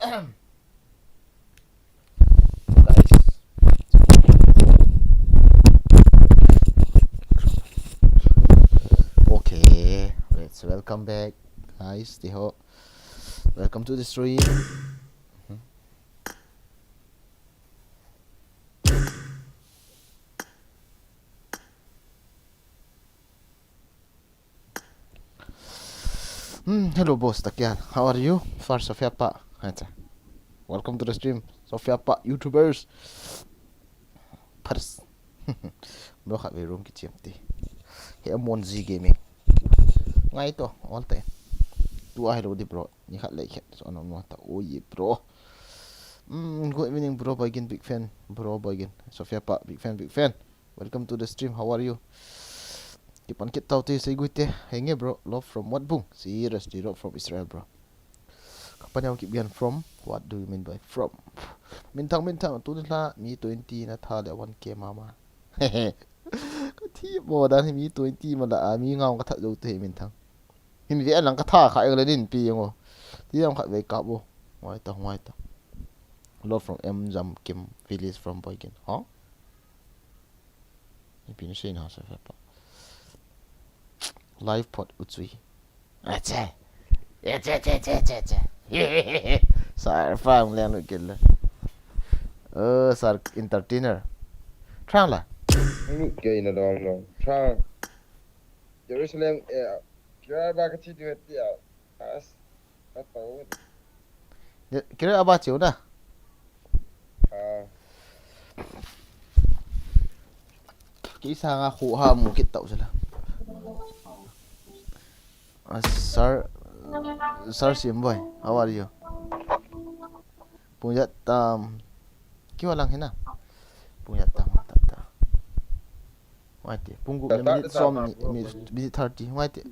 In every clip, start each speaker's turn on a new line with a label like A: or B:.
A: Guys. Okay, let's welcome back, guys. Tiho, welcome to the stream. Hello, boss Takyal. How are you? For Sofia Pa. Welcome to the stream, Sofia Pa. YouTubers. Pers. Bro, kat room ki CMT. Kaya Monzi Gaming. Nga ito, all time. Tua hello di bro. Ni kat like so ano mo ta. Oh yeah, bro. Good evening, bro. Boygin, big fan. Bro, Boygin. Sofia Pa, big fan, big fan. Welcome to the stream. How are you? Kipan kit tau te say good te. Henge bro. Love from what bung? Seriously, love from Israel, bro. Kapan yang kibian from? What do you mean by from? Mintang tu lah Mi 20 na tha le 1k mama. Hehe. Ka thi bo dan Mi 20 ma da mi ngau ka tha do te mintang. Him vi alang ka tha kha le din pi ngo. Ti yang kha ve ka bo. Wai ta. Love from M Jam Kim Village from Boykin. Huh? Ni pin sin ha sa fa. Live pot utsui. Acha. Sar farm len lu gel. Sar entertainer. Trang la.
B: Ini ke ina dong. Trang. Jerusalem kira ba ka ti duet dia. As. Apa wen?
A: Kira aba chiu dah. Kisah nga khu ha mu kit tau sala. Sir Simboy, how are you? Punya tam. Kiwa lang hina. Punya tam ta. Wait, punggu minute som minute 30. Wait.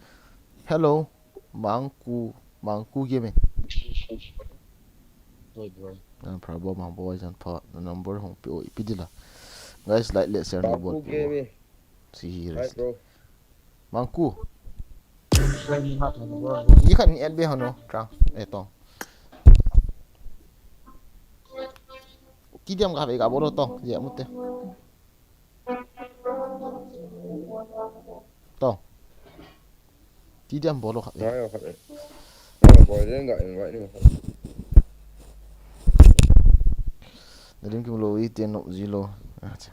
A: Hello. Mangku game. No problem, my boys and part the number hong pi pidila. Guys, like let's share ball. Seriously. Mangku. Yi kan ni NB hono, Trang. Tong. Ki diam ka be ka bolo tong, je mute. Tong. Ki diam bolo ka.
B: Ya ka. Boy dia enggak invite ni.
A: Nadim ki lo ite no zilo. Acha.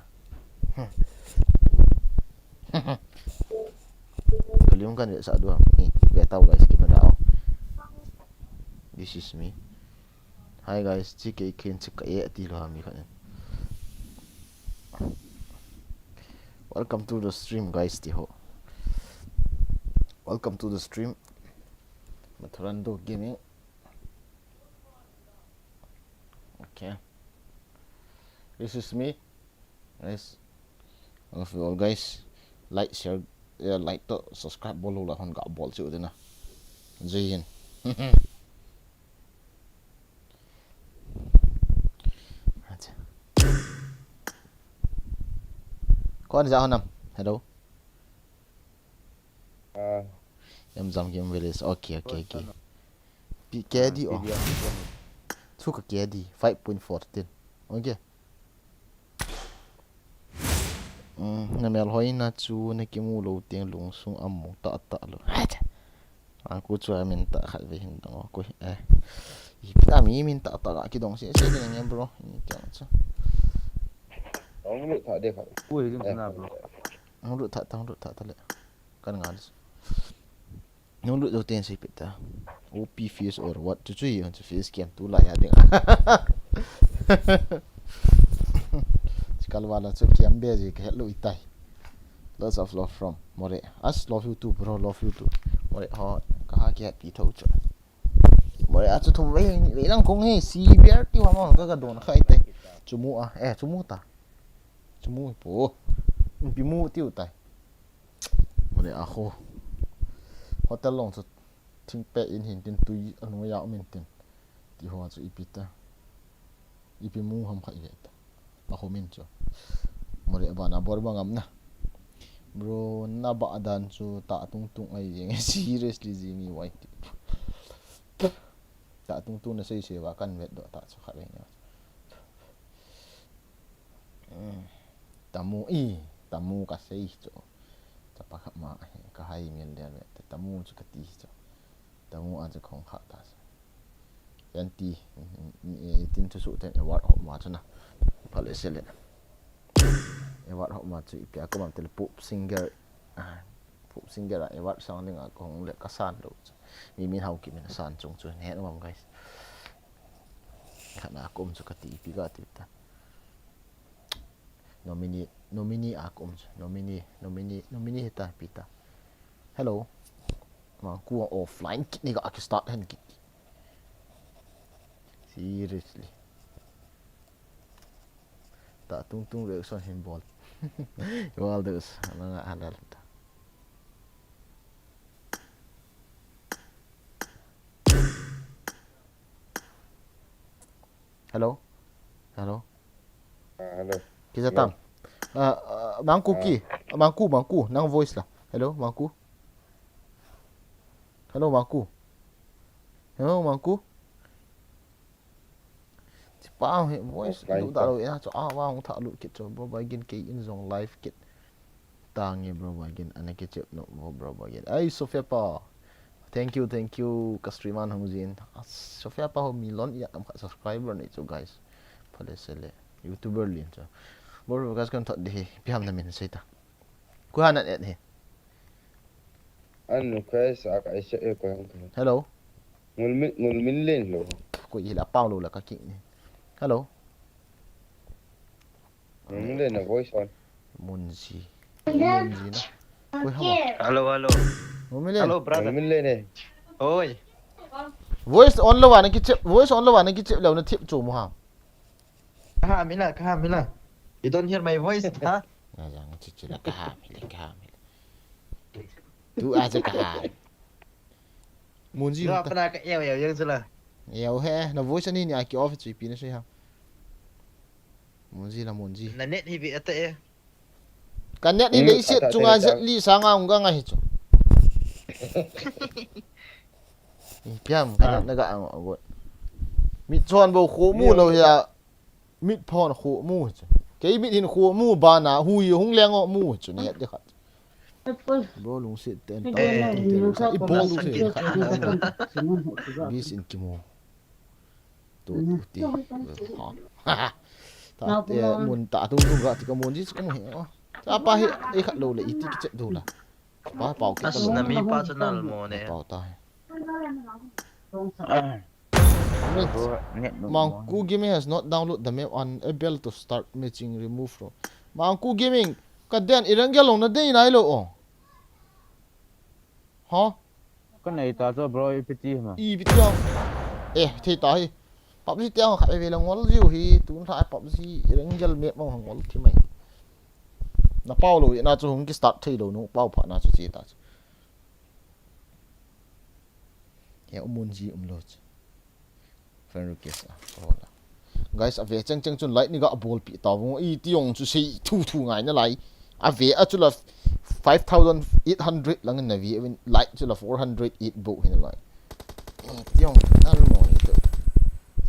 A: Kalium kan dia sak dua. Ni, biar tahu guys gimana tau. This is me. Hi guys, cik ikin cik ayat di lo kami kan. Welcome to the stream guys Tiho. Welcome to the stream. Maturando Gaming. Okay. This is me. Guys. Love you all guys. Like, share, like to subscribe bolo lah hon gak bol chịu thế nào. Jai Hind. Có anh ra năm. Hello. Em dòng game village. Okay. Kaya di oh. Suka kaya di 5.14. Okay. Namel hoi na chu na kimu lo tiang lung sung amu ta lo. Aku chu amin ta khat ve hin dong ko Ipita mi min ta ki dong se ni bro. Ini kyang chu.
B: Ông lu tak dia kat.
C: Ui, dia kena bro.
A: Nung lu tak le. Kan ngalis. Nung lu do ten se pita. OP fees or what to chui on fees scam tu lah ya ding. Kalau wala tu kiam beji ke lu itai. Lots of love from More. Us love you too bro, love you too. More ha ka ki happy thau chu. More a chu thu ve lang kong he si bear ti wa mo ka don khai tai. Chumu chumu ta. Chumu po. Pimu tiu tai. More a ho. Hotel long chu thing pe in hin tin tui anu ya min tin. Ti ho chu ipita. Ipimu ham khai ta. Ba ho min chu. More ba na bor ba ngam na. Bro na ba dan chu ta tung ai jeng seriously jini white. ta tung tu na sei se wa kan vet do ta chu kha ve nya tamu ka sei chu ta pa kha ma ka hai mil lian ve tamu chu ka ti chu tamu a chu khong kha ta yan ti tin chu su ten award ho ma chu na phale se le award ho ma chu ipya ko ma tel pop singer award song ning a kong le ka san do mi min hau ki min san chung chu ne no guys khana kom chu ka ti pi ga ti ta nominee akom nominee heta pita hello ma ku offline kit ni ga ak start hen kit seriously ta tung reaction him ball all those mga halal ta hello
B: Hello.
A: Kita tam mangku nang voice lah hello mangku pa he voice lu da lo ya cho wa hong tha lu kit cho bro bagin ke in zong live kit tangi bro bagin ana ke chep no bro bagin ai sofia pa thank you kastreaman hangjin sofia pa ho milon ya am subscriber ni cho guys phale sele youtuber lin cho bro guys kan thot de piam na min seita ku hanan et he
B: Anu kai sa ka isya e ko ang.
A: hello
B: Ngul min len lo.
A: ko ila pao lo la ka king ni hello
B: Ngul len na voice on.
A: Munzi na ko ha
C: Halo. Halo, brother.
B: Ngul min len eh.
C: Oi.
A: voice on lo wa na ki chep lo na tip chu mo ha
C: Kahamila. You don't hear my voice, huh?
A: na jang chi la ka ha tu aja ka ha Munzi
C: Lu apa nak eo yang sila?
A: Yêu he na voice ni ni aki office pi na sai ha Munzi
C: Na net hivi ate e.
A: kan net ni le sit chunga zet li sanga unga nga hi chu piam kan na ga ang got mit chon bo kho mu lo ya mit phon kho mu chu ke mit hin kho mu ba na hu yi hung leng o mu chu ne de khat bro lung sit ten ta i bol lu se bis in kimo tu ti ha ta te mun ta tung ga ti ka mun ji ka mu he ta pa he e khat lo le i ti ki chet do la pa pau ki
C: As na mi personal mo ne.
A: pau ta Mangku Gaming has not downloaded the map unable to start matching remove from Mangku Gaming kaden irangel long na dei nai lo o ha
D: cái này ta cho bro pt mà
A: i bitio thi ta hi PUBG tiang khai ve long wal jiu hi tun thai PUBG irangel map mong hangol thi mai na pau lo na chu hung ki start thei lo no pau pha na chu chi ta ya umun ji lo fan request wala guys ave chang chun light ni ga ball pi ta wong i ti yong chu sei thu ngai na lai ave a chu la 5800 lang na vi light chu la 408 bo hin lai ti yong na lu mo ni to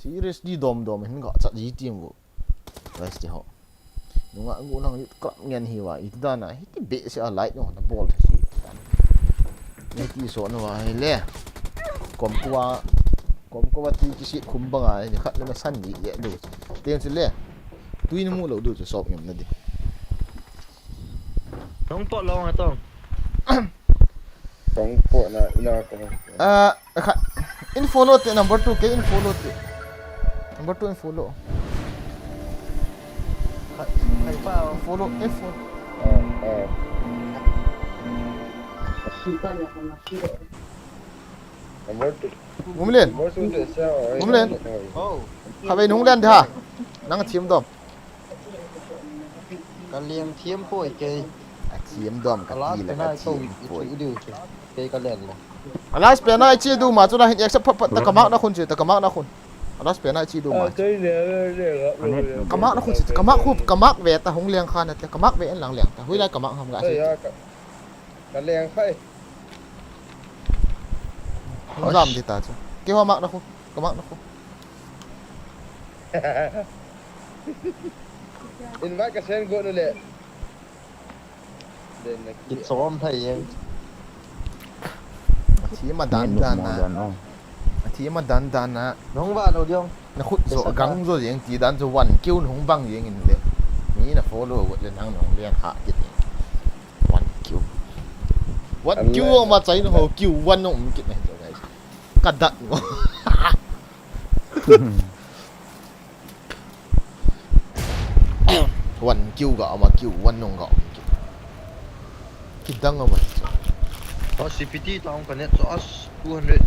A: seriously dom hin ga cha ji ti mo guys ti ho nunga ngu nang klap ngen hi wa i da na hi ti be se a light no na ball si ni ti so na wa le kom kwa ti ki sit khum banga ni khat le san ni ye do ten se le tuin mu lo do se sop ngam na di
C: Nong pot long atong.
B: Kong po na ina ko.
A: khat in follow te number 2 ke in follow te number 2 in follow
C: Hai pa.
A: follow f1
B: Nomor tu.
A: mumlen
B: Nomor tu de sia.
A: Mumlen.
C: Oh.
A: khabe nung len ha nang thim dom
C: Kaliang thiam poi ke.
A: thim dom ka
C: Alas
A: ti le
C: na
A: ka
C: ko
A: thim poi
C: idu. Ke kalian le.
A: alas pe na chi du ma chu na hin accept phat ta kamak na khun che ta kamak na khun alas pe na chi du ma
B: Cái này
A: kamak na khun che kamak ve ta hong liang khan ta kamak ve en lang liang ta hui lai kamak ham ga
B: Đây
A: si
B: à, cái leng khai.
A: hong ram ti ta chu ke ho mak na khun có mắc nó không
B: invite ka sen go no le den na
C: Kịch xóm thầy
A: thì mà
D: Ni
A: đan
D: nuk
A: đan
D: mo
A: na
D: dan oh.
A: thì mà đan đan na
C: nó không vào đâu đi không
A: nó khút
C: Để
A: rồi
C: sẵn
A: gắng rồi những tí đan rồiวันkêu nó không băng gì nghìn đấy ní là follow vật lên hàng nó liên hạ cái nàyวันkêu mà cháy nó hồ kêuวันnó không cái này rồi guys cắt đặt nóวันkêu gạo mà kêuวันnó gạo cái đăng mà
C: có CPT tao không cần net cho us 200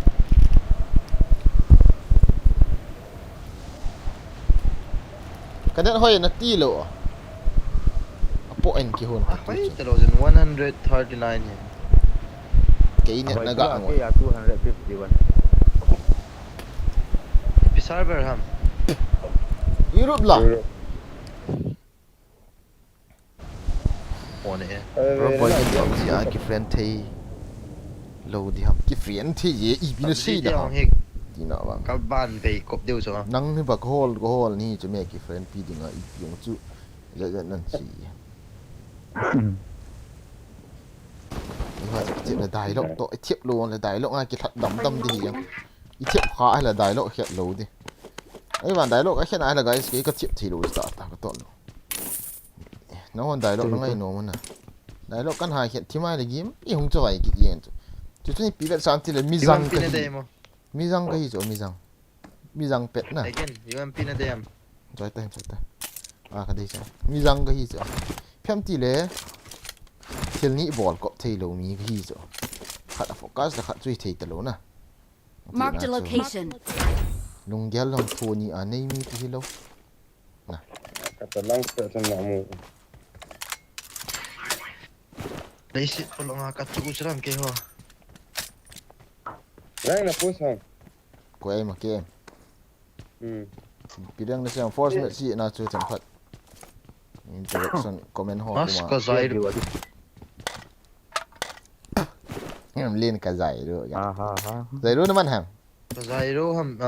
A: cái đó hơi nó tí lộ bộ anh kia hồn
C: Wait, that was in 139 here.
A: cái này nó gạo
D: Ke
A: rồi
D: ya 251.
C: Pisar Berham.
A: Europe là
C: One here.
A: rồi bây giờ gì à cái friend thì lâu đi học cái friend thì gì ý bị nó xí đó
C: Hik
A: thì nào vâng
C: các bạn về cột tiêu rồi.
A: năng thì bạc hole ni cho mẹ cái friend pi đi ngay dùng chú giờ nên xí nhưng mà cái là đại lộ tội thiệp luôn là đại lộ ai cái thật đấm tâm thì cái thiệp khó hay là đại lộ hiện lâu đi ấy bạn đại lộ cái hiện ai là cái thiệp thì lâu ta ta cái tội nó còn đại lộ nó ngay nó mà đại lộ căn hai hiện thì mai là game ý không cho vậy cái gì chứ chúng bị vật sáng thì là mi răng cái gì mi răng pet nè
C: Again, you am pin a dam.
A: rồi tay à cái gì chứ mi răng cái gì chứ phim thì lẽ thiên lý ball cọp thấy lâu mi cái gì chứ khát focus là khát truy thấy tao nè
E: Marked a location.
A: lùng gel lòng thua ni anh ấy mi cái lâu
B: ka ta lang sa san na mo
C: Đấy xịt vào lòng cắt chú sẽ làm kia hoa.
B: rang na pus hang
A: của em mà kia bị đang xem force mẹ gì nào chưa chẳng thật interaction comment họ
C: Mas
A: cũng
C: có dài được.
A: em lên cả giải rồi
D: Ha ha.
A: giải rồi nó ăn hàng
C: Có dài đâu ham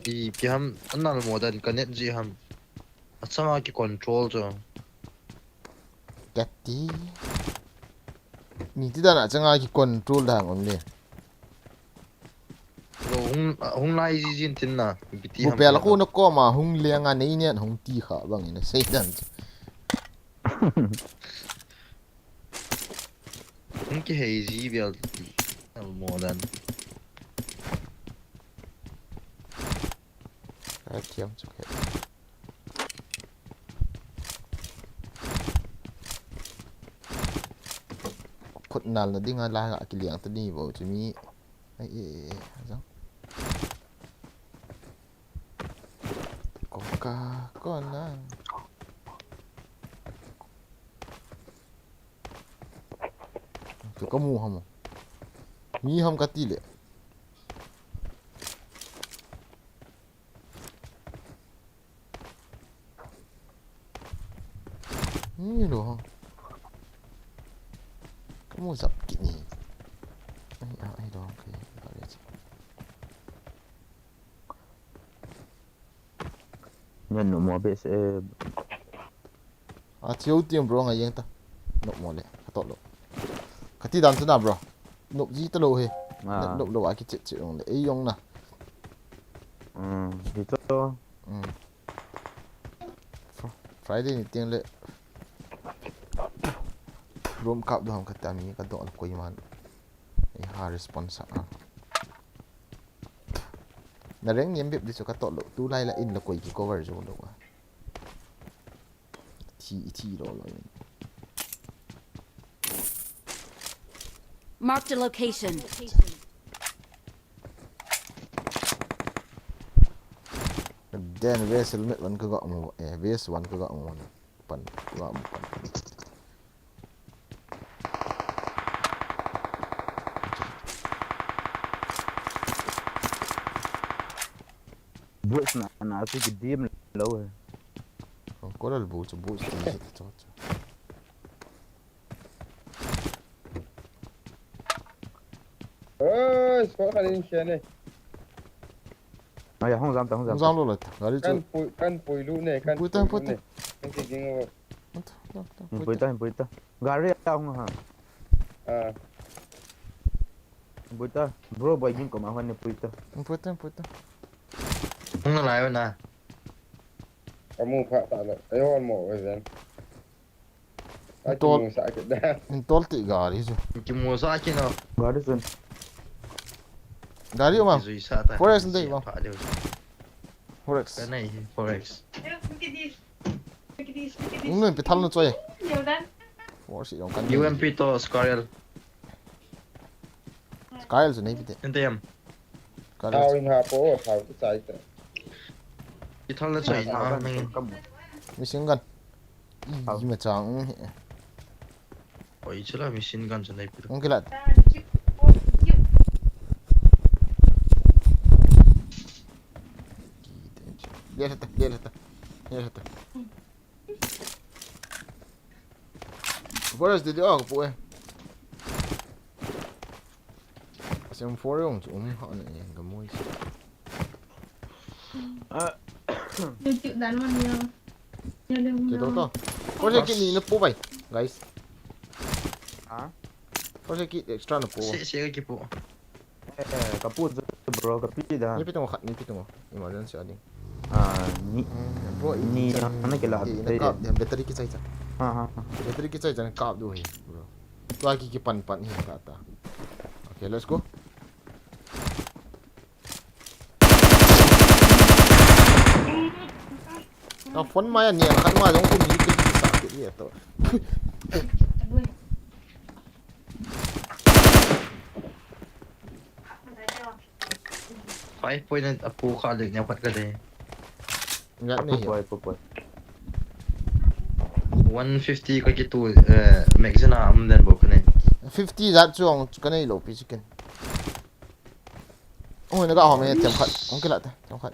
C: i pi ham anh nào mua đàn cái net gì ham. Sama cái control cho.
A: cái tí mình tí ta là chẳng ai cái control hàng ông liền
C: Rồi hung lai gì gì tin na.
A: bộ bè là cô nó có mà hung liang anh ấy nhé hung ti khả bằng nó xây đàn
C: Hung cái hay gì vậy? Mua đàn.
A: cái kiếm cho hết khuất nào là đi ngay lại cái liang tao đi vào cho mi ấy sao con nè tụi có mua không mi không có tỷ lệ như đồ không có mua dập kỹ nhỉ ai đó cái gọi là gì
D: Nhân no mo be se
A: thiếu tiền bro ngay ta nộp mỏ lệ tội lộ cái tí đàn thế nào bro nộp gì ta lộ he nộp lộ ai cái chuyện ông để ấy ông nè
D: itu
A: Friday ni tiền lệ room cup đó không cái tạm cái đó là coi mà ấy ha response na reng niệm biết đi cho cái tội lộ tu lai là in là coi cái cover rồi lộ thì rồi
E: Marked a location.
A: then vs helmet one cái gọn một vs one cái gọn một phần gọn một phần
D: buat na tu gedim low.
A: không có là bù cho
B: ơi có khả năng xe này
D: Ay, không dám, không
A: không
D: dám.
A: dám luôn rồi gari chu
B: Kan poilu ne kan
A: Puita,
B: poilu
A: puita.
B: ne. Kan kicking
D: Puita. Gari không hả?
B: ah
D: Puita. Bro, boy, game ko mahuan ni Puita.
A: puita
C: Không là lại nè.
B: kamu pak tak lo. Ayo on mo kan. Aku
A: Betul.
B: mau sakit dah.
A: intol ti gari chu
C: Chỉ mua sao chứ nào.
D: Gari sun.
A: gari mà
C: Rồi sao ta.
A: Forex đây không?
C: Phải đều.
A: forex
C: Cái này Forex.
A: người bị thằng nó chơi forex gì đâu cần
C: UMP to Scarel.
A: cái gì này bị thế
C: Anh em.
A: cái
B: Tao in ha po, tao tu sai tu.
C: Cái thằng nó chạy nó mình.
A: mình xin gần gì mà chẳng
C: Ôi chứ là machine gun cho này.
A: không cái lại lihat forex thì đó của em xem forex cũng họ này cái môi
F: Điều chịu đánh vào nhiều.
A: cái đó to forex cái này nó bố vậy guys
D: Hả?
A: forex cái extra nó bố
C: Sẽ cái bộ.
D: Kaput bro, kapit dah.
A: ini pitong kat ni pitong emergency ading
D: Ni
A: bro
D: ni mana ke lah.
A: ini kap yang bateri kita saja
D: Ha.
A: bateri kita jangan kap tu bro tu lagi ke pan ni kata okay let's go tao phấn mai anh em khăn mai giống con gì cái sạc cái gì tao
C: Phải point at apu ka được nhau bắt cái đấy.
A: ngắt này
D: Poi.
C: 150 cái tu magazine am den bộ cái này.
A: 50 that chuang cái này lỗ pi chicken ôi nó gạo họ mình tiệm khát không cái lại ta tiệm khát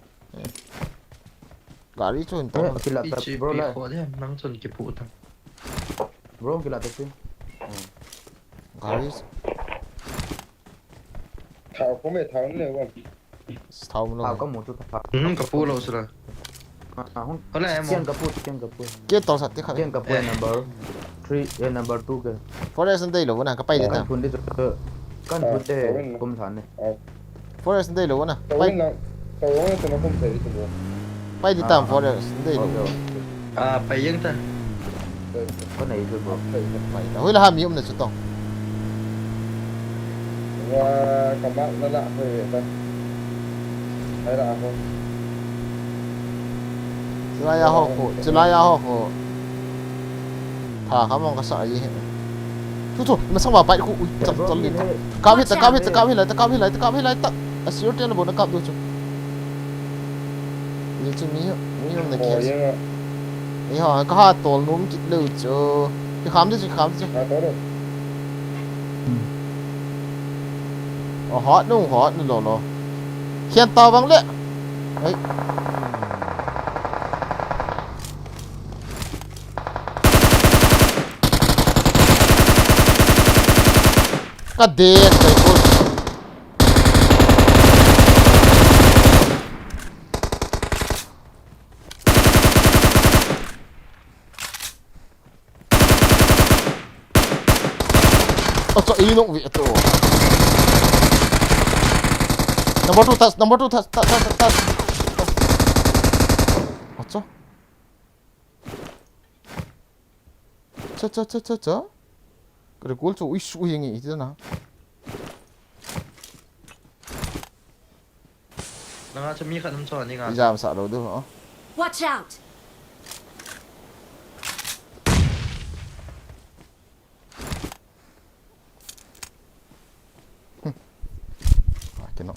A: gari chu to
D: Kilat
C: Ichi
D: bro lah.
C: khó đấy, nắng xuân cái bộ thằng.
D: Bro kilat tu.
A: gari
B: Thảo có mẹ thảo này không?
A: thau
D: Tao
A: nó
D: có một chút thao.
C: Cái bộ lâu rồi.
D: Không.
C: Có lẽ em
D: Kian kaput.
A: kia tao sạch thế khát
D: Kian kaput number 3 number 2 ke.
A: forest đây lỗ nè cái bay đấy ta
D: Kan pun dia tu. Kan pun dia kum than ni.
A: forest đây lỗ nè
B: Tao
A: bay
B: nó không thể đi được.
A: bay đi tạm forest đây lỗ
D: Okay.
C: à phải dân ta.
D: Có này thôi bro.
A: bay hồi là ham miếng này chút tao
B: Và các bạn nó lạ về ta. Hay lạ không?
A: Jelaya ho thà khám mong cái sợ gì hết thôi mà sao mà bay khu chậm chậm lên cam hết ta asir tên là bộ nó cam được chứ như chứ mi hôm này
B: Ồ,
A: kia
B: nhưng mà
A: ấy họ có hai tổ núm chít lưu chứ cái khám chứ
B: khá tốt rồi.
A: hot nữa lò khen tao bằng lệ ấy cadê essa coisa Ocho, ele não vê, tô. Number two, touch. Ocho. 저. 그래, 골 좀, 우이씨, 우행이 있잖아.
C: Nó cho mi khăn năm tròn đi ngà.
A: Bây giờ sợ đâu được hả?
E: Watch out!
A: Cái nó.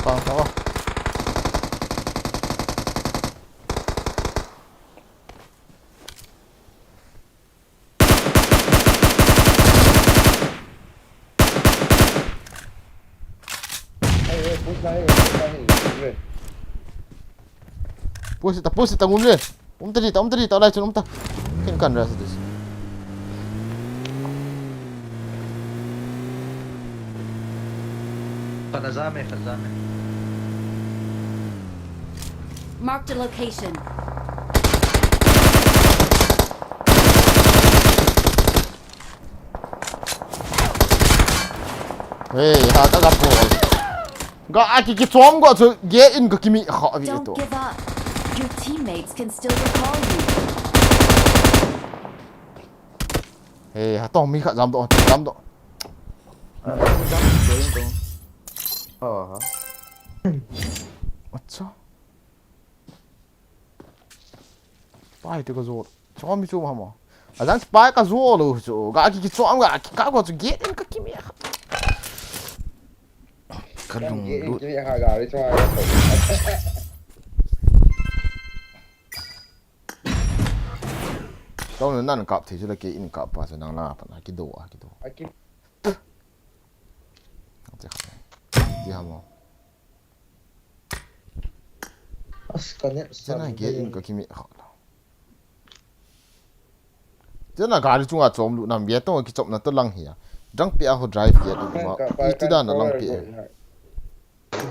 A: Có.
B: Phút này về.
A: Push it ngum le. Tadi ta lai chun ta. Ken kan ras this.
C: Khazame.
E: Marked a location.
A: Hey, ha ta ga ball. Ga aki ki chom go chu get in ka kimi ha vi
E: Don't
A: to.
E: give up. Your teammates can still recall you.
A: Hey, ha tong mi kha jam do.
D: hả?
A: Acha. Pai te ka zo. Chom mi chu ma ma. A dan spy ka zo lo chu. Ga aki ki chom ga aki ka go chu get in ka kimi ha. Ka
B: Đang
A: lung
B: ghé
A: lu.
B: cái hai gà đi cho ai đó.
A: Tao nan kap thì chu la ke in kap pa sa nang la pa na ki do.
B: Aquí
A: Ti ha mo.
C: Askannya
A: Sana get in ka kimi ha. Jana gari chunga chom lu nam ye to ki chop na to lang hi. Dang pe a ho drive get ma. Ti da na lang pe.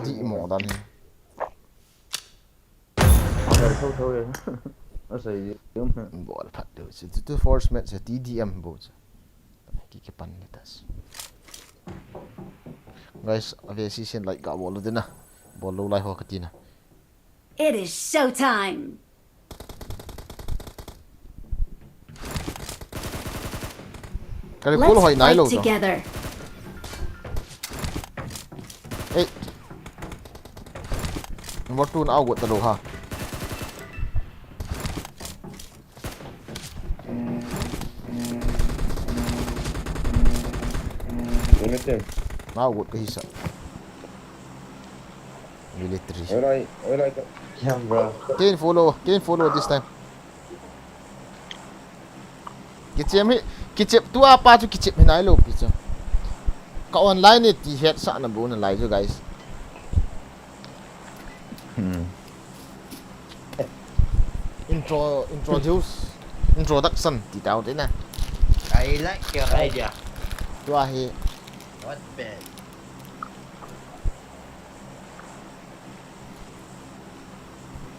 A: Di mo dan hi.
D: Thôi thôi nó xì đúng không?
A: Bo al phat do. To force match TDM bo. Ki pan ni tas. Guys, ave si sen like ga bol dina. Bol lo lai ho katina.
E: It is showtime.
A: Kali pull
E: Let's
A: hoi nai
E: fight
A: lo to.
E: together.
A: Hey. Number 2 na awat ta lo ha.
B: Đúng thế.
A: Na awat ka hisa. Military.
B: Ở đây
C: Yeah, bro.
A: Can follow this time. Kichep tu apa tu kichep hinai lo picha. Ka online ni ti head sa na bu na lai jo guys. Introduction ti tao thế nè.
C: I like your idea.
A: Tu a he
C: Not bad.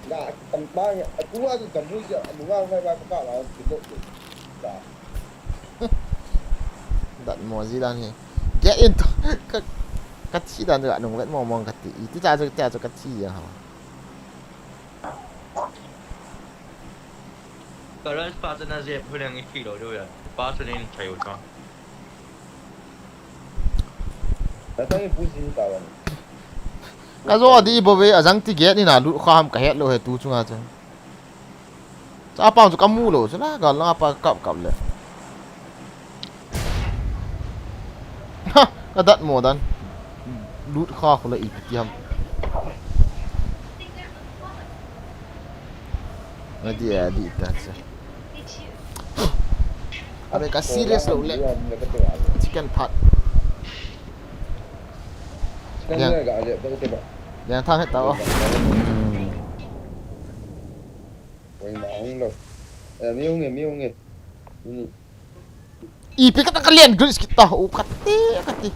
B: là tầm ba nhỉ, cũng là tầm vui chứ, đúng không? Hai ba các bạn là tiến độ dạ.
A: dat mo zidan he. Get into ka chi dan ga nong vet mo mong ka ti. Ti ta jo ka chi ya ha.
C: Kalau sepatutnya saya pulang itu loh tu ya. Sepatutnya saya utang.
B: Tại sao em vui gì tao vậy?
A: Ka zo di bo ve azang ti get ni na lu kham ka het lo he tu chunga cha. Cha pa ju ka mu lo cha la ga la pa kap le. Ha ka dat mo dan. Lut kha ko la i ti ham. Di ta cha. Abe ka serious lo le. Chicken pot.
B: Cái này gạo vậy, tôi cái bạn.
A: Yang thang hết tao.
B: Quay bảo không được. Miêu nghề.
A: I pi ka kalian gris kita. O kati.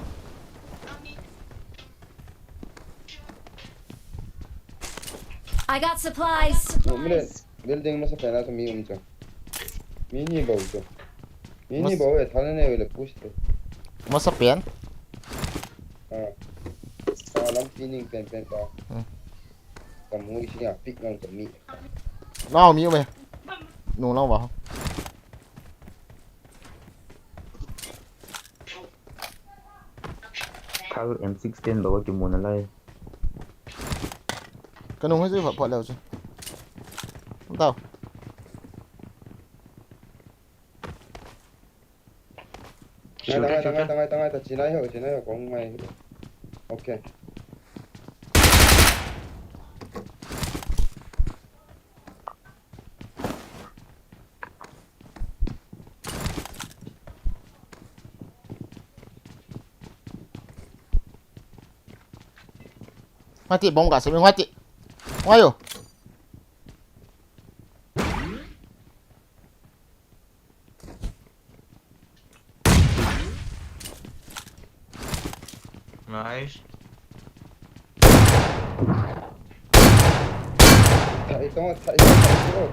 E: I got supplies.
B: Mình building mà sắp phải là miêu không chứ. Mini bầu chứ. Mini bầu ấy thằng này là push đấy.
A: Masa pen.
B: Lắm feeling pen tao. Tầm mũi xin à pick ngang tầm mì.
A: Nào mi mày. Nung lao vào.
D: Thao M16 bảo chụp muốn lại.
A: Cái nung hết rồi phải leo chứ. Không tao.
B: Tengah, chỉ này hiểu con mày. Ok.
A: Mati bom gas, mati. Ayo.
C: Nice.
B: Thầy có thầy có.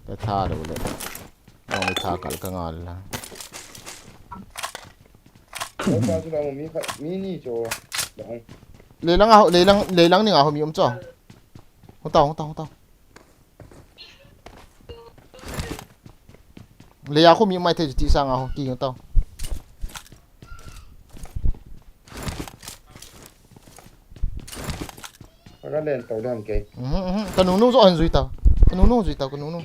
A: Cái tha đâu đấy. Ông ấy tha cả cái ngon là.
B: Ủa sao chúng ta một mini cho. Đúng.
A: Lấy lăng đi ngào hôm yếm cho. Không tao. Lấy áo không yếm mai thấy chỉ sang ngào kỳ không tao.
B: Nó lên tàu làm kì.
A: Cái nung rõ hơn rồi tao. Cái nung.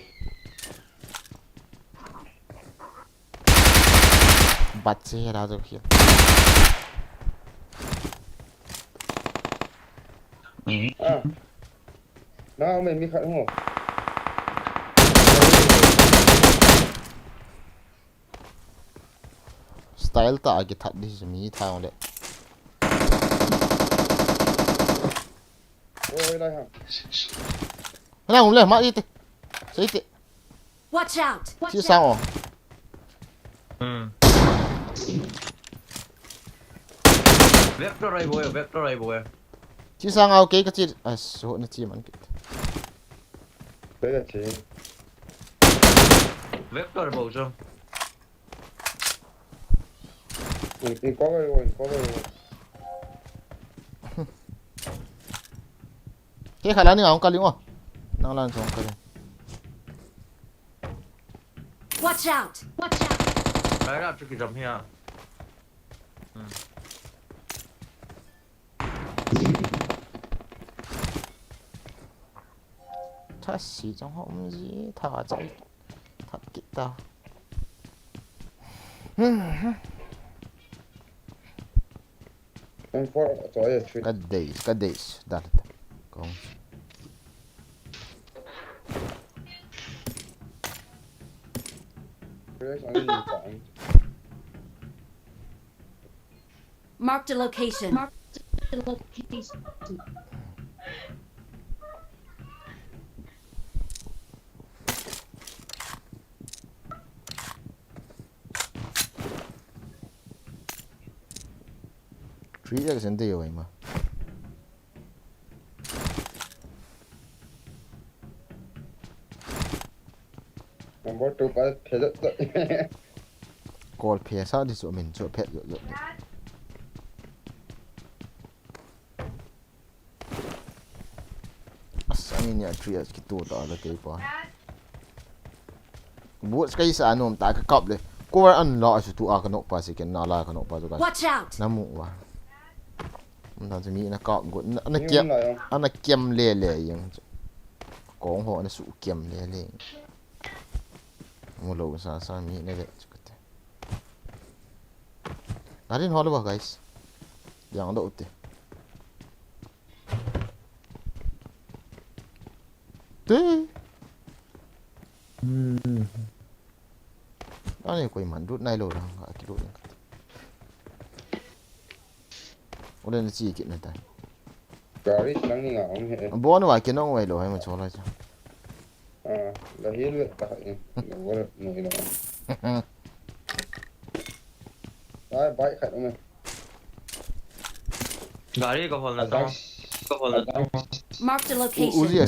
A: Bắt xe ra rồi kìa.
B: À. Nó mình mi khẩn không?
A: Style ta cái thật đi mi thao đấy.
B: Ôi đây hả?
A: Cái nào cũng lên mãi đi. Đấy tệ.
E: Watch out!
A: Chứ sao à?
C: Vector ray boy.
A: Chứ sao ngào cái chị. À số nó chỉ mình.
B: Đấy là chị.
C: Vector bầu cho.
B: Thì có rồi.
A: Cái khả năng nào không có liếng à? Nào làm xong cái.
E: Watch out!
C: Đấy là cái dầm here.
A: Thật xí trong hông gì thả chạy. Thật kịp tao.
B: Em có cho ấy chuyện.
A: Cái đấy. Đắt. Không.
B: Cái sáng nhìn chẳng.
E: Marked a location.
A: Tree là cái gì vậy mà.
B: Em có chụp cái thế rất.
A: Call phía sao đi chỗ mình chỗ pet rồi. Sang nhà tree cái tổ đó là cái quá. Buat sekali sa anom tak kakap le. Ko an la su tu a kanok pa si ken na la kanok pa tu kan.
E: Watch out!
A: Namu wa. Mìnhจะมีนะกอบกูนะ
B: Nhưng mà lại không?
A: นะเกียมเล่เล่ยังกองหัวนะสุเกียมเล่เล่มูโลซาซามีเนี่ยเด็กจุกเตะนารินฮอลล์วะ guys ยังโดดเตะเต้อันนี้คุยมันรูดในโลดังก็คิดรูดยังโอ้เล่นจีกินนะแต่
B: Gari sáng đi ngảo không hệ.
A: บอลว่ากินน้องไว้โลให้มันโชว์เลยจ้ะ
B: À, là hiến luyện tại nhỉ. Nó có được người đó. Đấy, bãi khẩn không mày.
C: Gari có phần là
B: Đang.
C: sao?
E: Marked a
A: Uzi
E: location.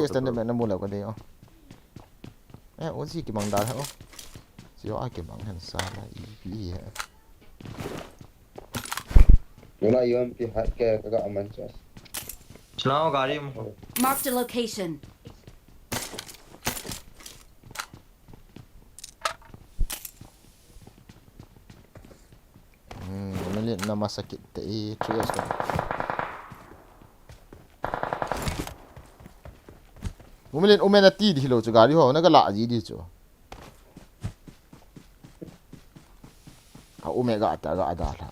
A: extended man mo la ko de oh. Uzi ki bang da ho. Si yo ki bang han sa la i.
B: Chỗ này em thì hãy kè cái gạo mình cho.
C: Chlao gari mo.
E: Marked a location.
A: Mali nama sakit te trios ka. Mali omena ti di lo chu gari ho na ka la ji di chu. A omega ta ga ada la.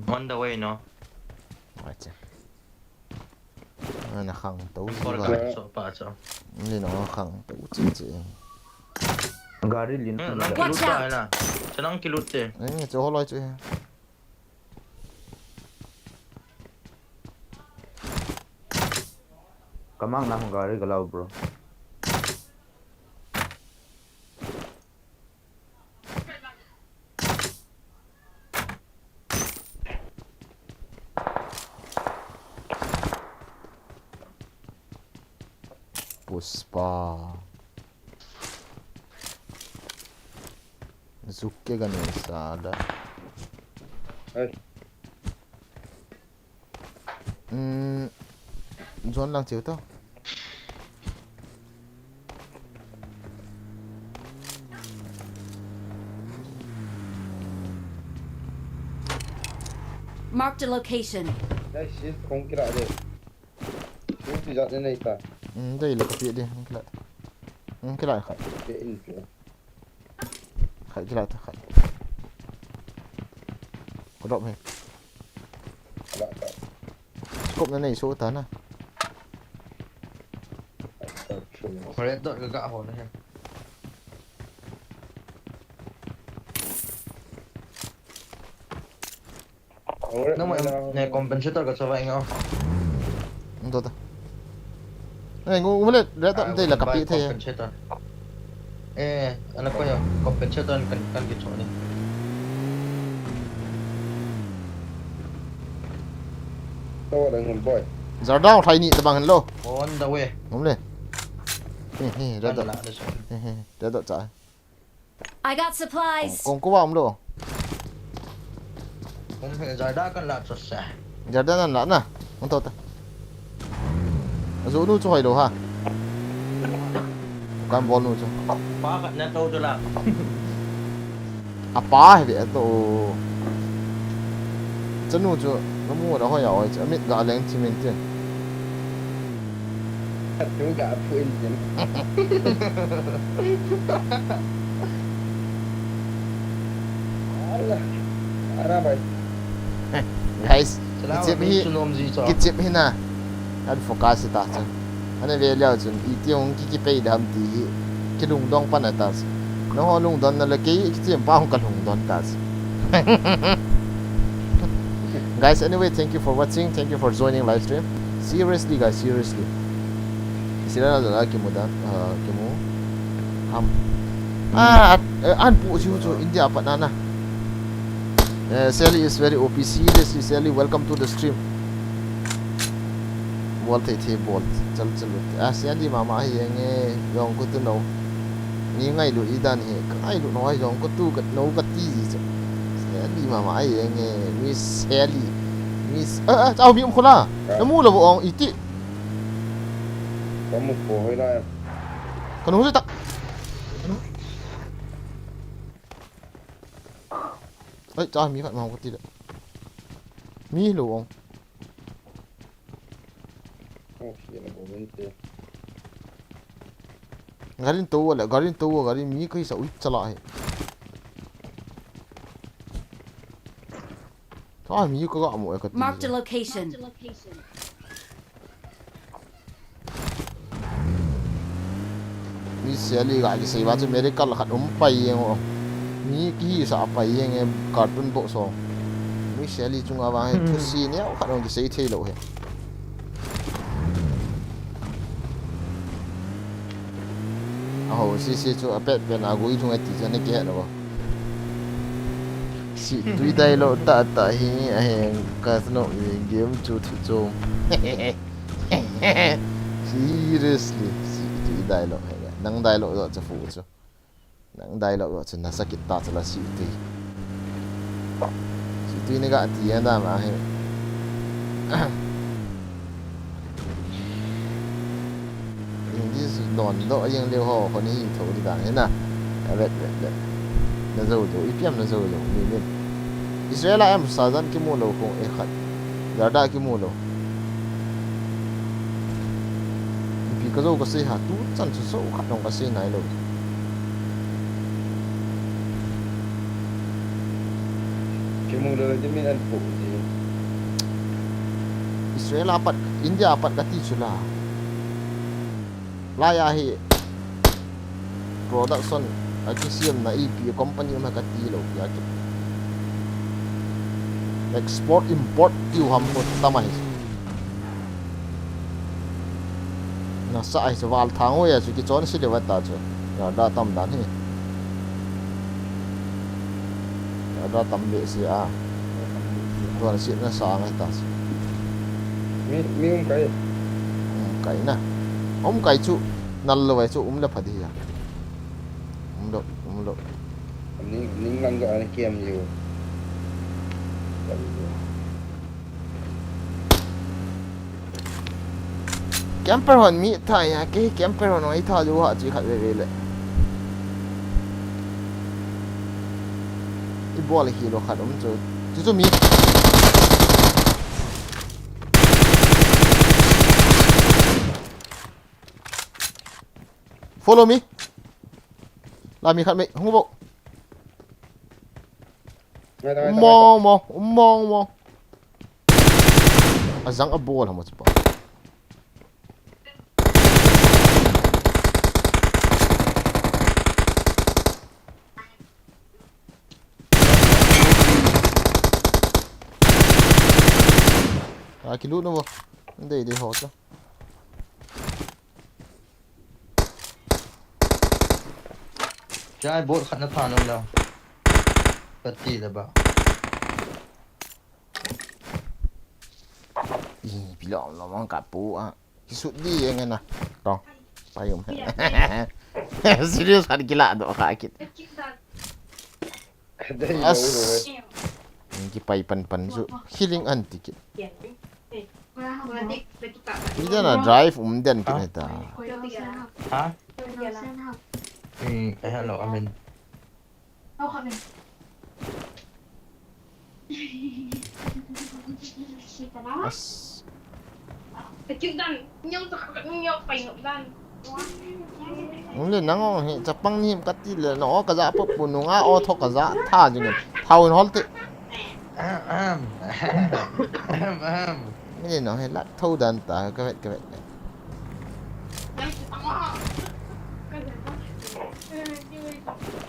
C: On the way no.
A: Acha. Ana khang tau
C: For
A: ji
C: the
A: ba.
C: so pa so.
A: Mali no khang tau chi chi.
D: Gari lin
C: Nang
D: na.
C: kilut ta na. Chanang kilut eh.
A: Chu ho loi chu.
D: Kamang na akong gari galaw bro.
A: Puspa. Zukke ganesa ada.
B: Ơi,
A: John lang chiếu tao.
E: Marked a location.
B: đây xí không cái lại đây. Chúng thì dọn đến đây ta.
A: Đây là cái đi, cái lại khai,
B: Cái in chỗ.
A: cái lại thôi khai. Có động hay?
B: Lại ta.
A: Cụm cái này số tán à?
C: Red dot ke kat hole ni. Nama ni compensator kat sawa ingat.
A: Tốt ta. Này ngu mới lên, đây là cặp kỹ thế.
C: Compensator. Anak ko yung compensator kan gitu ni.
B: Tôi đang ngồi bơi.
A: Giờ đau thay nhị tao bằng lô.
C: On the way.
A: Ngắm lên. Ra
C: Kan
A: đợt,
C: lah ada so.
A: ra đợt trái.
E: I got supplies.
A: Còn có vào lô.
C: Kung Zarda kan lah susah.
A: Giờ đã là lẫn à? Không tốt ta. Dỗ nu cho hỏi đồ ha. Cam bol nu cho.
C: Pa kat na to tu lah.
A: Apa hay vậy tổ. Chân nu cho nó mua đó hỏi hỏi chứ mít gà lên thì mình tiền.
B: Chúng cả phụ in tiền. Allah. Ara bay.
A: Guys,
C: Selamat
A: cái
C: ni
A: chip
C: sunom zi so.
A: cái chip hi na. Anh focus ta chứ. Anh về liệu chun itiong cái pay đam tí cái lùng dong pan ta. Nó ho lùng don là cái chip pa hong ka lùng don ta. Guys, anyway, thank you for watching. Thank you for joining live stream. Seriously, guys, seriously. Sila na cái mo dan, cái mo. An pu siu cho India pat na. Sally is very OP. Seriously, Sally, welcome to the stream. Ball the ball. Chal. Sally mama hi nge yong ko tu no. Ni ngai lu idan he. Kai lu no yong ko tu kat no kat ti ji. Sally mama hi nge Miss Sally. Miss chao mi khola. Namu lo ong iti.
B: Có một cổ hơi lai.
A: Kan hu tak. Chao mi khat mau ko ti da. Mi lo ong.
B: Ồ, hiện là cổ bên tiền.
A: Garin to garin mi kai sa uit chala hai. Chao mi ko ga mo ka ti.
E: Marked a location.
A: Mi Sally ga cái ba chu medical khat pai ngo. Mi ki sa pai nge cartoon bo so. Mi Sally chung awa hai thusi ne khat ong ki sei thei lo he. Si chu apet pe na gui chung ati jane ke lo. Si tui dai lo ta hi a heng ka no game chu thu chu. Seriously, si tui dai lo he. Nang dai lo cho fu chu. Nang dai lo cho na sakit ta chala si tui. Si tui ne ga ati anda ma he. Đòn độ riêng liêu hồ còn đi thấu đi đảng thế nào vậy là dầu dầu ít em là dầu dầu mình Israel em sa dân cái mua lầu cũng ấy khẩn giờ đại cái mua lầu vì cái dầu cái xe hạt tú chân số số khẩn trong cái xe này rồi
B: Cái mù đời chứ mình ăn phụ gì.
A: Israel apat India apat kati chula Laya hi production akisiam na EP company ma kati lo ya export import tiu ham ko tamai na sa ai se wal thang ya chu ki chon si le wa ta chu ya da tam dan hi ya da tam be si a to si na sa ngai ta
B: Mi cái.
A: cái na ông cái chu nal lo vai chu la phadi ya lo
B: ning lang ga anh kem nhiều.
A: camper hon mi thai ya cái camper hon ai tha ju ha chi khat ve le I ball hi lo khat chu mi follow me la mi khat mi hung bộ mong azang a ball hamo pa cái lút nó vô để họ cho
C: Trái bốt khăn nó phản không đâu. Bất kỳ là bảo.
A: bị lỏng nó mong cả bố à cái sụt đi anh nè rồi phải không serius kan gila do kakit as cái pai pan su healing anti kit ini na drive dan kita
C: Hả? Hello, Amin.
A: as Ngle nang he chapang ni kati le no ka za pa pununga o tho ka za tha jing thau holte ni no he la thau dan ta ka vet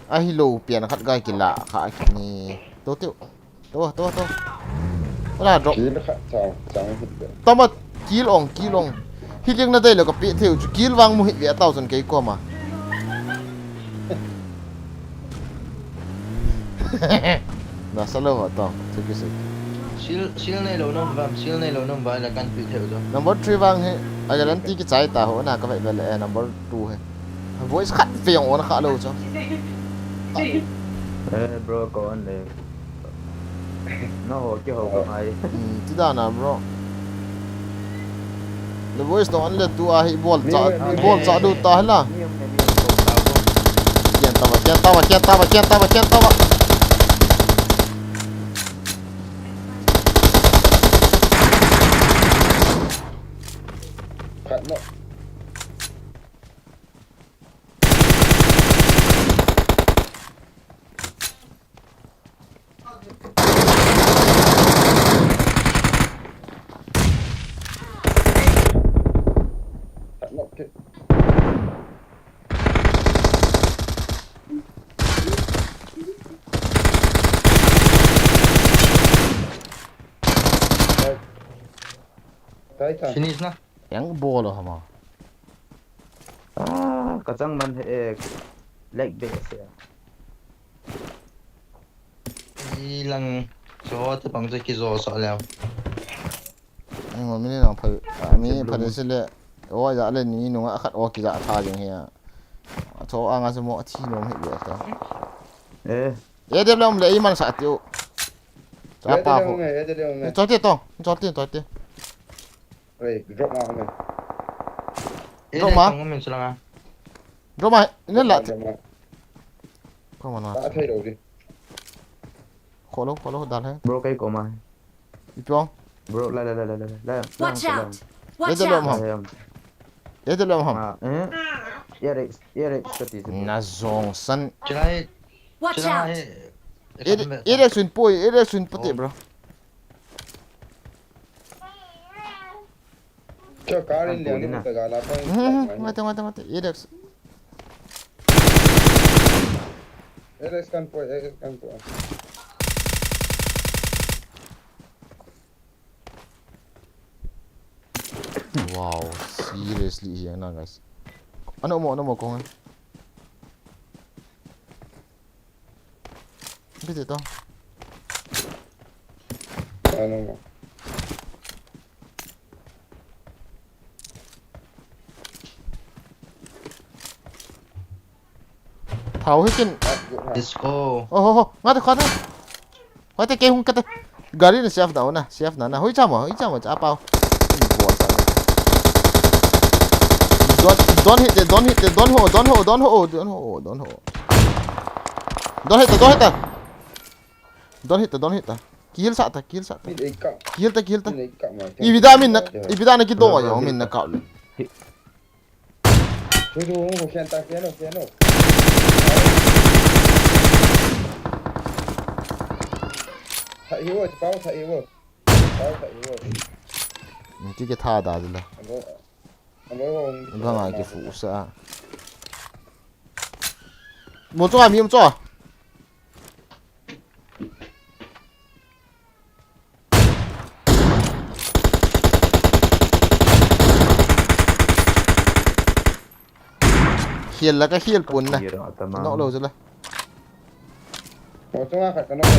A: a hi lo pian khat gai kila kha ni to la drop
B: Chỉ nó chẳng
A: tama kilong hiling na dai lo ka pe theu chu kil wang mu hi ve 1000 kai ko ma na salo wa to tu ki se
C: Sil này lâu năm vài là căn bị theo rồi.
A: number 3 wang he a jalan ti ki chai ta ho na ka ve le number 2 he voice khat fiang on kha lo cho
D: Bro có anh này nó hồ chứ hồ của ai
A: ti da na bro the voice no an le tu a hi ball cha du ta hala
D: niêm này
A: chen tawa
B: khát nó. Khát nó kì. Thấy không?
C: Finish na.
A: yang ball lo hama
D: cả trăng mình hệ leg base
C: Ilang so te pang je ki zo so leo.
A: ngo mi na pha mi pha se le o ya le ni no nga khat o ki za tha jing he cho anga se mo thi no he ya ta e de lom le i man sa tiu cha pa ho cho te
B: Rồi, drop nào này.
A: Roma.
C: Không mình lang à.
A: ro ma ne la
B: Drop nào.
A: ko ma na
B: Đã thay đổi đi.
A: kholo dal he
D: bro cái của mày
A: i pyong
D: bro lại
E: Watch out!
A: e
E: Watch
A: de lom
E: out!
A: ham e de lom ham
D: Eric cái gì
A: na zong san
C: Chilai.
E: Watch out!
A: e sun pati bro
B: Cho cá lên liền đi, phải gà lá thôi.
A: mate edex
B: Eres campo.
A: wow seriously here na guys ano mo ko nga bite to
B: Ano mo?
A: thảo hết trên
C: let's go
A: oh ngắt được con thôi tay kêu không cắt gari là chef đâu nè chef nè hối chăm mà chả bao don't hit it don't hold don't hit kill sát ta
B: Min ika.
A: kill ta
B: Min ika mà.
A: ibida na kido yo min na kaul
B: Chú không khen ta khen đâu. Thầy hiếu ơi, bao thầy hiếu ơi.
A: chỉ cái tha đã rồi
B: Anh nói không.
A: vâng ai cái phụ sa một chỗ mi một chỗ heal là cái heal pun nè nó lâu rồi
B: Một trong hai phải có nói.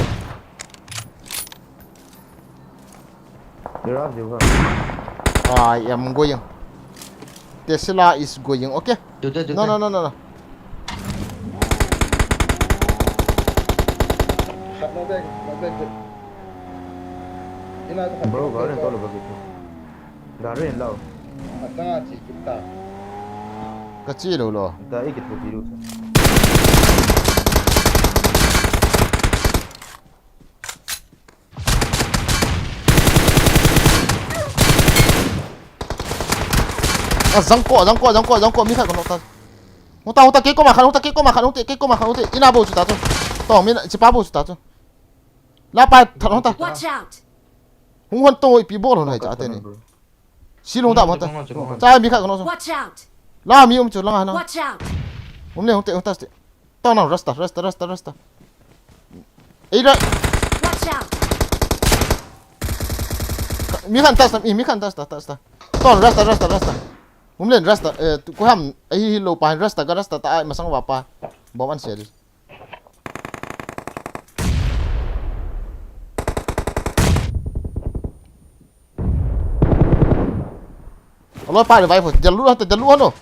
D: Drop juga.
A: I am going Tesla is going okay no
B: Sắp nó bên. Ini aku tak
D: Bro, kau yang tahu begitu. Dari yang lau.
B: tengah sih kita.
A: kecil loh
D: Kita ikut biru.
A: răng cọ mi khai con nó ta cái con mà khăn ina bố chú ta chứ tao mi chỉ ba bố chú ta chứ la pa thật nó ta
E: Watch out!
A: hung hăng tôi bị bố này chả tên này xí lông ta mà ta cha mi khai con nó
E: Watch out!
A: la mi chú la nó
E: Watch out!
A: không ta tao nào rasta ấy đó
E: Watch out!
A: mi khai ta tao rasta Mungkin rasta ku ham ai lo pa rasta ta masang wapa bom an series Allah pa vai pho jalu no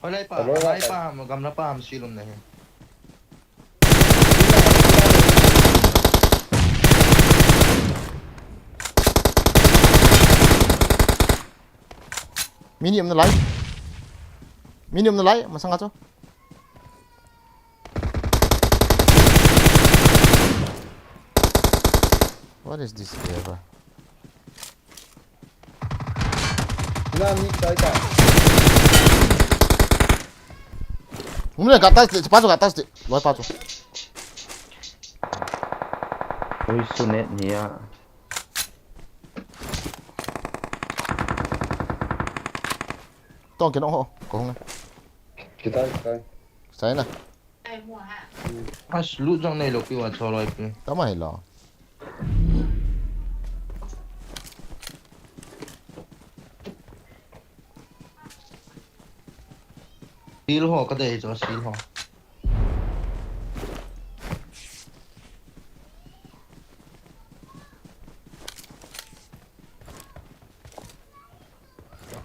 C: Alay pa magam na pa am silom na hin
A: Medium na light masang ato what is this here bro
B: Ini kita.
A: Mungkin ke atas deh luar pacu
D: Oi sunet ni ya.
A: tao cái nó ho có không
B: Kita.
A: sai nè
C: as lu jang nei lo ki wa choloi pi
A: tao mày lo
C: sil ho ka dei cho sil ho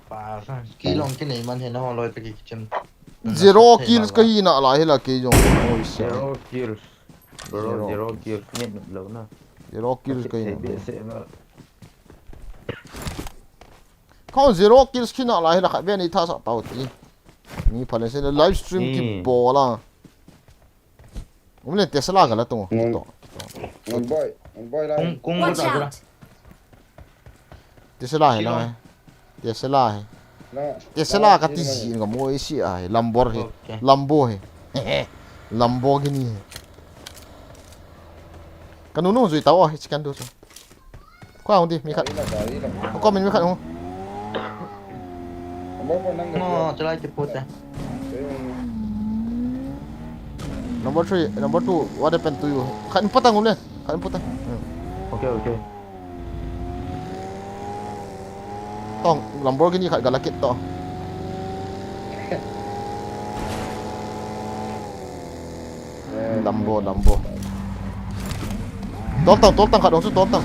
C: pa sa ki long ki nei man he na ho loi pe ki chen
A: zero kills cái na lại là cái giống ôi
D: Zero kills. Bro,
A: Zero.
D: zero kills ni lâu na.
A: zero kills cái
D: Biasa na.
A: không zero kills khi na lại là cái bên này tha sao tao tí ni phải là livestream cái bộ là mungkin Tesla cái là tung
B: One boy lah.
C: kung
E: Watch
C: ra
E: out!
A: Tesla hay là Tesla cái tí gì cái mua gì à Lamborghini cái nó rồi tao à chicken đâu chứ qua không đi mi khát có mình mi khát không
C: no chalai che put ta
A: number 3 number 2 what happened to you khát patang không lên khát patang
D: Okay.
A: tong Lamborghini khát galakit to Lambo tol tang khát không chút tol tang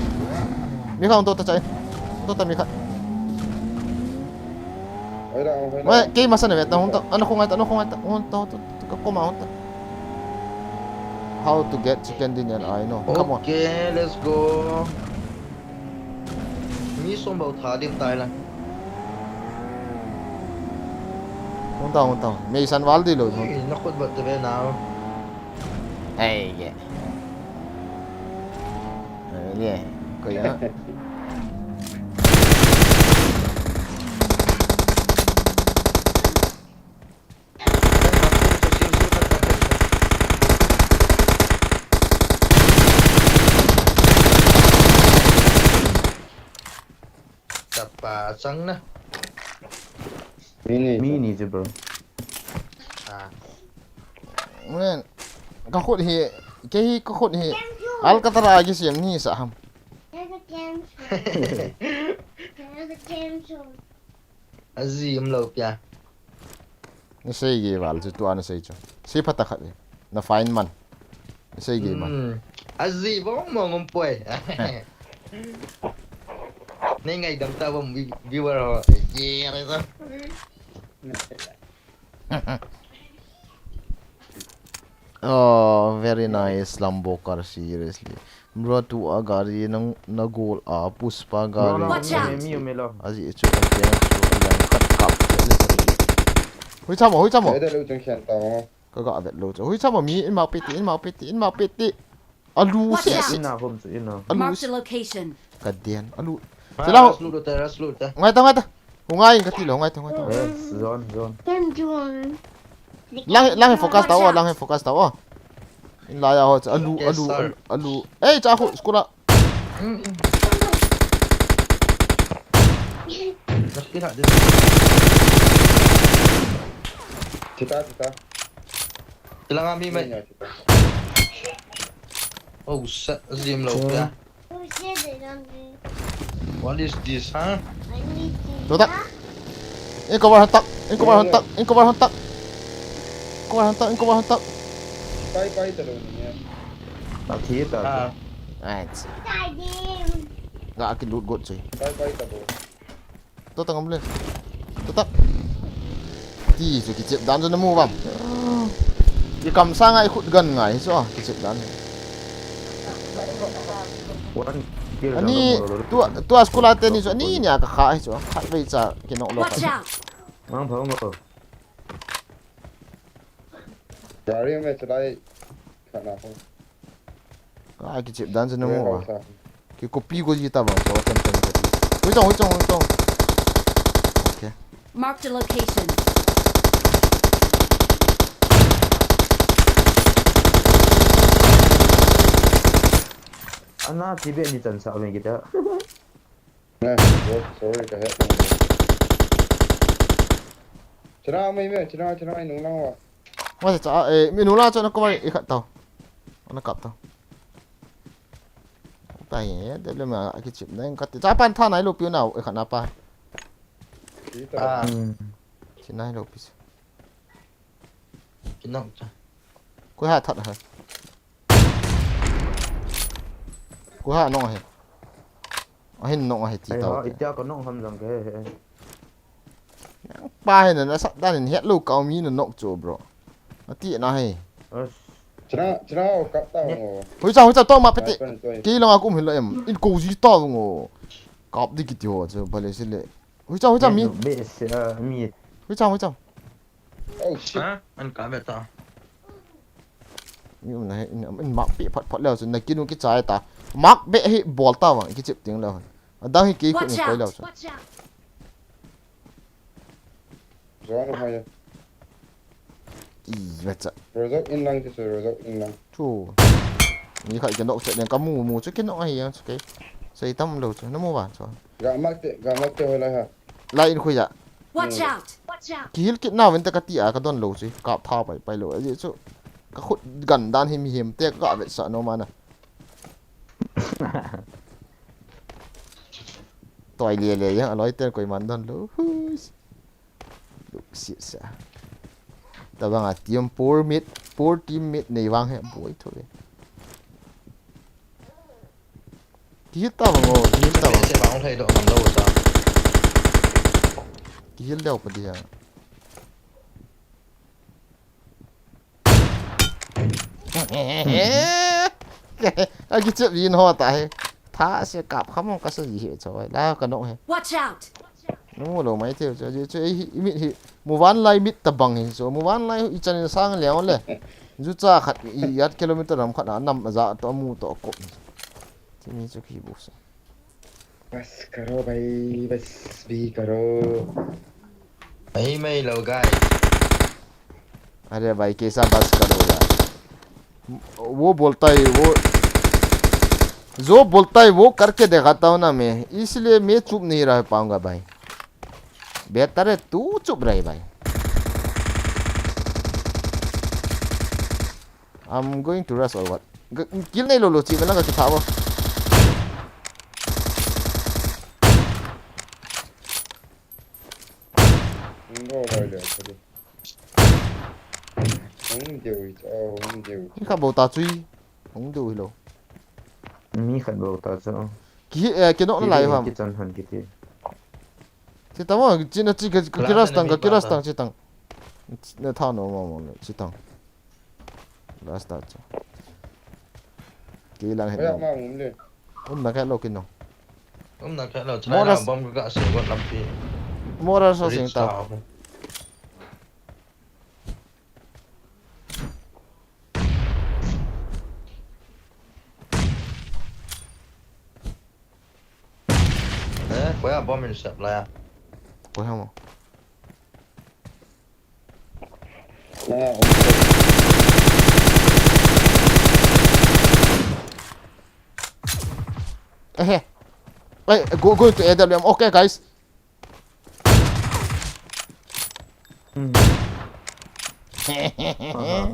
A: mi khát không tol ta chạy tol ta mi khát Mà cái mà sao này ta không ta anh không ta có mà ta how to get chicken dinner I know come on
C: Okay, let's go. Mi som bảo thả điểm tài là.
A: không ta mấy san vào đi rồi
C: Nó khuất bật về nào.
A: hey yeah coi á
C: Apa sang na?
D: Mini chứ bro.
C: À.
A: men ka khut hi cái ka khut hi alcatraz cái sim ni sa ham
C: Azim lâu pia.
A: ni sei ge wal chu tu an sei chu si phata khat na fine man ni sei ge man
C: Azim bóng mà ngom puai. Nên ngày đâm ta bông viewer rồi. Yeah đấy sao?
A: oh very nice lambo car seriously bro tu agari nang nagol a puspa
D: No,
A: gari
E: Watch out.
D: mi lo.
A: azi chu kan tiang chu yang khat kap hui chamo
B: Đấy là trong hiện tàu.
A: ka ga vet lo chu hui chamo mi in mau peti alu
E: Watch
A: se
E: out.
D: In nào không in nào.
A: alu
E: Marked a location.
A: ka dian alu
C: Ras lu ta.
A: ngai ta hungai ka ti lo ngai ta
D: Yes, zone.
A: lang focus tao in la ya ho alu ei cha hu skula
C: Nó cái hạt đi.
B: Kita.
C: Lang ami mày. Oh, Azim lâu pia. What is this, huh?
A: do tak in cover hantak
B: Bay tao nè.
D: Tao thiết tao.
C: À.
A: ai ga ki lut got chui
B: Bay tao.
A: to tangam lên to tak ti chu ki chep dan cho nó mu bam ki kam sang ai khut gan ngai so ki chep dan
D: One.
A: ani tu skula te ni so ni nya ka kha so khat vei cha ki no lo
E: Watch out.
D: Mang pháo ngờ.
B: Gari में चलाई खाना हो.
A: ka ki chep dan cho nó mu ki copy go ji ta ba so tem hui chong okay
E: Marked a location.
D: Anh chỉ biết đi chân sao mình kia.
B: Nè, sorry cái hết. Chana mấy nung nào à?
A: mà cha mi nu la cho nó có vai i khat tao nó cặp tao tai ye de le ma ki chip nang ka cha pan tha nai lo pi nào i khat na pa
C: À.
A: chi nai lo pi
C: Cái nọng cha.
A: ko ha thật hả ko ha no he a hin no he ti
D: Ai
A: tao
D: họ ít cho có nông không rằng cái.
A: pa he na sa dan hin het lo ka mi na nok cho bro a ti na he
B: Chana cặp tao ngô.
A: hui cha to ma peti
B: Cái này
A: ki long a kum hin lo em in ko ji to ngo kap di ki ti ho cho bale se le hui cha mi
D: Biết mi.
A: hui cha
B: oh shit.
C: Hả? Anh cả về tao.
A: nhưng này in mak bị phật leo rồi này kia cái trái ta mak bẹ hi ball ta mà cái chip tiếng leo đang hi kí cũng
E: Watch
A: coi
E: out.
A: leo
E: Watch out.
B: Gió nó hay.
A: vậy chứ
B: Rồi dốc in lăng chứ rồi dốc in lăng.
A: chú như vậy cái nọ chạy đến cắm mù chứ cái nọ hay cái xây tâm đầu chứ nó mua bản rồi
B: Gak mak te hồi lại ha.
A: lại in khui dạ
E: Watch out. Watch out.
A: kí cái nào vẫn ta cái tia cái đòn lầu chứ cạp thao bay lầu gì chứ cái khúc gần đan hiểm tia cái vậy sợ nó mà nè toài lìa lìa nói tên quầy mắn đòn lầu lúc xịt xa ta bang team poor teammate này vang hệ buổi thôi kita bang
C: Sẽ bảo thầy độ nằm đâu sao?
A: heal đâu pa dia ai cái chuyện gì nó tại thả sẽ cặp không có sự gì rồi là cái nông hè
E: Watch out!
A: nó lo mấy thế cho mít mua van lai mít tập bằng hình số mua van lai ít chân sang léo lệ dù cha khát yết km làm khát nằm ra to mu to cột thì mình cho khi bù sa
B: बस करो भाई बस भी करो
C: mấy lâu gai
A: अरे भाई कैसा बस करो यार वो बोलता है वो जो बोलता है वो करके दिखाता हूँ ना मैं इसलिए मैं चुप नहीं रह पाऊंगा भाई बेहतर है तू चुप रहे भाई I'm going to rush or what kill नहीं लो लो ची बना का था वो
B: 이거 말이야 저기 홍대우 있죠 홍대우
A: cái bộ ta truy không đủ rồi
D: Mi khẩn bầu ta sao?
A: cái nó lại không
D: Cái chân hẳn cái gì?
A: thì tao mà chỉ là chỉ cái last tăng chỉ tăng nó thao nó mà chỉ tăng last tăng cái là hết
B: 뭐야 막 없네
A: hôm nay cái lô kinh nó
C: hôm nào cái là trái nào bom cái sửa còn làm gì
A: mua ra sao sinh tao
C: đấy quay à bom mình sập lại à
A: có không
B: 아 없어
A: hey go to Edam Nah. Okay guys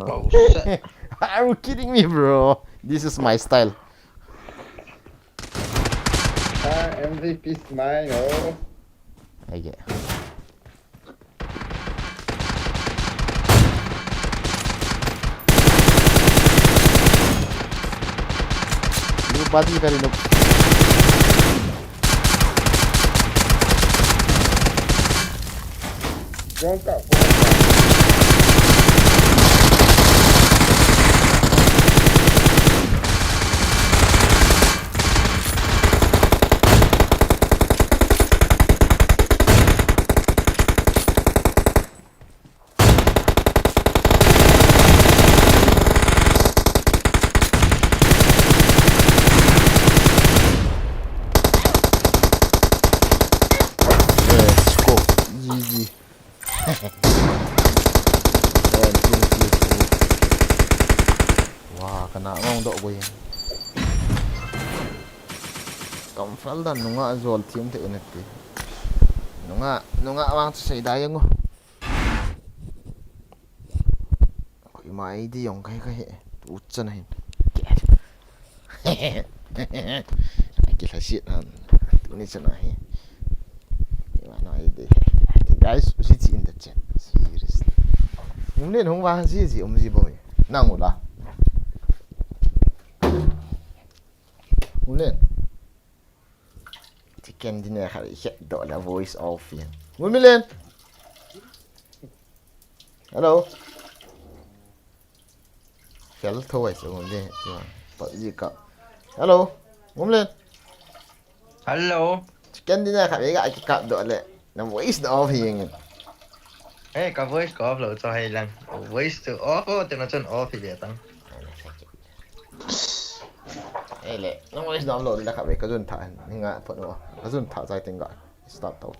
C: oh shit
A: are you kidding me bro this is my style
B: 아 MVP is mine oh
A: I get you body kali no
B: Jongkak
A: let's go GG wah kena ngong dok boy kam fal dan nunga zol team te enet nunga wang sei dai ngo koi mai di yong kai kai uchan hin kila shit han ini chana hi no idea guys usi chi in the chat seriously nên không vào gì ông gì boy năng ngủ là lên thì ken đi nè hãy hiện độ là voice off phiền muốn lên hello phèo thôi rồi muốn đi bật gì cả hello muốn lên
C: hello
A: ken đi nè hãy gãi cái cặp độ lại là voice off phiền
C: ê cả voice có upload cho hay lần voice to off cho nó chân off thì để tăng
A: ê lệ nó voice download là cái dồn thả nhưng ngã phận nó cái dồn thả dài tiếng gọi start out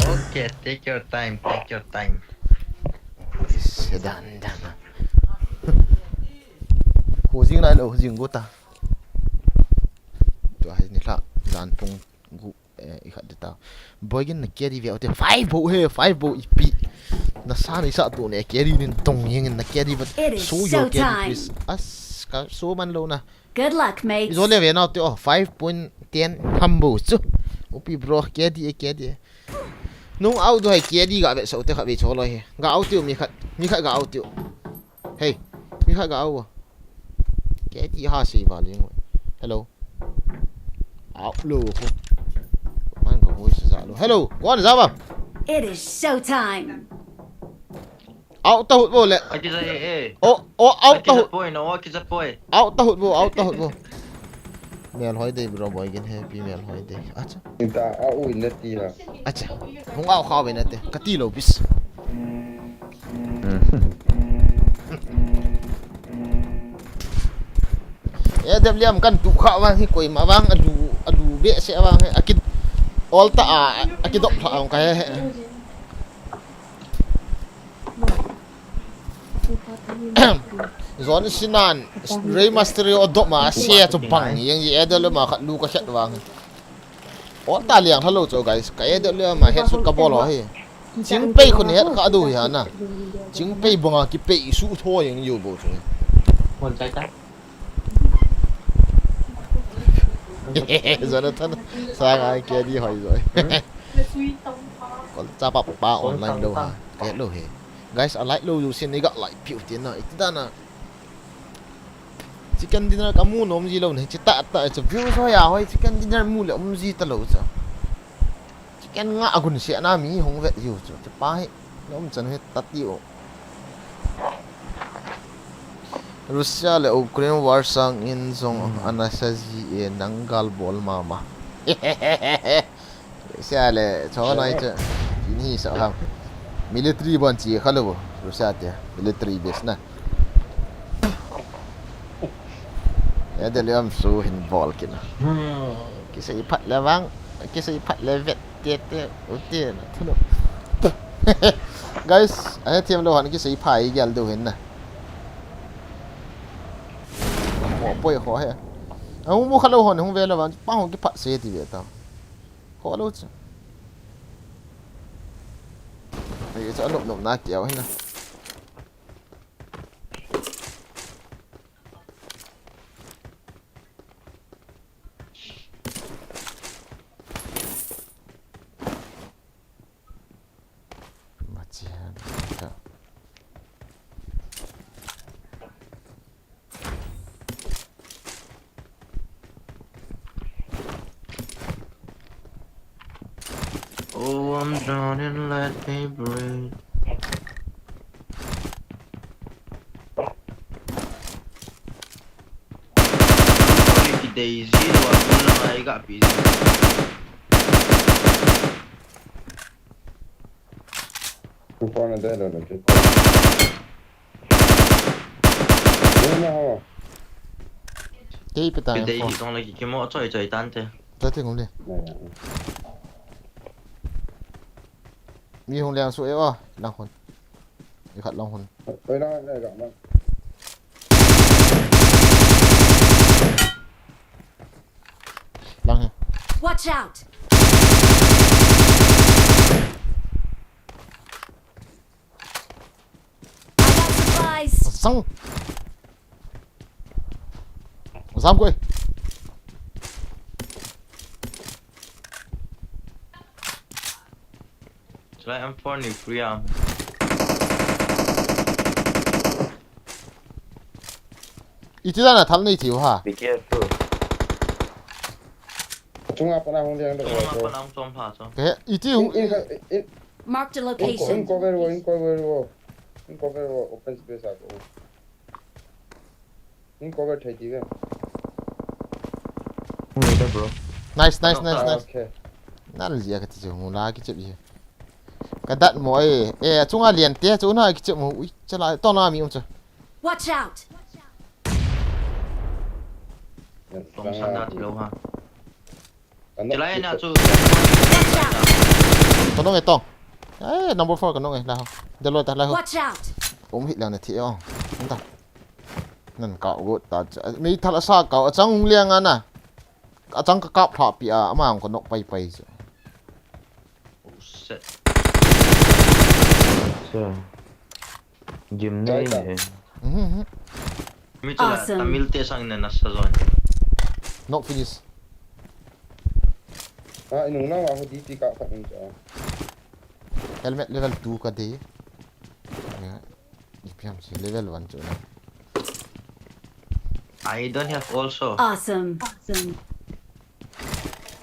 C: okay take your time
A: Sedan dana hồ riêng này là hồ riêng của ta cho hay nè là dàn tung gu ikat dita boygin na carry ve ote 5 bo ipi na sani sa tu ne carry nin tong yeng na carry but so your carry please as ka so man lo na
E: Good luck, mates.
A: zo le ve na te 5.10 hambo chu upi bro carry nung out do hay carry ga ve so te kha ve cholo he ga out tu mi khat ga out tu hey mi khat ga out carry ha si va le hello out lo ko man ko voice za hello con ra bang
E: It is showtime.
A: out tahut bo le
D: Aki sa
A: oh out
D: Aki sa
A: tahut
D: point, no, aki sa point.
A: out tahut bo mel hoy day bro boy gen happy mel hoy day acha
B: Inta au inati ha.
A: acha hung au khaw benate katilo bis ya liam kan tu kha wang hi koi ma wang adu be se wang akid all ta akid dok tha ang kai zon sinan ray master o dok ma se to bang yang ye edel ma khat lu ka khat wang all ta liang hello cho guys kai edel ma head shoot ka bol ho hi chính payคนเฮ็ดก็ดูหาน่ะchính payบ่งki pay su tho yangอยู่บ่ซุ
D: Mon chai ta.
A: giờ nó thân sang ai kia đi hỏi rồi còn cha ba online đâu hả cái đâu hề guys online lâu rồi xin đi gặp lại biểu tiền này ta nè chicken dinner kamu nom gì lâu này chỉ tạ chỉ view thôi à thôi chicken dinner mu liệu gì ta lâu sao chicken ngã quần xe na mi không vậy nhiều chứ chỉ ba hết nó không chân hết tắt tiêu Russia le Ukraine war sang in zong anasazi e nangal bol mama. Russia le cho nai che ini sa ham military ban chi khalo Russia te military base na. Ya de liam so hin bol kina. Ki sai phat la wang ki sai phat le vet te uti na thuno. Guys, ai thiam lo han ki sai phai gal do hin na. Bôi khó hè, ông mua khăn lâu hòn không về là bạn bao cái phát xe thì về tao khó lâu chứ, cái chỗ nộp na kéo hay nào, mà chén
D: Oh, I'm drowning, let me breathe. Cái Daisy là cũng là ai gặp gì?
B: Ku fa na da da ke. Nó ha.
A: cái bị
D: Cái
A: tai
D: Daisy trong này cái mỏ chơi tan thế.
A: tới tiếng không đi, mi hồng liang suy à, lang hồn, đi khát lang hồn,
B: Ôi nó này gặp nó.
A: lang hè,
E: Watch out. I got supplies.
A: sang, dám quay.
D: Lại em phone đi free à?
A: 이때잖아 담내 이티요 하.
D: Be careful.
B: Chúng áp nó không đi được
D: Không
B: rồi.
D: mà con ông phá cho.
A: 그 이티
B: In
E: Marked a
B: in
E: location.
B: cover open space 하고. In cover thay đi cái.
D: Không được đâu bro.
A: 나이스
B: Okay.
A: 나를 지야 같이 좀 몰라 기 첩이 까닷 뭐에 에 중아 리엔테 중아 기 첩, 뭐 있잖아 떠나미 엄청
E: Watch out.
D: Không săn ra thì đâu ha.
B: Anh
D: Chỉ lấy nha chú.
E: Watch out.
A: còn nó ngày tông ấy number 4 còn nó ngày nào để lôi ta lại không
E: Watch out.
A: ôm hít lần này thiệt không chúng ta nên cậu gột ta mi thật là sao cậu chẳng liang anh à chẳng có cặp thọ bị à mà còn nó bay bay rồi
D: Oh shit.
G: Sao? Dùm nơi này.
D: Mi chỉ là
E: Awesome.
D: Tamil te sang nên nasa zone.
A: not finish
B: À, nung nào mà đi cả phải không cho.
A: helmet level 2 ka de ya ipiam si level 1 cho na
D: I don't have also.
E: Awesome.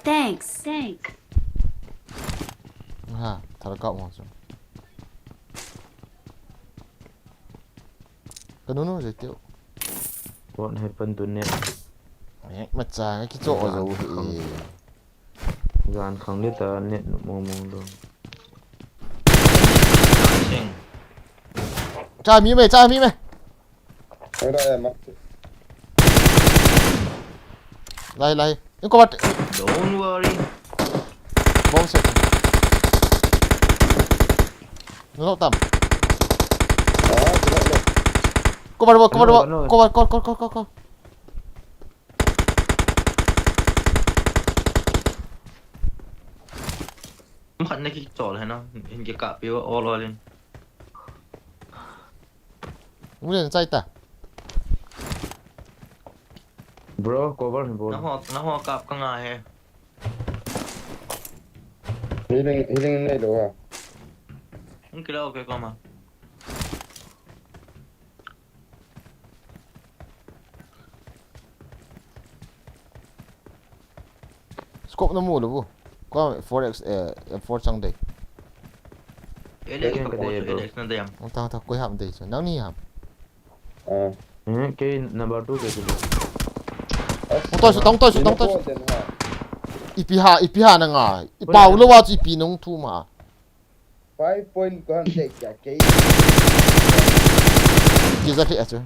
E: Thanks.
A: ha thar ka mo so cái nó rồi tiêu
G: What happened to net?
A: mẹ mà cha cái chỗ rồi thì
G: Gan khang đi ta net mong mong đâu.
A: cha mi mày
B: Thôi đó em mất.
A: lại nhưng có bắt
G: Don't worry.
A: bom sẽ nó tầm
B: Đó, chị nói được.
A: có bắt
G: Nó.
A: có
G: Mất này cái chỗ này nó, hình cái cặp yêu all all in.
A: muốn lên chạy ta
G: Bro, cover him bro. Nó ho cặp cái ngay he.
B: Healing này đâu à?
G: Không cái đâu cái con mà.
A: scope nó mua được không có 4x 4 trong đây
G: Cái nó đẹp.
A: ông tao quay hàm đây rồi nắng ni hàm
B: À.
G: Cái number 2 cái gì?
A: tông tôi ipi ha na nga ipau lo wa ipi nong thu ma
B: 5 point có hàng tệ cả cái.
A: ki za thi achu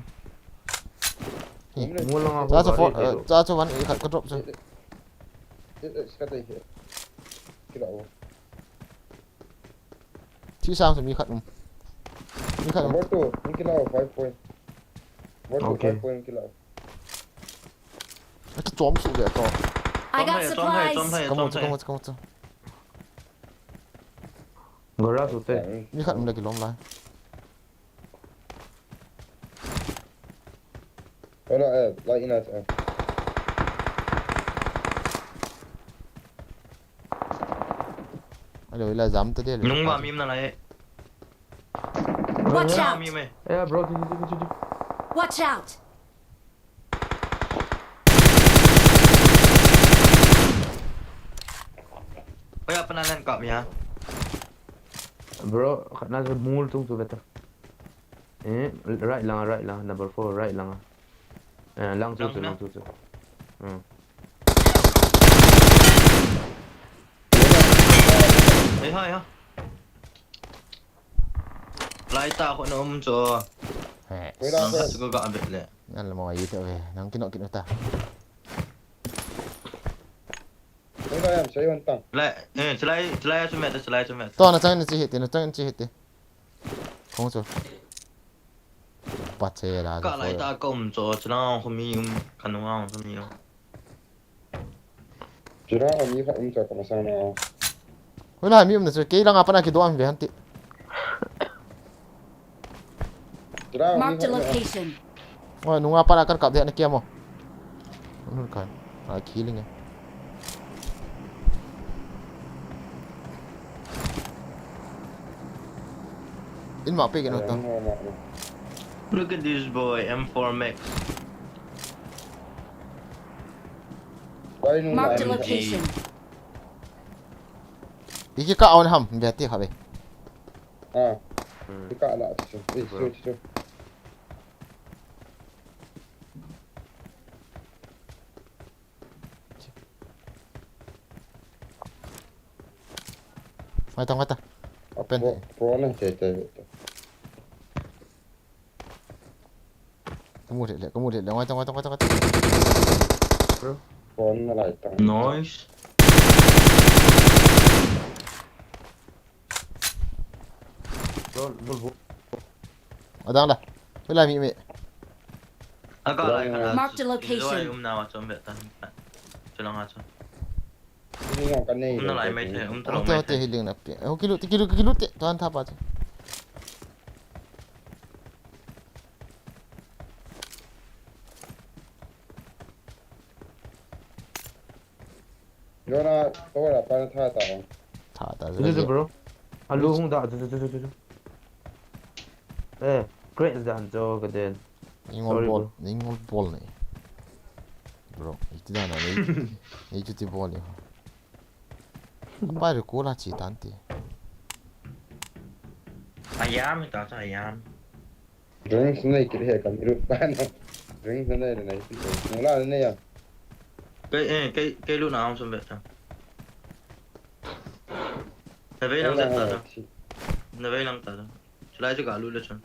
G: Mua long
A: za cho one ka drop cho
B: Cái đây here. Cái đó.
A: chi sang so mi khat mi khat
B: Number 2, những cái nào 5 point. Number 2
G: Okay.
B: 5 point cái nào.
A: cái chom su de to
E: I got supplies.
A: come on
G: Gora sute.
A: mi khat mi ki lom lai
B: Thôi đó em, lại in em.
A: rồi là dám tới đây
G: Nung ba mim na lại.
E: Watch out.
G: Mim ấy.
D: Yeah, bro,
E: Watch out.
G: Bây giờ pernah lên cọp ya?
D: bro, khả năng mul tung tu better. Right lang, number 4, right lang. Lang tu.
G: Đấy thôi hả? Lại tao có nó cho.
B: Với đó
G: Nó sẽ gọi biệt lệ.
A: นั่นละมอยอีเตอร์เว้ยนังกินเอาตา
B: với đó em sẽ hoàn toàn.
G: Lại, slide cho mẹ.
A: ตอนนั้นจังนี่จิเฮติคงสุปัดเชล่ะ
G: Cả lại ta cùng cho nó khôngมีkhả năng khôngมี.
B: Chỉ đó em nghĩ phải em cho cái sao nào.
A: เวลามีมันจะเกลังอ่ะปะนะคิดว่ามันเวียนติ
B: Chỉ đó em nghĩ
E: Marked a
B: phải.
E: location.
A: ว่านุ่งอ่ะปะนะกันกับเดียนเกียมอ่ะนู่นกันอ่ะคีลิงไงอินมาเป้กันนู่น
G: Look at this boy, M4 Max.
E: Marked a location.
A: อีกก็เอาหำเบียติครับเว้ย
B: À. Cái cạ lại chứ. Đi chưa.
A: ไม่ต้องเป็น
B: Pro này chạy.
A: ก็มูดเลยไม่ต้อง
B: Pro nó lại tăng.
G: Nice.
A: เอาดังละเวลามี
G: Có lại khả năng.
E: Marked a location.
G: Rồi nào cho mẹ ta. Cho nó cho.
B: Đi ngang cái này.
G: Nó lại mấy thế,
A: โอ
G: thằng
A: เค
G: mấy
A: โอเค
G: thế.
A: ฮิลิงนะพี่โอเคลุตตอนทับอ่ะ
B: Đó là tôi là ban thay tạo.
A: ถ่าแต่
D: This bro. Alu hung da. Great dan jo gaden.
A: ยิงบอลนี่บรออีกทีนั้นนี่จุดที่บอลเลยไปเรื่องกูละจีตันที
G: ayam itu aja ayam.
B: Drink sana ikut he kami rut pan. Drink sana ada naik tu. Mula ada ni ya.
G: Cái lúc nào không xong ta. Này về làm
B: Mula
G: gì ta?
B: ada.
G: Này về làm ta. Chulai cho cả luôn lên chân.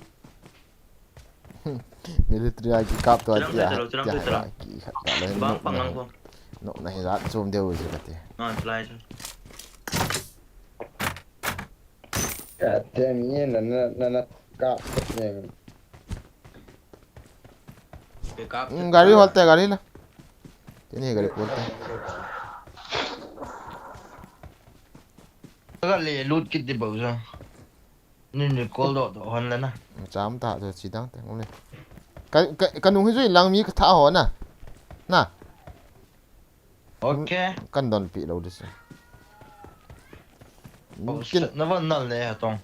A: military lagi kap tu
G: Serang
A: aja
G: tu, serang tu, serang. Bang pangang ko.
A: no nahi rat zoom dia uji kata
G: Chulai cho.
B: God damn ni na kap ni.
G: Cái cáp.
A: gari holte gari lah ini gari holte
C: Cái lì lút kít đi bảo ra. Nên được call độ hơn lên à.
A: macam tak tu sidang tengok ni kan nung hijui lang mi ka tha ho na na
C: Ok.
A: kan don pi lo dis mungkin
C: Nó vẫn nở lên hả Tông?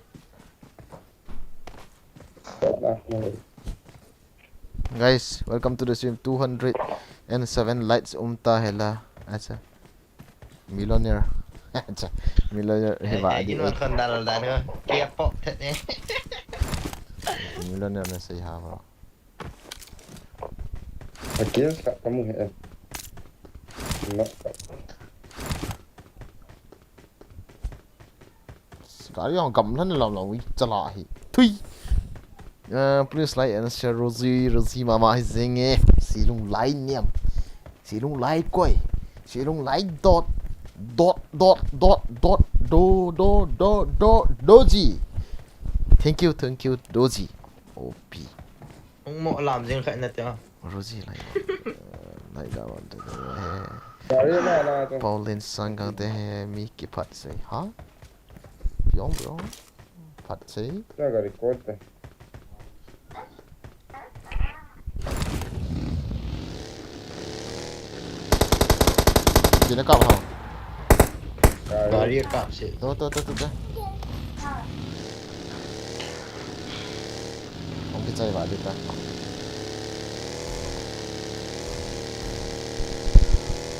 A: guys welcome to the stream 207 lights umta hela acha millionaire acha millionaire heba
C: Cái
A: adi
C: nó thân đàn là nữa. Kia bọ thật nè.
A: millionaire na sei ha bro
B: Akhirnya tak kamu he. Nak.
A: gari yang gam lan lam lam wi chala hi thui please like and share Rosie mama hi zinge silung lai niam silung lai koi silung lai dot doji thank you doji op
C: Ông mộ làm gì khẽ nè tiếng.
A: Rosie lai lai ga wan de
B: Dari mana tu?
A: Pauline sangang de mi ki phat sei ha bro phat sei
B: Tak ada record tu.
A: dia nak kap ha
C: Dari cặp sẽ.
A: tu không biết chơi vào đi ta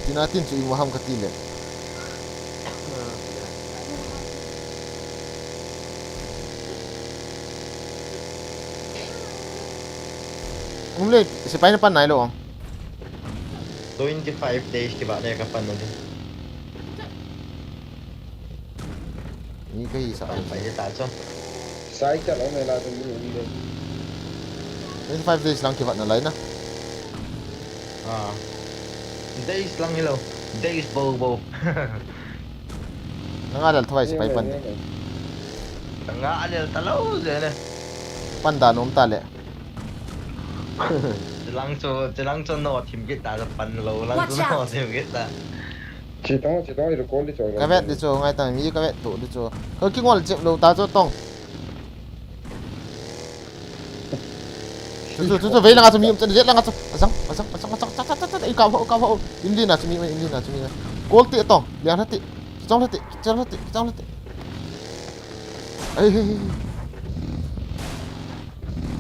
A: tinatin su imaham katile umle sipai na panay lo
C: 25 days ke bạn đây các phần rồi.
A: ni kai sa
C: Phải đi tán cho.
B: Saya kat orang lah tu ni.
A: 25 days lang kibat na lai na
C: À. Days lang hello. Days bow.
A: nangadal thawai sipai pan
C: Ngã đi talo rồi nè.
A: panda nom tale
C: Chỉ lăng cho nó tìm cái ta phần lâu lăng cho nó tìm cái ta.
B: Chỉ tao record đi rồi.
A: ka vet di cho ngai ta mi ka vet tu di cho ko ki ngol chep lo ta cho tong tu ve lang mi chen jet lang asang ai ka ho indi na mi kol ti tong liang hati chong hati ai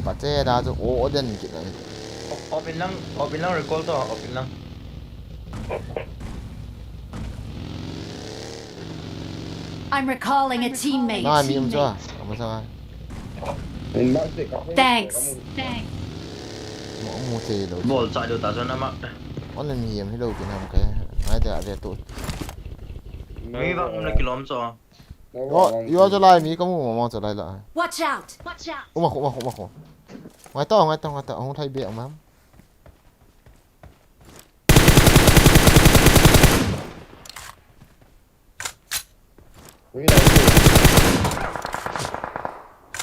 A: pache da cho o den ki na
C: Ở bên lăng recall to, ở bên lăng.
E: I'm recalling a teammate.
A: na mi cho ma sa
B: Mình bắt được các.
E: Thanks.
A: mo te lo
G: Bol chạy được ta cho nó mắc.
A: on le mi em hello ki nam ka ngai ta re tu
G: Mấy bạn nó kilo cho.
A: yo cho lai mi ka mo cho lai la
E: Watch out.
A: uma ko ngai ta hong thai be mam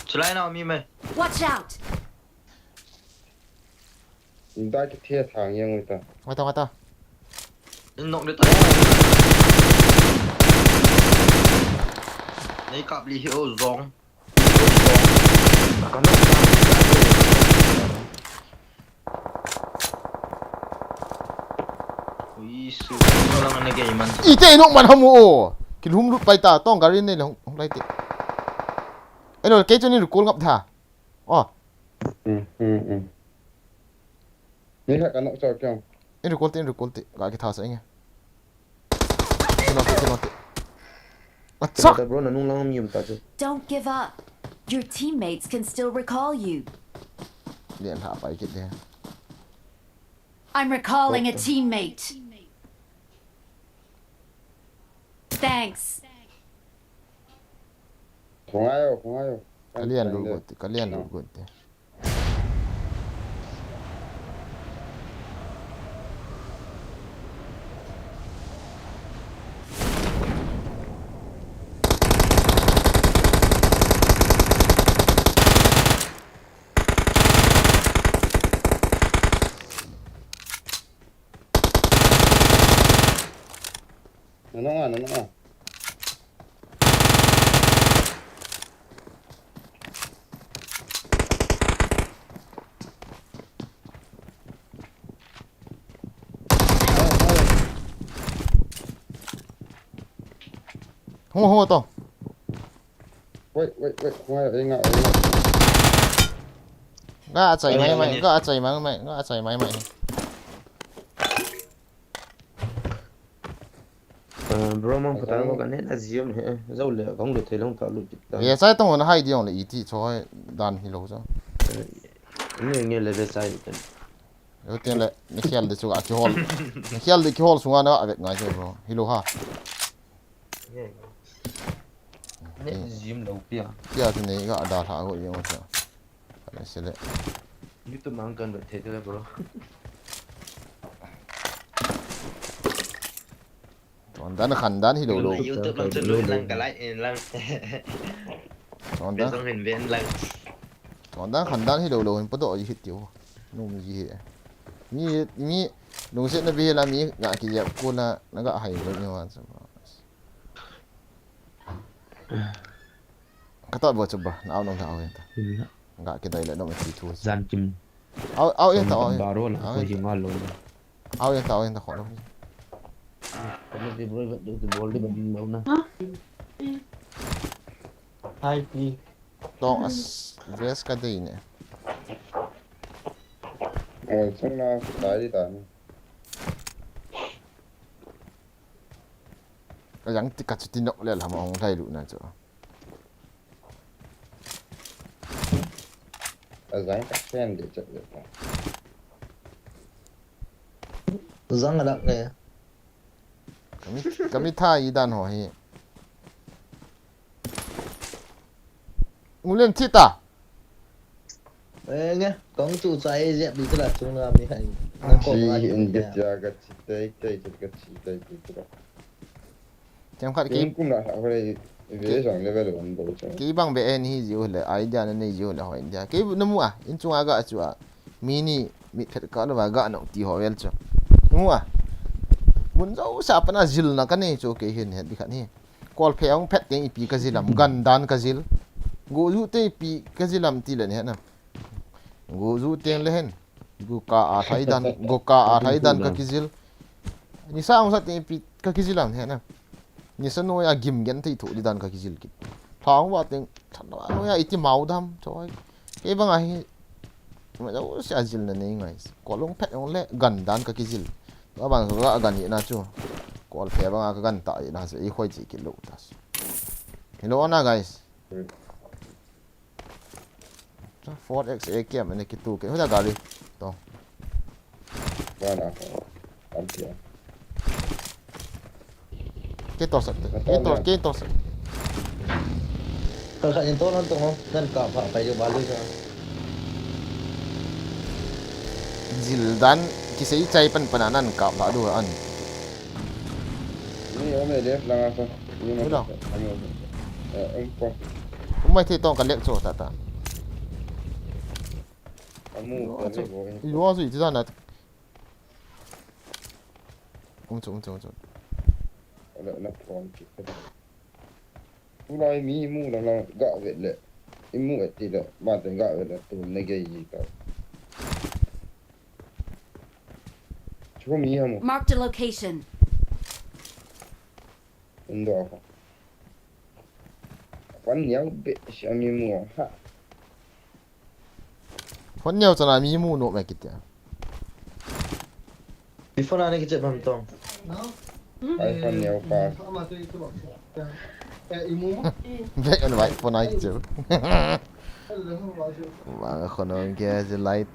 G: Chulai nào mi mày.
E: Watch out.
B: Mình đã cái thiệt hàng như người ta.
A: ngai ta
G: Nộm được tay. Đấy cặp lý hiệu gióng. Ui su. Nó đang cái man.
A: ite nok man hamu o kilhum lut pai ta tong garin nei hong lai ti eno ke choni ru kol ngap tha o
B: Ni hak anak cakap kau.
A: enu kol ti ga ki tha sa nge no ti
D: Kita bro nanung lang mium ta chứ.
E: Don't give up. Your teammates can still recall you.
A: เรียนหาไปคิดเนี่ย
E: I'm recalling a teammate. Thanks.
B: ของไอ้เอาของไอ้เอา
A: ก็เรียนรู้กดก็เรียนรู้กดเนี่ย
B: น้องอ่ะน้องอ่ะ
A: โหต่อ
B: เว้ยของไอ้เองอ่ะ
A: ก็อาศัยไม้ใหม่ก็อาศัยไม้ใหม่ก็อาศัยไม้ใหม่
D: bro mong phụ tao cái này là gì mà dâu lửa không được thấy long tao lụt tao
A: เฮ้ยใช่ต้องมันให้ดีอย่างเลยอีที่ช่วยดันฮิโร่จ้ะ
D: nghe là về sai được
A: เดี๋ยวเตียนเลยนี่เขียนเดี๋ยวช่วยคิวฮอลนี่เขียนเดี๋ยวคิวฮอลสูงอ่ะเนาะเอาแบบไงใช่ไหมฮิโร่ฮะ
D: nè gì mà lâu bia
A: เที่ยวที่นี่ก็ดาถาก็ยังไม่ใช่อะไรเสร็จแล้ว
D: YouTube mang cần phải thấy thôi bro
A: ตอนนั้นขันดันฮิโร่โล
G: YouTube lang chân lùi lang cả lại lang
A: ตอน
G: để
A: นั้น
G: xong hình viên lang
A: ตอนนั้นขันดันฮิโร่โลมันปะโตยี่หิตอยู่นุ่มยี่เหมีลุงเส้นนั่นพี่ละมีงากี่เจ็บกูนะนั่นก็หายไปเนี่ยวันสบก็ต้องบอกจุบะเอาน้องเอาเองงากี่ได้แล้วน้องมันตีทัว
D: gian chim
A: เอาเองต่อ
D: baro là coi gì ngon luôn
A: เอาเองต่อเองต่อขอแล้ว
D: cái gì bro vẫn được ball đi bằng đâu nè hai đi
A: ต้องเวสกันได้เนี่ย
B: โอ้ยช่างน่าตายดิตาย
A: ก็ยังติดกับจุดที่นกเลยล่ะมองได้ดูนะจ๊ะ
B: Azan các sen để chạy được
C: răng ở đặng này
A: ก็มีท่าอีดันหอยงูเล่นทิตา
C: Ê nghe có cái trụ xoáy dẹp đi tức là chúng làm như này nó cổ
B: Chị
C: ra
B: hiện
C: thì
B: dịch ra cái chị tay tay cái chị tay cái đó
A: จำขัดกี่
B: cũng là họ đây về rằng level ổn bộ chứ
A: กี่บางเบนนี่อยู่เลยไอเดียนั่นนี่อยู่เลยหอยเดียกี่น้ำมัวอินจุงอากาศจัวมินิมิเพชรกันว่ากานกตีหอยเวลจ้ะน้ำมัวมุนเจ้าสาปนาจิลนักนี่จูเกเห็นเห็นดิขันนี่กอลเพยองเพชรยังอีปีกจิลมกันดานกจิลกูยูเตปีกจิลมตีเลยเนี่ยนะกูยูเตียงเลยเห็นกูกาอาไทยดันกูกาอาไทยดันกจิลนี่สร้างสัตย์ปีกจิลมเนี่ยนะนี่สนุยอากิมกันที่ถูกดิดันกจิลกิท้องว่าตึงท่านว่าเนี่ยอิติมาดำช่วยเอ้บังไงมันจะว่าเสียจิลนั่นเองไงกอลงเพชรองเล่กันดานกจิลก็บางส่วนก็กันยี่น่าจูกอลเพย์บางก็กันตายน่าจะอีกค่อยจีกิโลตัสฮัลโหลนะ guys 4x a เกมอันนี้คิดตัวเกี่ยวกับการีต่อ
B: qua nào làm chuyện
A: เกี่ยวต่อสักเกี่ยวต่อสัก
C: cẩn thận nhìn tốt lắm tụi không nên cả phải dùng bán đi cho
A: จิลดันคิดใช้ใจเป็นปนันนั่นกับเราดูอัน
B: นี่ผมไม่เด็กแล้วครับนี่มันก็
A: ผมไม่ที่ต้องกันเล็กโซ่ตาตา
B: มูแต่ไม่บอก
A: อยู่ว่าสุดที่ด้านนั้นจง
B: แล้วนับฟอร์มคิดกันผู้น้อยมีมูแล้วเรากะเวทเลยอีมูไอ้ที่ละบ้านแต่กะเวทละตัวในเกย์ก็ช่วงมีฮะมู
E: Marked a location.
B: อินดอร์วันนี้เบชามีมูฮะ
A: คนเดียวจะน่ามีมูโนไม่คิดเนี่ย
C: before này cái chuyện bằng tông
B: ไอ้คนนี้ปา
A: black and white for night too mga konon kaya si light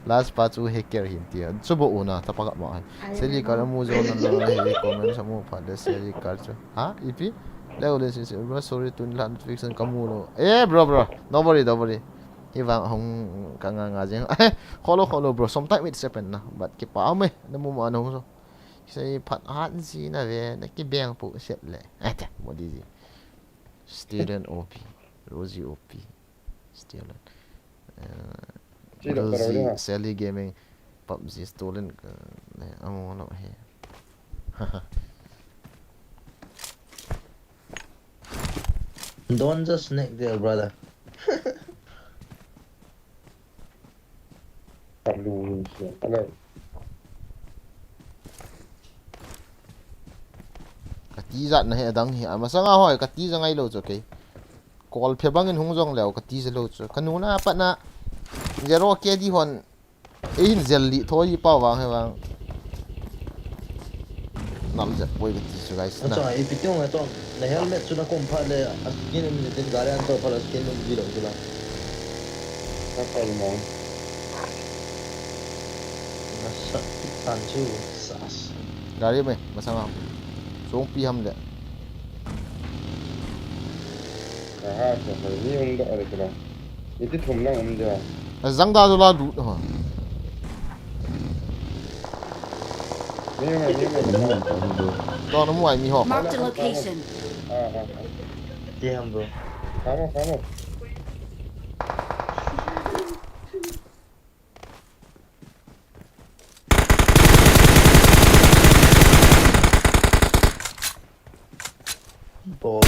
A: last pa tu hacker hinti coba una tapakat mak seli kalau mu zona na comment sa mo pada seli culture ha ipi leo le si bro sorry tu la notification kamu lo bro don't worry Hivang hong kanga nga jeng kholo bro sometimes it happen na but ki pa me na mo ano so say pat han si na ve na ki beng pu set le ata mo di student op Rosie op student Rosie Sally gaming PUBG stolen amo no he
C: Don't just neck there, brother.
A: kati zat na he dang hi masanga hoi kati zangai lo cho ke kol phe bangin hungjong leo kati se lo cho kanuna pa na zero ke di hon in zelli thoi pa wa he wang nam ja boy kati so guys na
C: Acha, ipityong ato. Na helmet suna kumpa le askin ni tin garian to pala skin ni dilo sila.
B: Kapal mo.
C: Nasa tanju sas.
A: dari me masanga song pi ham le
B: So ni yung da ada kena. Itu thumlang amja.
A: zang da zo la du ha
B: Ni
A: to no mu ai mi ho
E: Marked a location.
C: Diam bro.
B: Kamu.
C: Bo.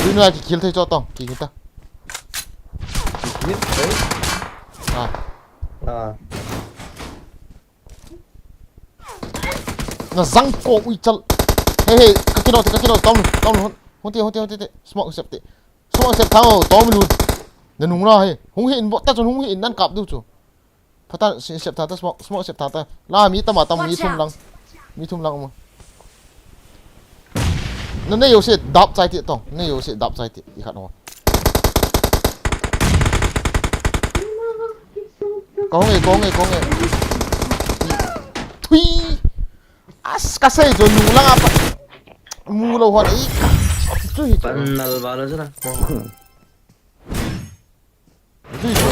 A: tu na ki kill thai cho tong ki ta
C: Hit, right?
A: à nó răng cổ ui chal hey kaki no tao luôn hôn tiệt smoke sep thao tao luôn nên nung ra hey hung hiện bộ ta chọn hung hiện nan cặp đâu chú phát ta sep thao ta smoke sep thao ta la mi ta mà tao mi thum lăng mà nó này 有些 đạp trái tiệt tông này 有些 đạp trái tiệt đi khát nó có nghe thui as kasay jo nu lang apa mu lo hon i thui
C: Panal bala sana.
A: thui jo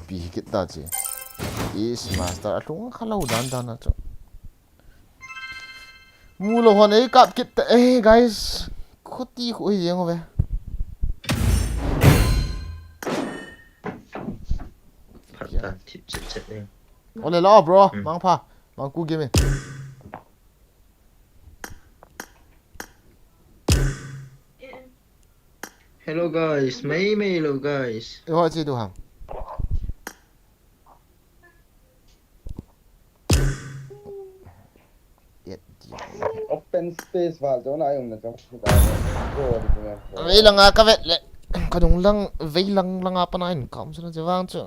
A: pi kita je is master atung khalau dan na cho mu lo hon i kap kita guys khoti khoi yeng ve
C: Parta tip chat ni.
A: ole lo bro mang pa mang ku game
C: Hello guys, may hello guys.
A: ho chi du ham
B: Open space vào chỗ này cũng là trong
A: vei langa ka vet le kadung lang vei lang apa nain kam sana jawang chu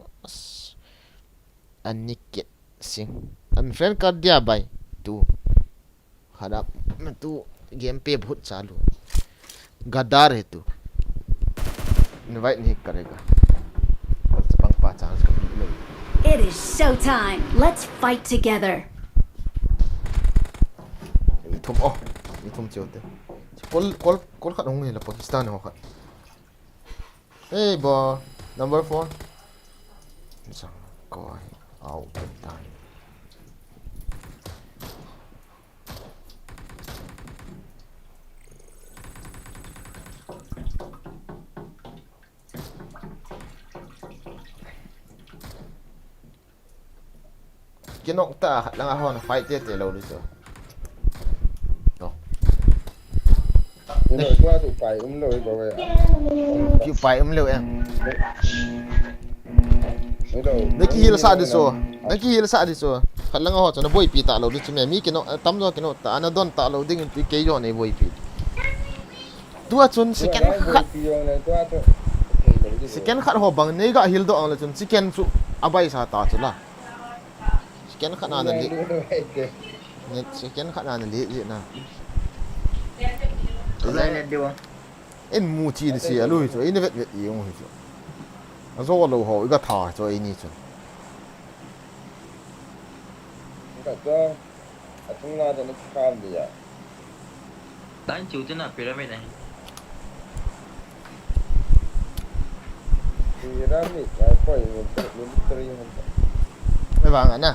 A: aniket sing am friend ka dia bai tu hadap tu game पे बहुत चालू गद्दार है तू invite नहीं करेगा और पंग पहचान का लो
E: It is showtime. Let's fight together.
A: तुम चलते कॉल खत होंगे ना पाकिस्तान हो खत hey bro number 4 chẳng coi out of time cái nóc ta đang ở hòn fight chết lâu đi rồi
B: rồi qua tụ phải rồi rồi
A: chịu phải liệu em
B: đầu
A: đấy cái hil sa đi rồi đấy cái hil sa đi rồi khát lăng họ cho nó bôi pi tạ lâu đi chứ mẹ mi cái nó tắm rồi cái nó tạ nó đòn tạ lâu đi cái giò này bôi pi tua chun chicken khát chicken khát họ bằng này gạ hil đó là chun chicken su abai sa ta chu la scan khat na li
B: Lu hai te.
A: net scan khat na li na
G: Lai lên đi bông.
A: en mu chi ni si alu chu in vet vet yong hu chu azo lo ho ga tha chu ini chu
B: Ka cho. Atung na de ni kham dia.
G: Đánh chịu thế nào pyramid này.
B: Pyramid ai koi military hon.
A: mai wang ana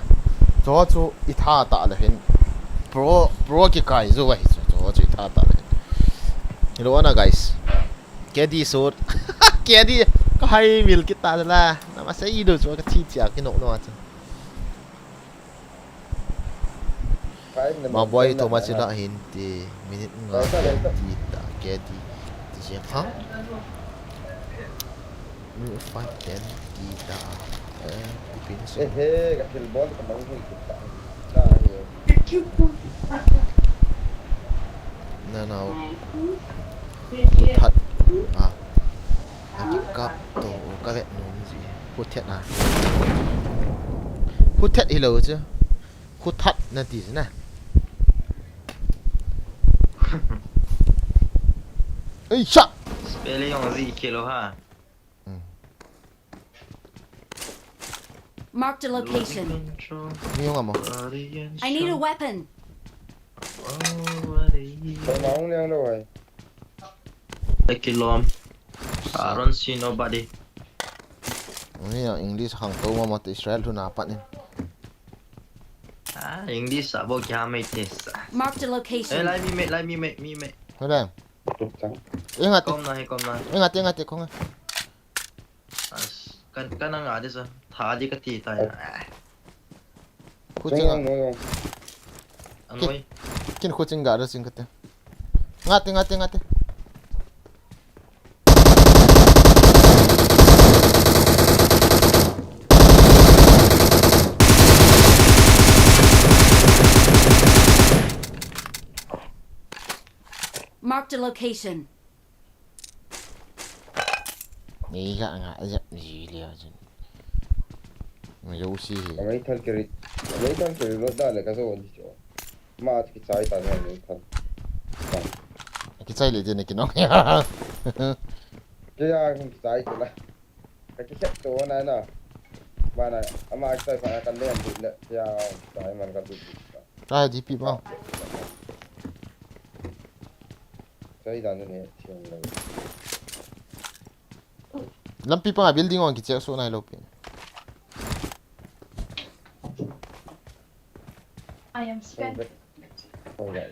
A: zo chu I tha ta la hin pro ki kai zo wa hi chu zo I tha ta la hello na guys kedi so kedi ka hai mil ki ta la na ma sai do chu ka thi chia ki no no chu ma boy to ma sila hin ti minute nga ti ta kedi ti siya ha mi fa ten ti ta pin so
B: Ka til ball ka bang hui kita. Na ye.
A: na now thật à cặp tổ các bạn nói gì hút thiệt à hút thiệt thì lâu chứ hút thật là gì thế này ấy chậm
G: Spelling on gì kilo ha.
E: Marked a location.
A: mi không mà
E: I need a weapon.
B: Ko maung liang đâu hai.
G: A kilo. I don't see nobody.
A: ini yang English hàng tàu mà Israel thu nào bạn
G: Ah, English à, bộ kia mấy thế.
E: Marked a
G: Ê,
E: location.
G: lại mi mẹ.
A: thôi đây
B: Tu chang.
A: ingat
G: Kom na.
A: ingat không
G: Kan nga di sa. Thả đi cái gì tay.
A: hút
B: Chang
A: chừng
B: no yo.
G: Ano ấy?
A: kin hút chừng gà đó chừng cái ngắt
E: Marked a location.
A: nghĩ gạ ngã dập gì liền chứ mà dấu xí
B: Mai thal kiri. Mai thal kiri lo da le ka zo ni cho. Ma ki chai ta ne ni thal.
A: cái chai lấy trên này cái nó
B: Ke ya ki chai ta la. Ka ki set to na na. Ma na ama ki chai fa kan le an du le. Ya chai man ka du.
A: ra đi pip không
B: Chai da ne chiang le.
A: lam pip à building on cái chiếc số này lâu pin
F: I am scared.
B: Không vậy.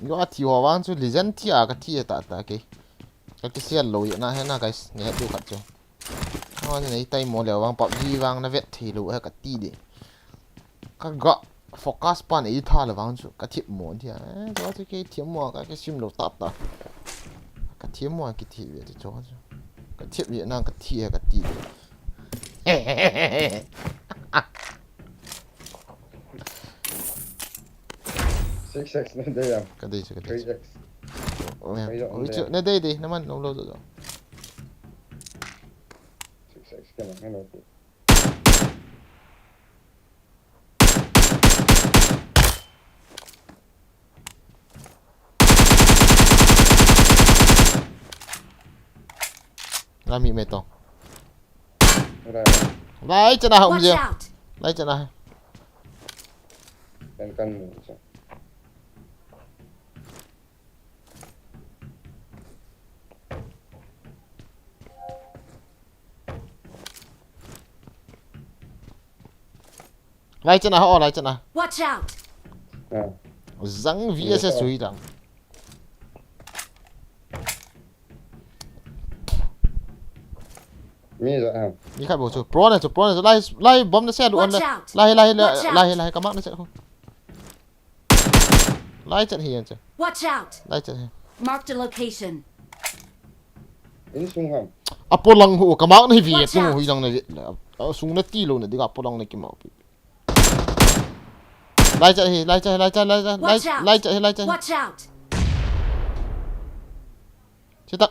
A: yo thi hoa wan chu legend thi à cái thi ta cái xe lâu vậy na hay na guys ngheดูkhát chứอ๋อนี่tay mò liao wang PUBG wang na vet thi lâu hay cái ti đi cái gọ focus pan ấy tha là wang chu cái thiệp mò thì à đó chứ cái thiệp mò cái sim lâu tát ta cái thiệp mò cái thi vậy thì cho chứ cái thiệp vậy na cái thi hay cái ti đi
B: 6x na da yan.
A: cái đây chứ cái đây
B: 3x.
A: ôi chứ này đây đi nó mà nó lâu rồi
B: 6x ka na hello.
A: làm gì mày to
B: Ra
A: lấy cho nào không
E: Watch
A: gì
E: out.
A: lấy cho nào
B: kan mo sa.
A: lấy cho nào lấy cho nào
E: Watch out.
B: Ha.
A: răng vía sẽ suy rằng
B: Mi ra ha.
A: đi khai bộ chú pro này lấy bom nó xe luôn
E: Watch out.
A: lấy cái mắt nó sẽ không lấy trận hiền chứ
E: Watch out.
A: lấy trận hiền
E: Marked a location.
B: In sung ham.
A: Apolang ho cái mắt này vì
E: Watch
A: tung
E: out.
A: huy rằng này súng nó ti luôn này đi gặp Apolang này cái máu lấy trận hiền lấy trận
E: Watch out.
A: lấy trận
E: Watch out.
A: Chết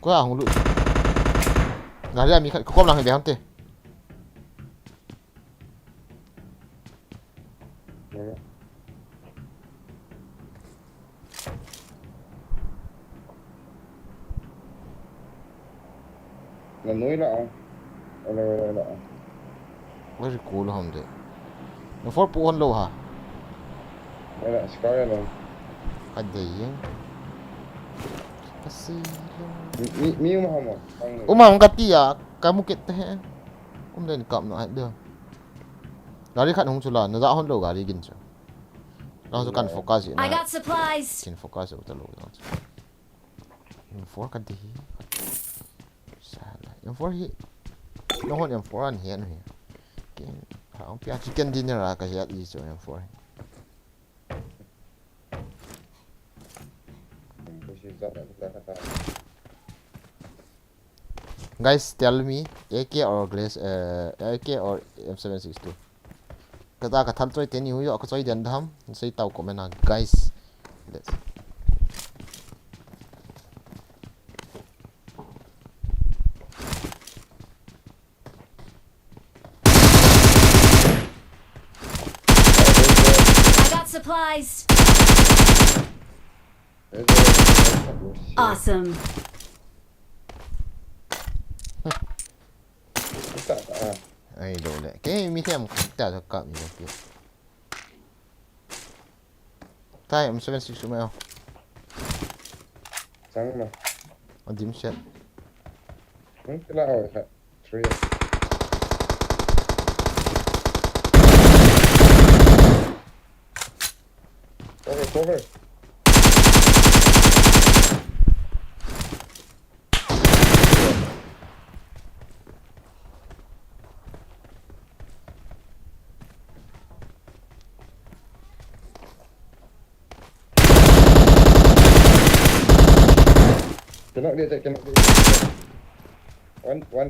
A: quá không lụi là đây mình có làm gì không tê
B: là núi lạ là
A: very cool không tê nó phốt bộ hôn lâu hả
B: là sky là
A: cái gì kasi
B: mi mà không
A: mà không kati à kamu kita lên cầm nó được gari khát không chula nó dạo hôn lâu gari gin chứ nó sẽ cần focus gì
E: I got supplies.
A: xin focus ở talo đó M4 cái gì sao M4 hi nó hôn M4 anh hiền hiền cái không biết chicken dinner là cái gì cho M4 guys tell me AK or glass AK or M762 kata ka thal choi te ni hu yo ka choi den dham sei tau comment na guys let's
E: I got supplies. Awesome.
A: ai đồ lệ cái mi thêm ta cho cạm gì vậy tai M762 mày
B: sáng mà
A: on dim shit
B: cái là rồi hả three cover Kena dia tak kena dia. One.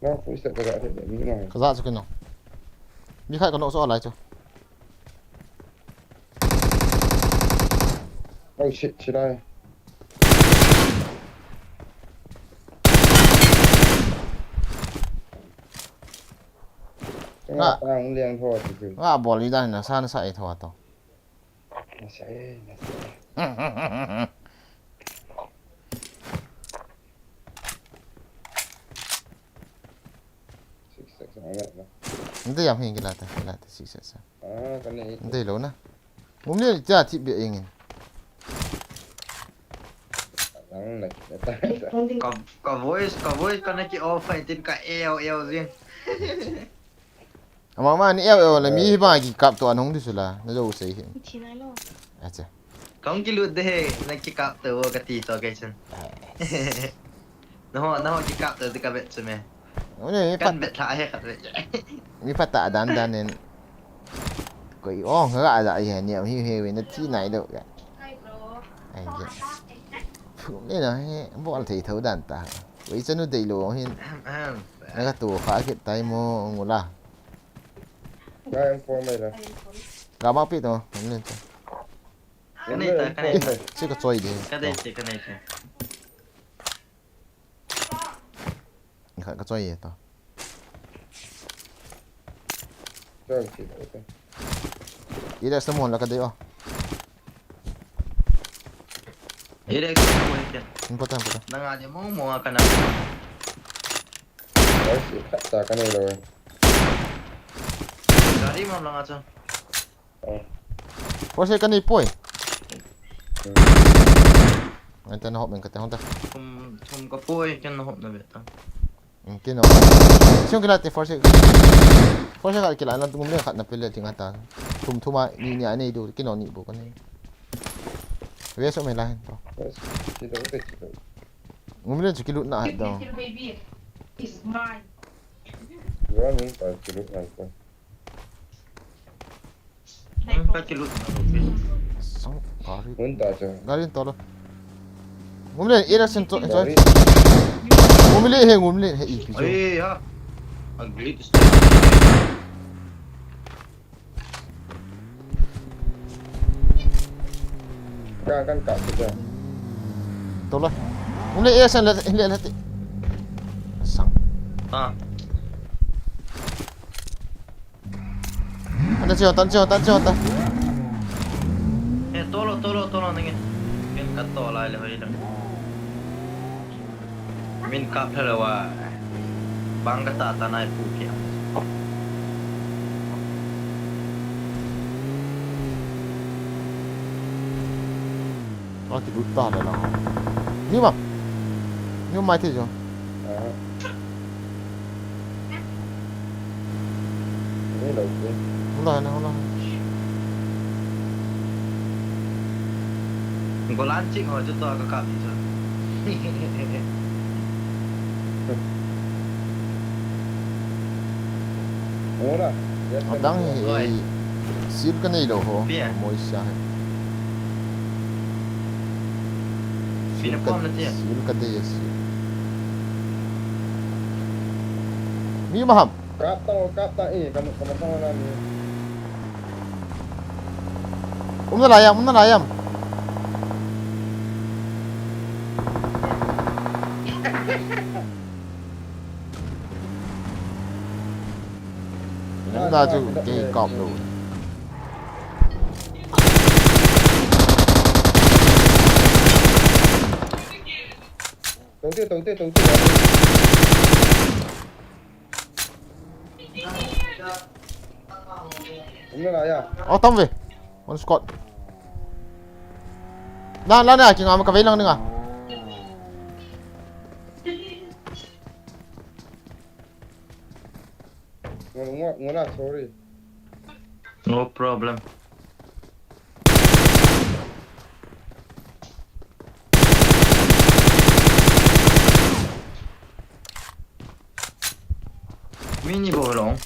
B: Nó cũng sẽ có thể để như này.
A: ka za chu kin no mi khai ka no so lai chu
B: Oh shit, should I?
A: Nga.
B: Tang liang thôi thì
A: nga bol ni dan na san sa ai thawa to
B: nó sẽ six
A: nte yam hin gila ta 6
B: à cái này
A: nte lo na mum le ja ti be ing
B: đang này ta
G: Có voice con này chị off phải tin cả eo riêng.
A: ama ni el la mi ba gi kap to anong di sula na do sei hin acha
G: Không cái lượt đây này chị cặp từ cái tí to cái chân. Nó chị cặp từ cái vết chân mẹ.
A: ni
G: Căn vết lại hết vậy.
A: mi pata dan nen ko i ong ga da ye ni hi he na ti nai do ga ai ya phu ni na he bol thei thau dan ta wei chanu dei lo hin na ga tu kha ke tai mo ngula
B: ra em phô mày rồi
A: ga ma pi to lên
G: Cái này
A: chứ có chơi đi
G: cái này chị.
A: cái chơi gì to
B: rồi chị ok
A: ý là sớm là cái đấy
G: Ini dia semua ikan.
A: important
G: Nang aja mau akan apa?
B: rồi chị cắt ra cái này rồi
G: Dari mau lang aja.
A: có sẽ cái này poi anh ta nó học mình cái không ta
G: Không có pui cho nó hộp nó biết ta.
A: cái nó xong cái là thì force cái là nó cũng nên khát nó phải là tiếng ta thum mà ni anh này đủ cái nó nhị bộ cái này về số mình lại
B: rồi chị đâu chị đâu
A: ngắm lên chỉ cái lụt nãy đó
F: Baby, it's mine.
B: rồi mình phải chị lúc này coi
G: Cái lụt nó ok.
A: xong có đi
B: muốn ta cho
A: gari to lo ngum le era sen to
B: Sorry.
A: ngum le he I pi
G: Oi ha. Ugly.
B: Kan kat kita.
A: to la ngum le era sen le sang
G: Ah.
A: tan chiu ta
G: Eh tolo ning. Min kat to lai le hoi dang. Min kap thela wa. Bang ka ta ta nai pu kia.
A: thì bút ta là nhưng mà mai thế rồi
B: Ini đầu tiên.
A: không lo
G: Có lan chỉnh hồi cho to ka kap gì sao?
B: Ủa đó.
A: đang xíu cái này đâu hả
G: Bia.
A: mỗi sáng
G: Pina pom na tiya.
A: xíu cái đây xíu mi mà hầm
B: Kap ta kamu sama nami.
A: nó là ayam chúng ta chịu cái cọp đủ
B: Đầu tiên. Ini lah ya.
A: tông về con Scott lan này chỉ ngắm cái váy lăng nữa à
B: Ngona sorry.
G: No problem. Mini bolong.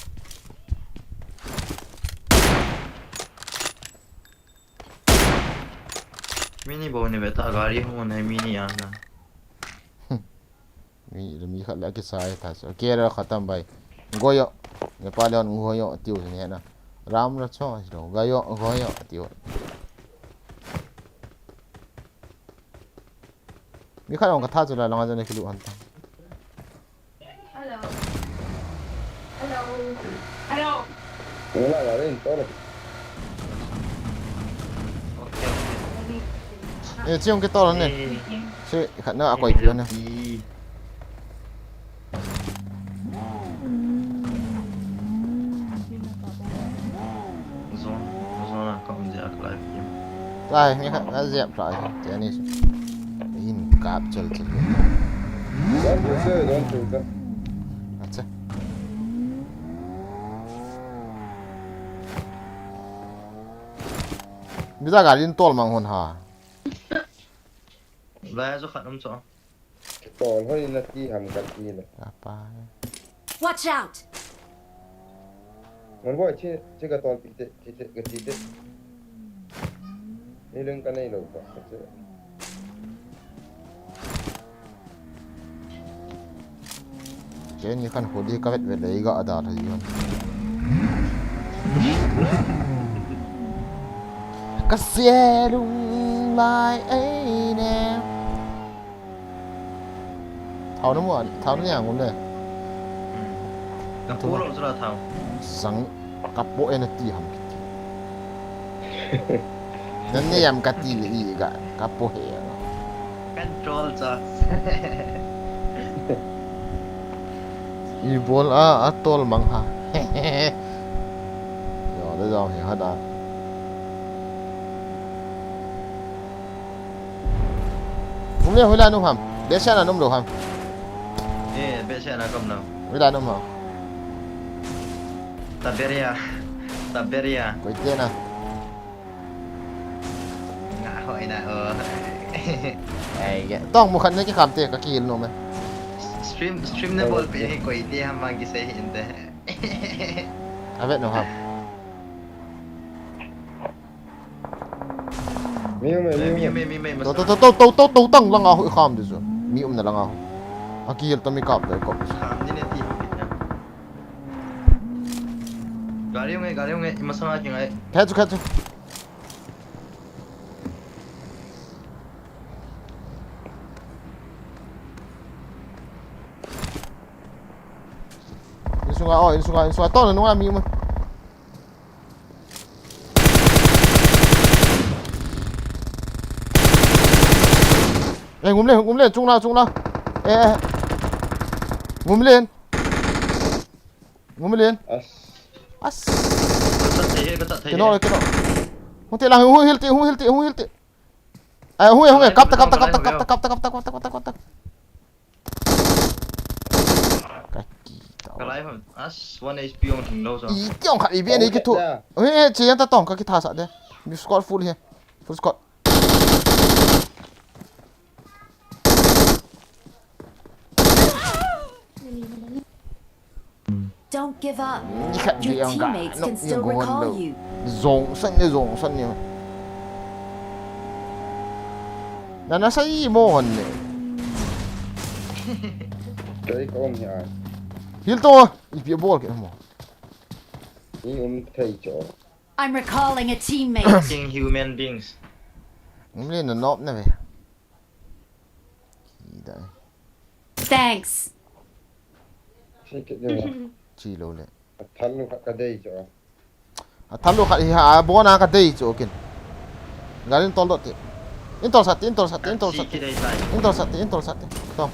G: Mini bol ni beta gari ho na mini ana.
A: mi khát lại cái sai thật sự kia là khatam bay goyo Nepal on goyo tiêu thế này ram ra cho rồi goyo tiêu mi khát ông cái thắt rồi là long ra này cái lũ ăn ta
F: Hello. Hello.
B: Ngona là lên to rồi.
G: Okay.
A: ê chiong cái to lắm này chứ khát nữa quậy nữa nè
G: Zona kom dia live game.
A: đây mi khát đã dẹp lại thế này in cáp chल
B: Don't do.
A: अच्छा bây giờ garin tol mang hon ha
G: La zo khat cho.
B: Tol hoi na ki ham kat ki la.
A: apa
E: Watch out!
B: Ngon boy che ka tol pi te. Ni lưng cái này đâu cả.
A: cái như khăn hồ đi các vết về đấy gõ đỏ thì luôn các xe đung lại ấy nè tháo nó muộn tháo nó nhàng cũng được
G: Ka pulo zra thau.
A: sáng cặp bộ em ti hầm nên em cắt ti gì cả cặp bộ hè
G: Control cha.
A: y bol tol mang ha rồi đấy rồi thì hết đã cũng như hồi lại nung hầm để xem là nung đồ hầm
G: Eh, be se na kom na.
A: hồi lại nung hầm
G: Taberia.
A: quay tên à
G: Nga hoi na
A: ai tông một khăn cái khám tiền cái kia luôn mà
G: Stream na ball pe ko iti ha magi se hinde.
A: à vậy nào hầm
G: Mi
A: Tao tao tang lang ako ikam dito. Mi na lang ako. Akil to mi kap dai ko.
G: Hindi na ti. Gari yung masama ki ngai.
A: Catch. Ini sungai. Tao na nung mi mo. Ngụm lên, chung nào. Ngụm lên. As. Cái nó. Không thể làm hung hilti. Hung cắp ta. Kaki.
G: Kalai hả? As 1 HP on thằng đâu rồi?
A: Ý tiếng khát ý biến ấy cái thua. Chỉ anh ta tỏng các cái thả sạ đấy. You squad full here. Full squad.
E: Don't give up.
A: Your
E: Your teammates can still recall you.
A: Rộng sân nhiều. Nó say mồ hồn này.
B: Cái con nhà.
A: Hill to. If you ball cái mồ.
B: Ni thầy chỗ.
E: I'm recalling a teammate.
G: Fucking human beings.
A: Lên là nộp này về.
E: Thanks.
B: Cái gì
A: Chi lâu lệ.
B: Thằng nó cái đây chỗ.
A: Tham lu khát hi bố na cái đây chỗ kia. Garin tol dot. Intol sat. Tong.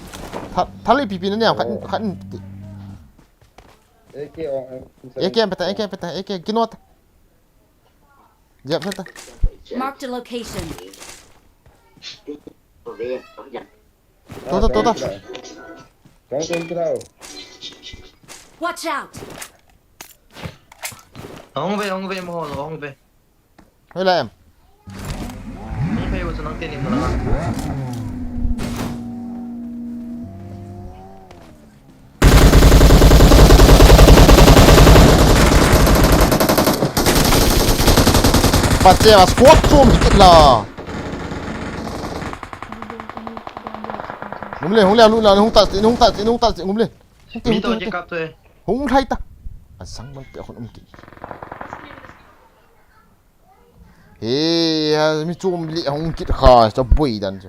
A: Thali pipi nó nhảm khát. Ekem peta. Kinot. Jap peta.
E: Marked a location.
A: Tota.
B: Không tên cái đâu.
E: Watch out.
G: Ông về mà hồ ông về.
A: Hay là em.
G: Ông về cho nó tiền đi nó.
A: Bắt xe mà squat chôm thì chết là. Ngum lên lu là hung tạt ngum lên.
G: Mi to chỉ cặp thôi.
A: Hung hay ta. Sang bang pe khon ki. Mi chôm li hung kit kha cho bui dan cho.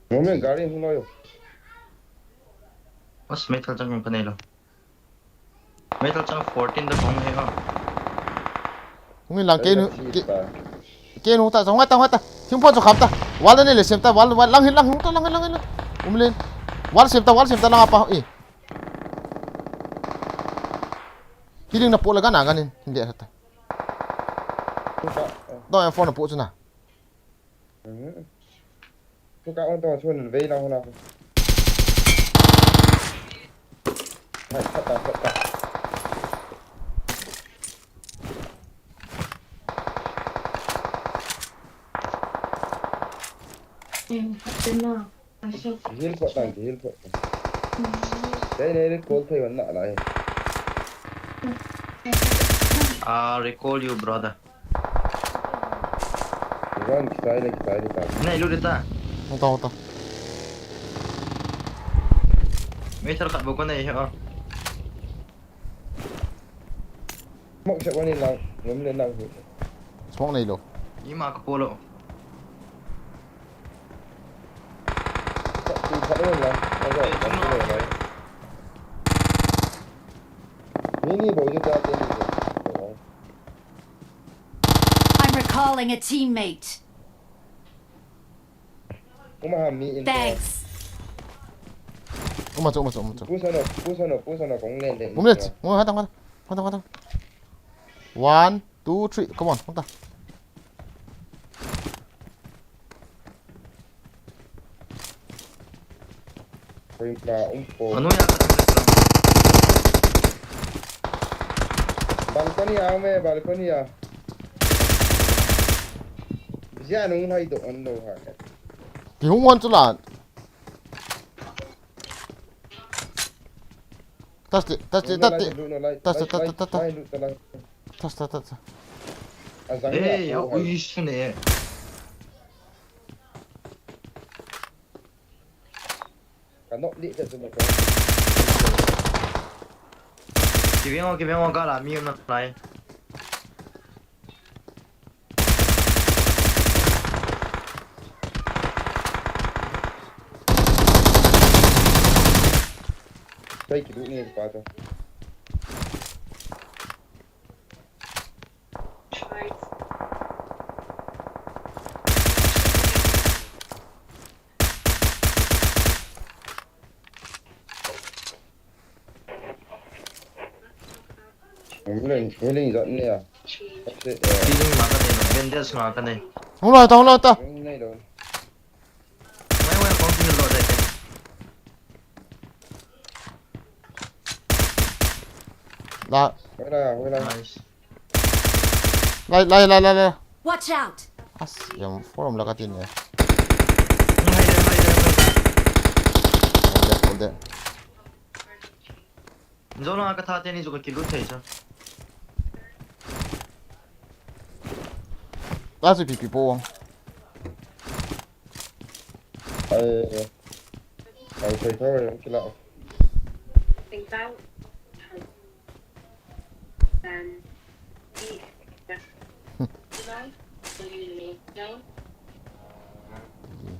B: Moment gari không nói.
G: Mas metal chang yung panelo. Metal chang 14 the bong hay ha.
A: Hung lang ke nu ta song ta. Thim pho cho kham ta. Wal ne le sem ta wal lang hin. Lên. Wal sem ta lang apa eh. Hiling na po laga na ganin hindi ata. Đâu em phone na po chứ nào.
B: Tôi cả ông to xuân về nào nào. Hay thật ta.
F: Edam Nah.
B: Hill pot. Đây call thấy vẫn nợ lại.
G: Recall you brother.
B: Run cái sai đi ta.
G: Này lu dita.
A: Không to.
G: Metal kat bukan này ha.
B: Mọc sẽ qua lên ngấm lên nào.
A: Smoke này luôn.
G: Ima ka polo.
B: Mini bộ cho ta tên.
E: I'm recalling a teammate.
B: Cũng mà mi in.
E: Thanks.
A: Ôm mà.
B: Pusa nó cũng lên để.
A: Ngum lên. Ngum hata. 1, 2, 3. Come on. Không ta.
B: Rồi là po.
G: Ano ya?
B: Balcony. Dạ nó hay độ ăn đâu hả?
A: Thì hung ngon chứ là. Tắt.
G: Hey, ya uish ne.
B: nó đi được rồi mà
G: Kibing mo ka la mi na lai.
B: đây cái đũa này quá rồi Healing dẫn nè.
G: Feeling ma ka ne no. Vengeance ma ka ne.
A: Không lo tao không lo tao.
B: Này rồi.
G: Mai continue lo dai.
A: Là
B: Quay lại.
G: Nice.
A: lại.
E: Watch out!
A: As yang forum lah katin ya.
G: Hai dai.
A: Hold that.
G: Zona ka tha te ni zo ka kilu thai cha.
A: Đó là bị bố không?
B: Thấy thôi cái lọ.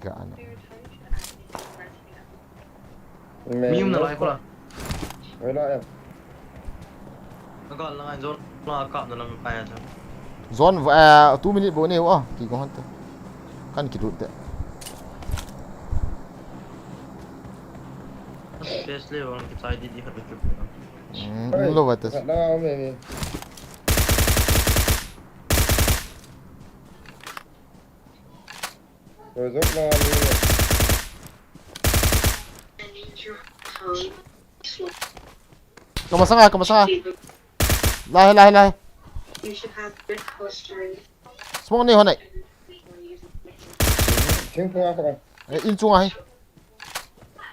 A: Gak ano.
G: Mium na lai ko la.
B: Quay lại em.
G: Nó còn là zona nó cọp nó phải à cha.
A: Zone 2 minute boleh ni wah. Ki kau hantar. Kan kita tak.
G: Especially orang kita ID di hadu cup.
A: Lo batas.
B: Nào mày. Rồi dốc ra đi.
A: Kau masang. Lai.
F: You should have good posture.
A: Semua ni honai.
B: Chính phương không?
A: In chung ai.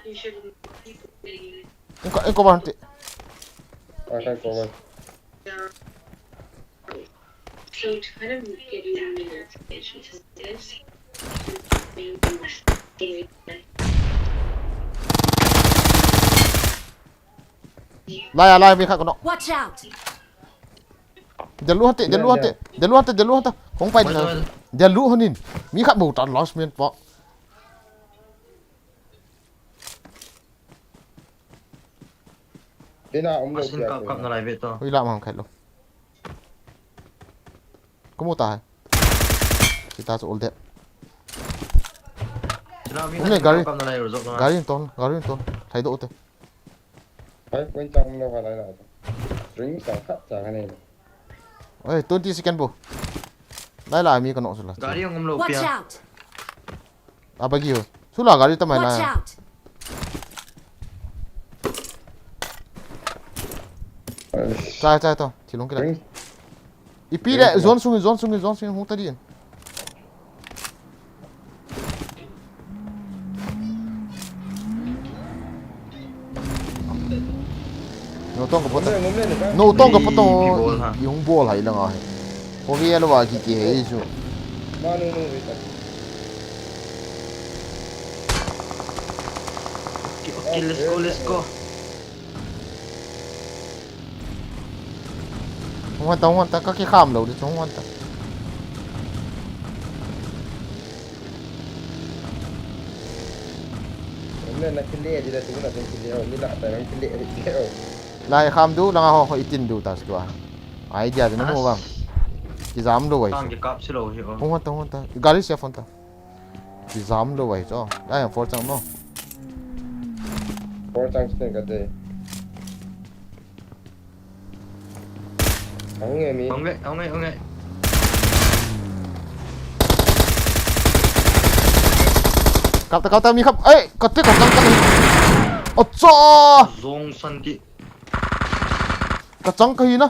F: You should.
A: Engkau berhenti.
B: Cái cô ơi.
F: So to kind of give you an explanation to this,
A: Lai mi khác của nó.
E: Watch out!
A: Jalu hati. Không phải là jalu hanin. Mi khác bầu tròn lost miền po.
B: Thế nào ông được
G: Asin cọp na lai ve to.
A: Huy làm hàng khách luôn. Có mua tài. Kita so all that.
G: Ini
A: gari.
G: cọp na lai rồi zona.
A: Garin ton. Thay độ thôi.
B: Đấy, bên trong đâu phải lại. Drink sao khát chả cái này.
A: Oi, 20 second bo. Lai mi kono sulah.
G: Gari yang ngomlo
E: Watch
G: pia.
E: out!
A: Apa giyo? Sulah gari tamai
E: Watch
A: na.
E: out!
A: Chai to. Chilong kila.
B: Drink.
A: Ipi le zone sung hong tadi. No tong ko
B: Ngấm
A: potong.
B: lên được không?
A: No tong ko potong.
G: Pi-ball ha.
A: Yung ball hai lang ai. Ko ge lo wa ki ki he su.
B: Mà no vậy ta.
G: Okay, let's go.
A: Hong ta ka ki kham lo de chong hong ta.
B: Ngấm lên là cái lệ gì là chúng là cái lệ như lại tại nó cái lệ thì lệ.
A: Lai kham du lang ho itin du tas tu. Idea de no mo bang. Ki zam lo wai.
G: Tang ke kap silo hi.
A: Hong ta. Gari se phone ta. Ki zam lo wai cho. Lai for chang no.
B: Có trang cái gì? Ông nghe mi.
G: Ông ấy.
A: Kau ta mi khap. Kau te kau tang. Ocho.
G: Zong san ti.
A: Kacang kahi na.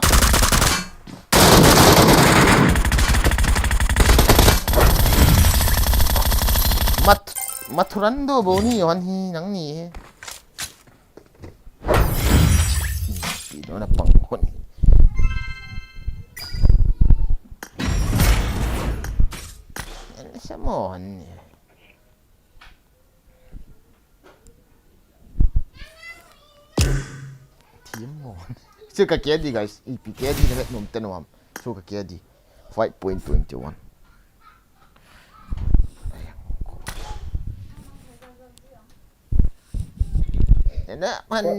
A: Maturando boni wan hi nang ni. Pino na panghon. Ano siya mo? team mo. So ka kedi guys, ipi kedi na met num tenuam. So ka kedi 5.21. Enak mana?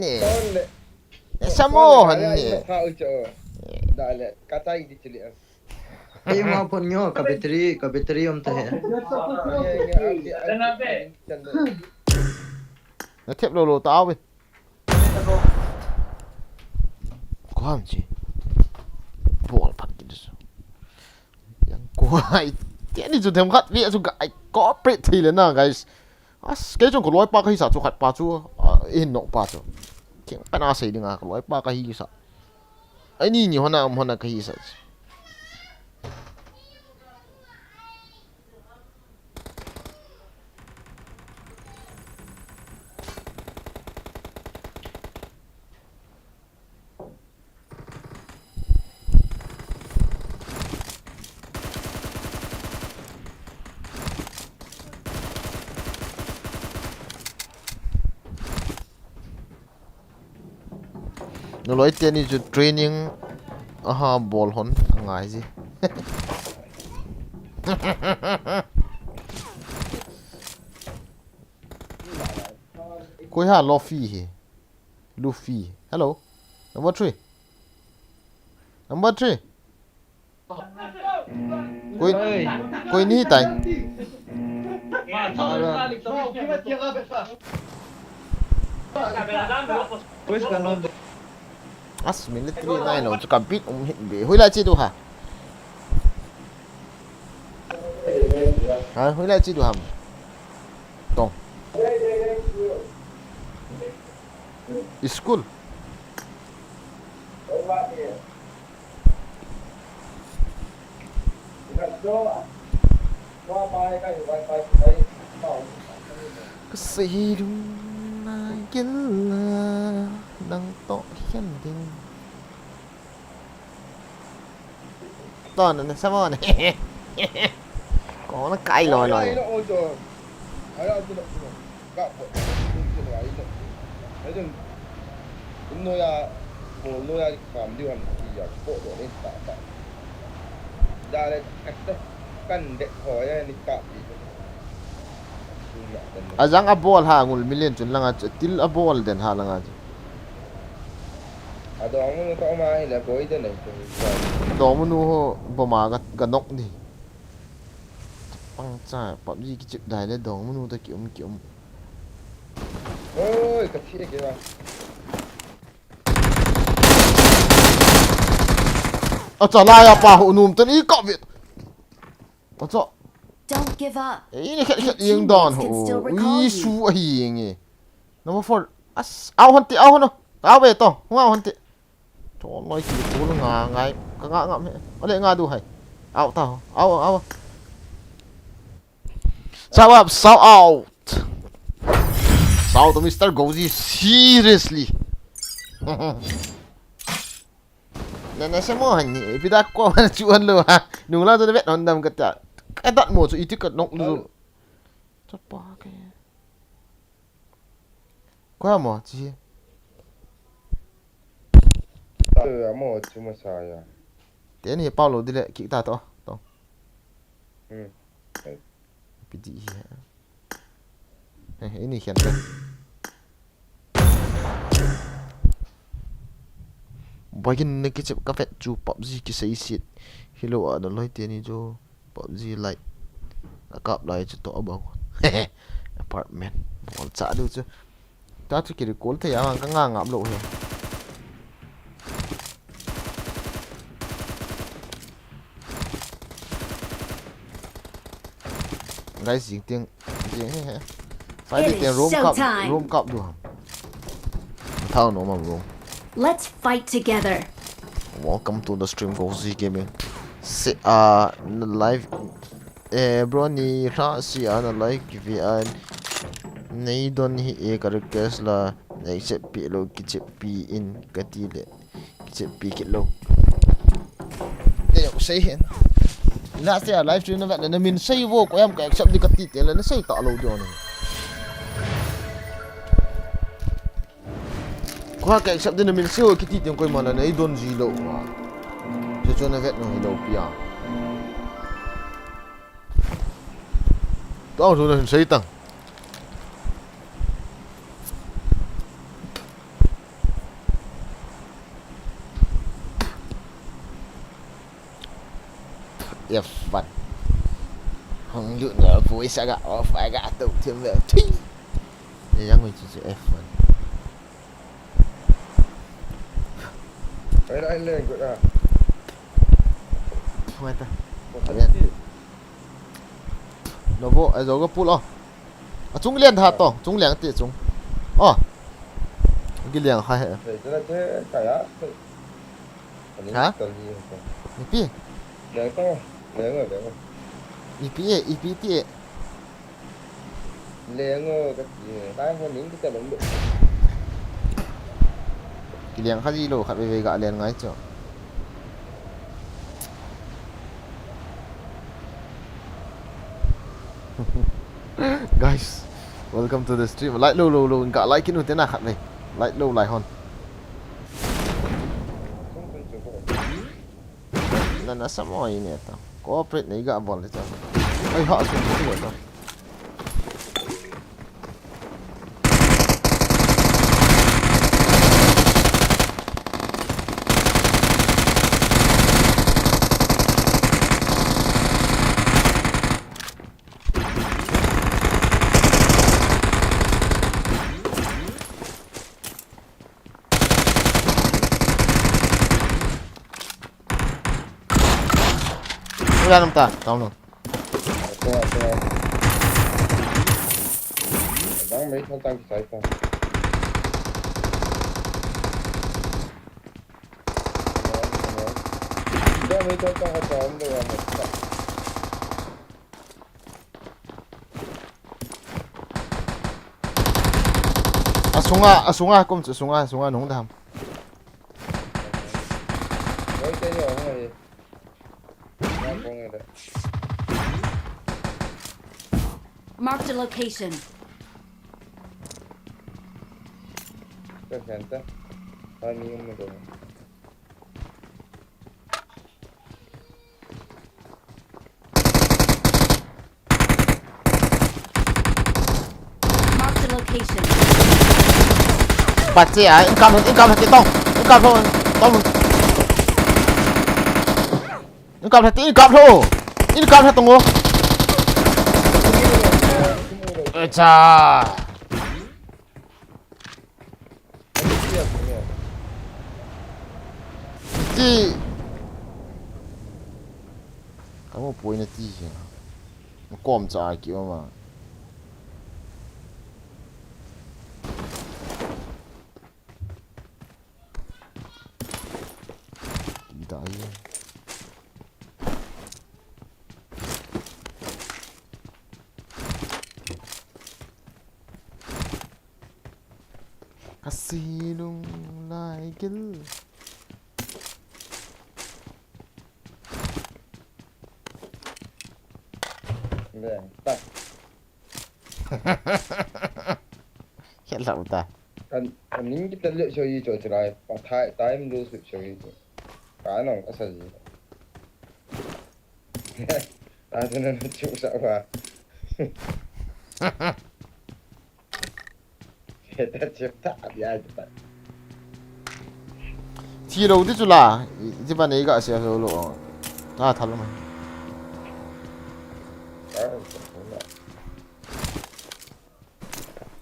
A: Sama ni.
B: Dale, katai di cili.
C: Ay mga po nyo, kabitri om tahe.
A: Nó thép lô lô tao bên. Có không chị? Bộ phát cái đó. Yang quay. Cái này chúng thêm khát vía chúng cái có bệt thì lên nào guys. Cái chúng có lối ba cái sao chúng khát ba chú in nọ ba chú. Cái cái nào xây được à? Lối ba cái gì sao? Anh nhìn như hôm nay cái gì sao? Nó nói tiền đi cho training ball hon ngài gì coi ha Luffy hello number 3 coi ní tay as military này nó cho compete hiện về hồi lại chi đâu hả hồi lại chi đâu hả tông school cái này đang to khen tình to này sao mà này có nó cay lòi azang abol ha ngul million chun langa til abol den ha langa
B: Adong ko mai là bối thế này.
A: đó mà nu boma ga nok ni băng cha bấm gì cái chữ đại đấy đó mà nu ta kiểu
B: Ôi cái gì kìa.
A: trở lại à bà hộ nùm tên ý cọ việt cho
E: Don't give up.
A: ý này khét yên đòn hộ ý su ấy nghe nó mà for ao hơn nó ao về to không ao hơn tị cho nói chỉ cố nó ngà ngay cái ngã ngậm ở đây ngà đu hay ao tao ao shout out to Mr. Gozi seriously nên sẽ mua hành nhỉ vì đã qua chịu ăn lừa ha đừng lao tôi biết nó nằm cái đoạn một số ý thức cật động luôn chắc ba cái quá mà chị
B: Một cuma saya.
A: thế này Paulo đi lại kita to pidi ini khen đây bagin này cái chụp cà phê chụp PUBG cái sấy xịt hello ở đó nói tiền đi cho PUBG lại cặp lại cho tao bảo apartment bọn xã được chứ ta chỉ kêu cố thấy à cái ngang ngắm lộ rồi cái gì tiếng phải đi tiếng room cup được thao nó mà room.
E: Let's fight together.
A: Welcome to the stream Gozi Gaming. Live bro ni ra si live vi an nei don hi characters la nei se pi lo ki che pi in kati le ki che pi ki lo. Để yo sei hen. Na se live stream na na min sei vô của em ka accept di kati te la na sei ta lo jo ni. qua cái sắp đến là mình siêu cái tí tiếng coi mà là nấy đồn gì lộ mà cho nó vẹt nó lộ bia tao rồi là xây tăng F1 không dụ nữa vui sẽ gạo phải gạ tụ thêm về thi để ra người chỉ F1
B: Đấy là anh lên gọi là
A: không ai ta nó vô ai rồi có pull on chúng liền hạt to chúng liền tiệt chúng cái liền hai hệ
B: để cho nó thế cả á
A: hả ipi
B: để to để rồi
A: ipi tiệt
B: liền cái gì đang có những cái động lực
A: cái liền khác gì đâu khác về gạ liền ngay chứ guys welcome to the stream like lâu gạ like cái nút thế nào khác này like lâu lại hòn nó sắm mọi nè tao cooperate này gạ bọn đấy tao ai họ xuống cái gì tao ra năm ta tao luôn
B: đang mấy con tăng sai ta đang mấy con tăng sao không được mà
A: cũng chỉ súng nóng đam
B: với cái nhỏ này đang con này đấy
E: Marked a location.
B: cái khen ta bao nhiêu mà được
E: Marked a location.
A: bật xe income cái tông thôi tông income thôi tông luôn ơi cha chị kamu poin nanti kom cha kiểu mà Dai. Kasih dong like it.
B: Nè, ta
A: Hiện lậu ta.
B: 안 인기 달려 저기 저 드라이 타임 로스 저기 까는 까사지 나도는 좀 싸워 개다 좋다 야 좋다
A: Thì đầu tiên là chứ bạn ấy gọi xe rồi lộ à thật luôn mà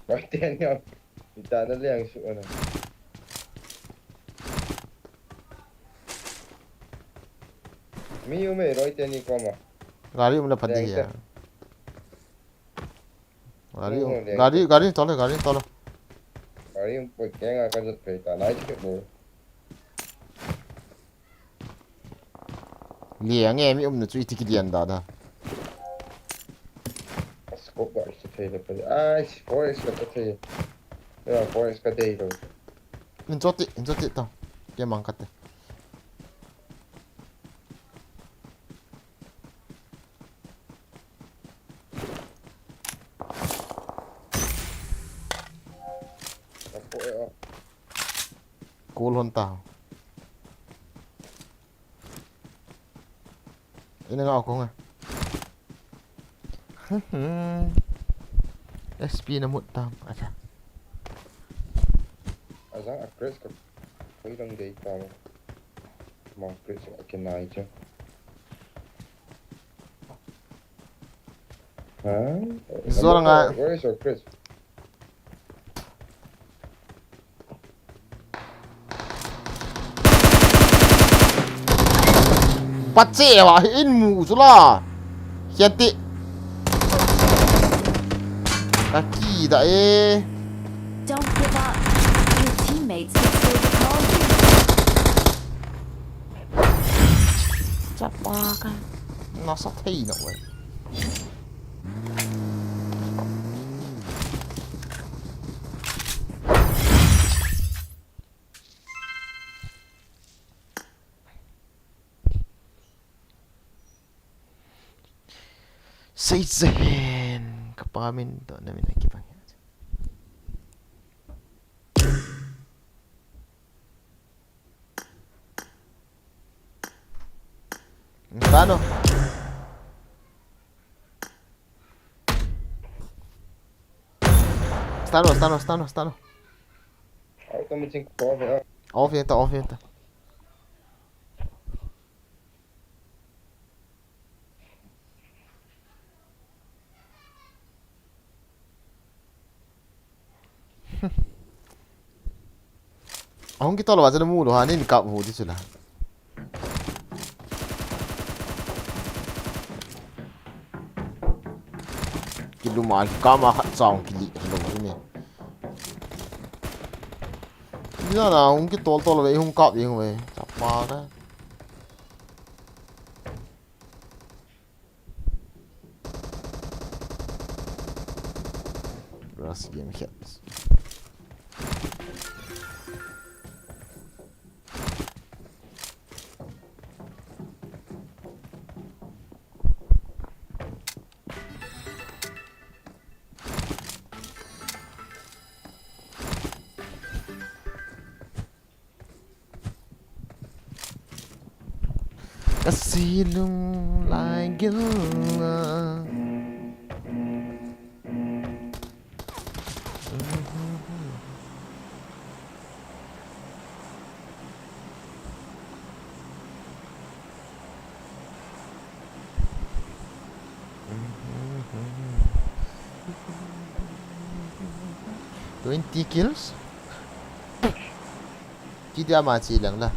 B: nói tiền nhau người ta đã liền sụa này 미움에 nói tiền đi qua mà
A: 가리 오늘 반대야
B: 네.
A: 가리 떨어
B: 아니 뭐 걔가 가서 그랬다 나이 지게 뭐
A: liang em ông nó chui tiki điền đó đó
B: 스코프 알수 되는 거지 아이씨 포레스가 끝에 내가 포레스가 데이로
A: mình chốt tị tao cái mang cắt đấy hon tao. Ini ngau ko nga. SP na mut tam. Acha.
B: Azang Chris ka koi lang day tao. Mga Chris kinai siya. Huh?
A: Zora nga.
B: Where is your Chris?
A: Patse wa in mu sula. Hianti. Kaki da
E: Don't give up. Your teammates can still recall you.
A: Chapa kan. Nasa thei na we. Seizen kapamin to namin nakipang. Stano. Stano.
B: Ako tamitin ko pa.
A: Off yata. Ahong kita lo aja nemu lo ha ni kap ho di sula. Kidu mal kama khat saung kili lo ni. Ni na ahong ki tol ve hung kap yeng ve. Chapa ka. Ras game hits. Kasilong lagi lah. Twenty kills? Tidak mati lang lah.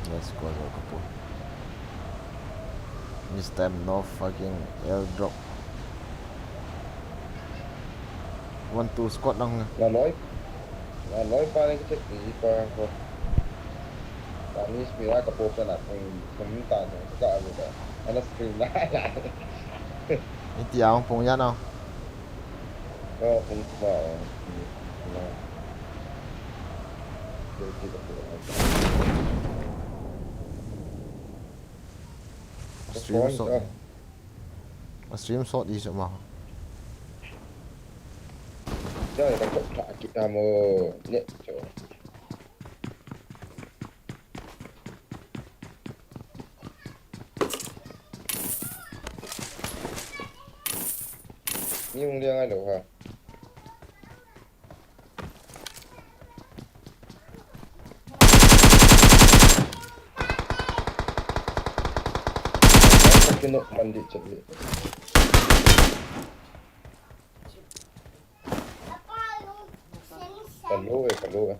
A: Let's go kapur. This time no fucking airdrop. 1-2 squad lang.
B: Naloy pa rin kasi di pa ako. Tamis mira ka po na kung kumunta sa kaano ba. Ano stream na.
A: Iti ang pong yan oh.
B: Oo, kung ba.
A: Stream shot di semua.
B: Jangan takut kaki kamu net. Ni mong dia ngay đâu ha. Kena mandi cepat. Kalau.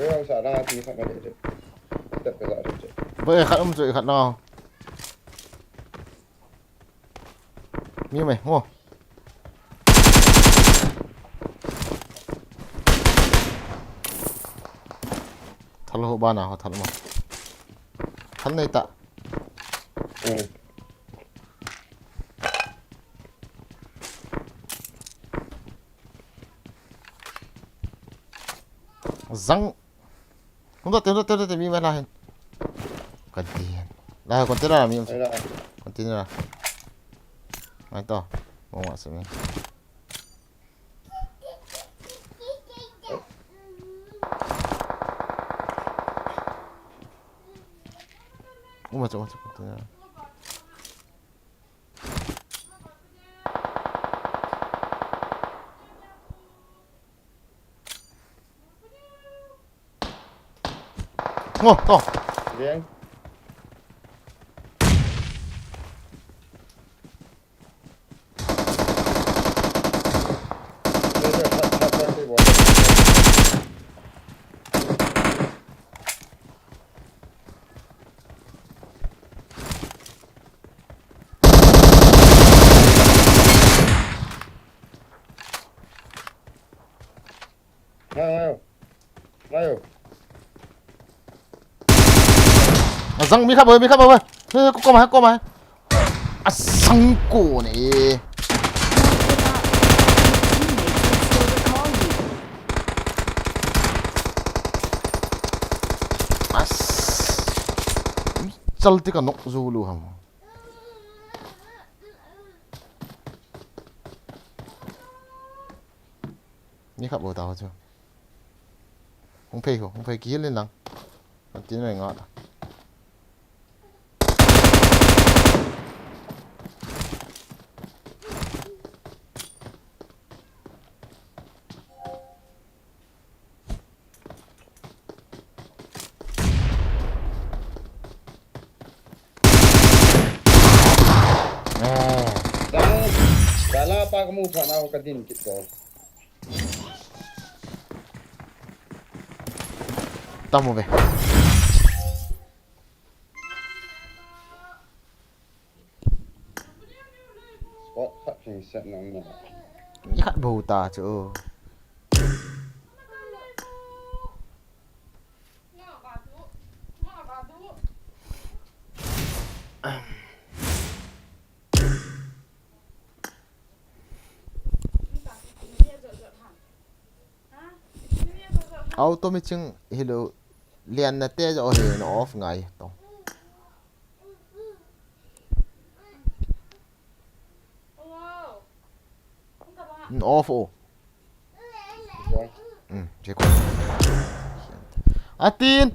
B: Rồi xả ra thì phải để được. Tất cả rồi chứ.
A: Với khát chơi khát nào như mày ngô thật là ba nào thật mà thật này tạ
B: Ừ.
A: răng không được mi mày là còn tiền là còn tiền là mi
B: Đây là
A: còn tiền là ngay to mau mà xem 맞아 그냥 또
B: riêng. Bây giờ thật thì bỏ. Nào.
A: răng mi khắp ơi có mà à răng cổ này à चलती का नोक Julu हमนี่ขับรถเอาเจ้าkhông phải kia lên lăng còn tiếng này ngọt
B: Đã là ba cái mũ phản nào cái tin kịp rồi.
A: tao mua về
B: Spot phát hình set nóng này.
A: nhát bầu ta chứ auto mi chừng hello liền là tê cho he nó off ngay to off ô
B: Rồi.
A: chế quá à tin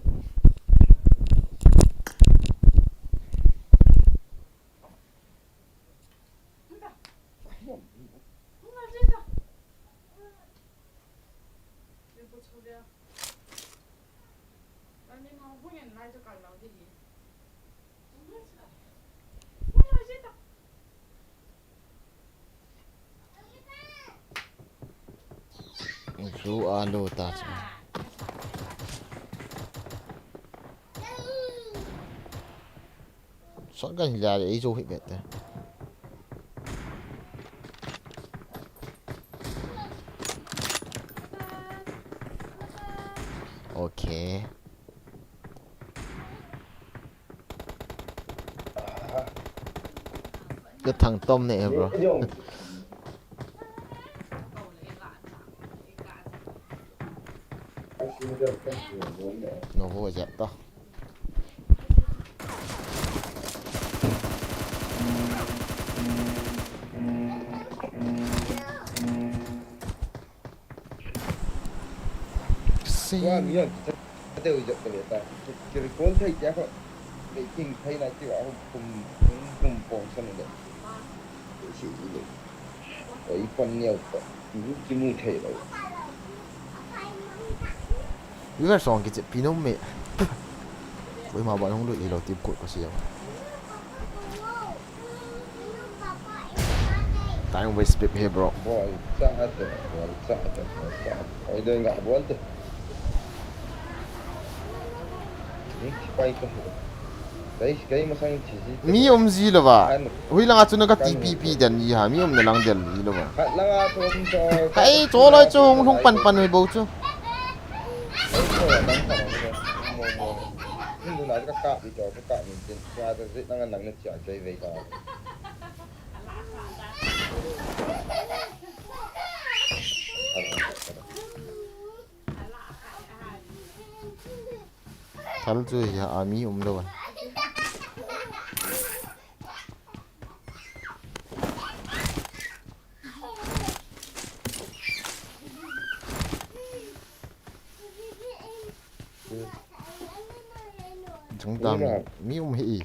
A: ru alo ta chứ sót gần ra để ru hiện vậy ok cái thằng Tom này bro nó vô dẹp to
B: Qua miếng đều dập cái ta. Cái cuốn thấy chắc rồi. Để kinh thấy là chứ bảo cùng bỏng xong rồi. Để chỉ gì đấy con nhiều cái mù thể rồi.
A: 이걸 쏘는 게 비놈매 với mà bọn không được thì đầu tiên cột có gì đâu tại ông với split here bro
B: Boy, saat. Oi, dia enggak buat tuh. Spy ka mo. Kaya masang cheesy.
A: Mi zi lo ba hui langa chu na ka TPP dan yi ha mi na lang del yi lo ba
B: Hat lang ato kung sa...
A: hai cho lo chu hong pan pan hoi bo chu
B: Ay ko, lang ka mo. Mo. Hindi na ka dito, ka mintin. Kaya ito lang ang nag siya kay Vega.
A: thal chu ya ami lo ba chúng ta mi hi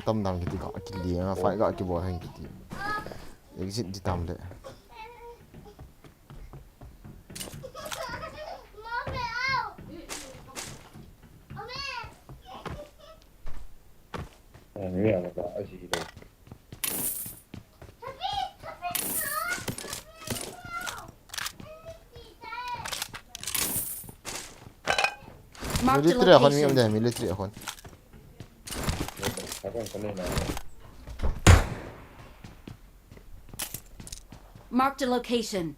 A: tâm đam cái gọi cái liền phải gọi cái bộ hành cái exit đi tầm đấy
B: Ini anak apa sih itu?
E: Marked a
A: military akon mi
E: location.
A: deh military akon
B: Aku yang kena nak.
E: Marked a location.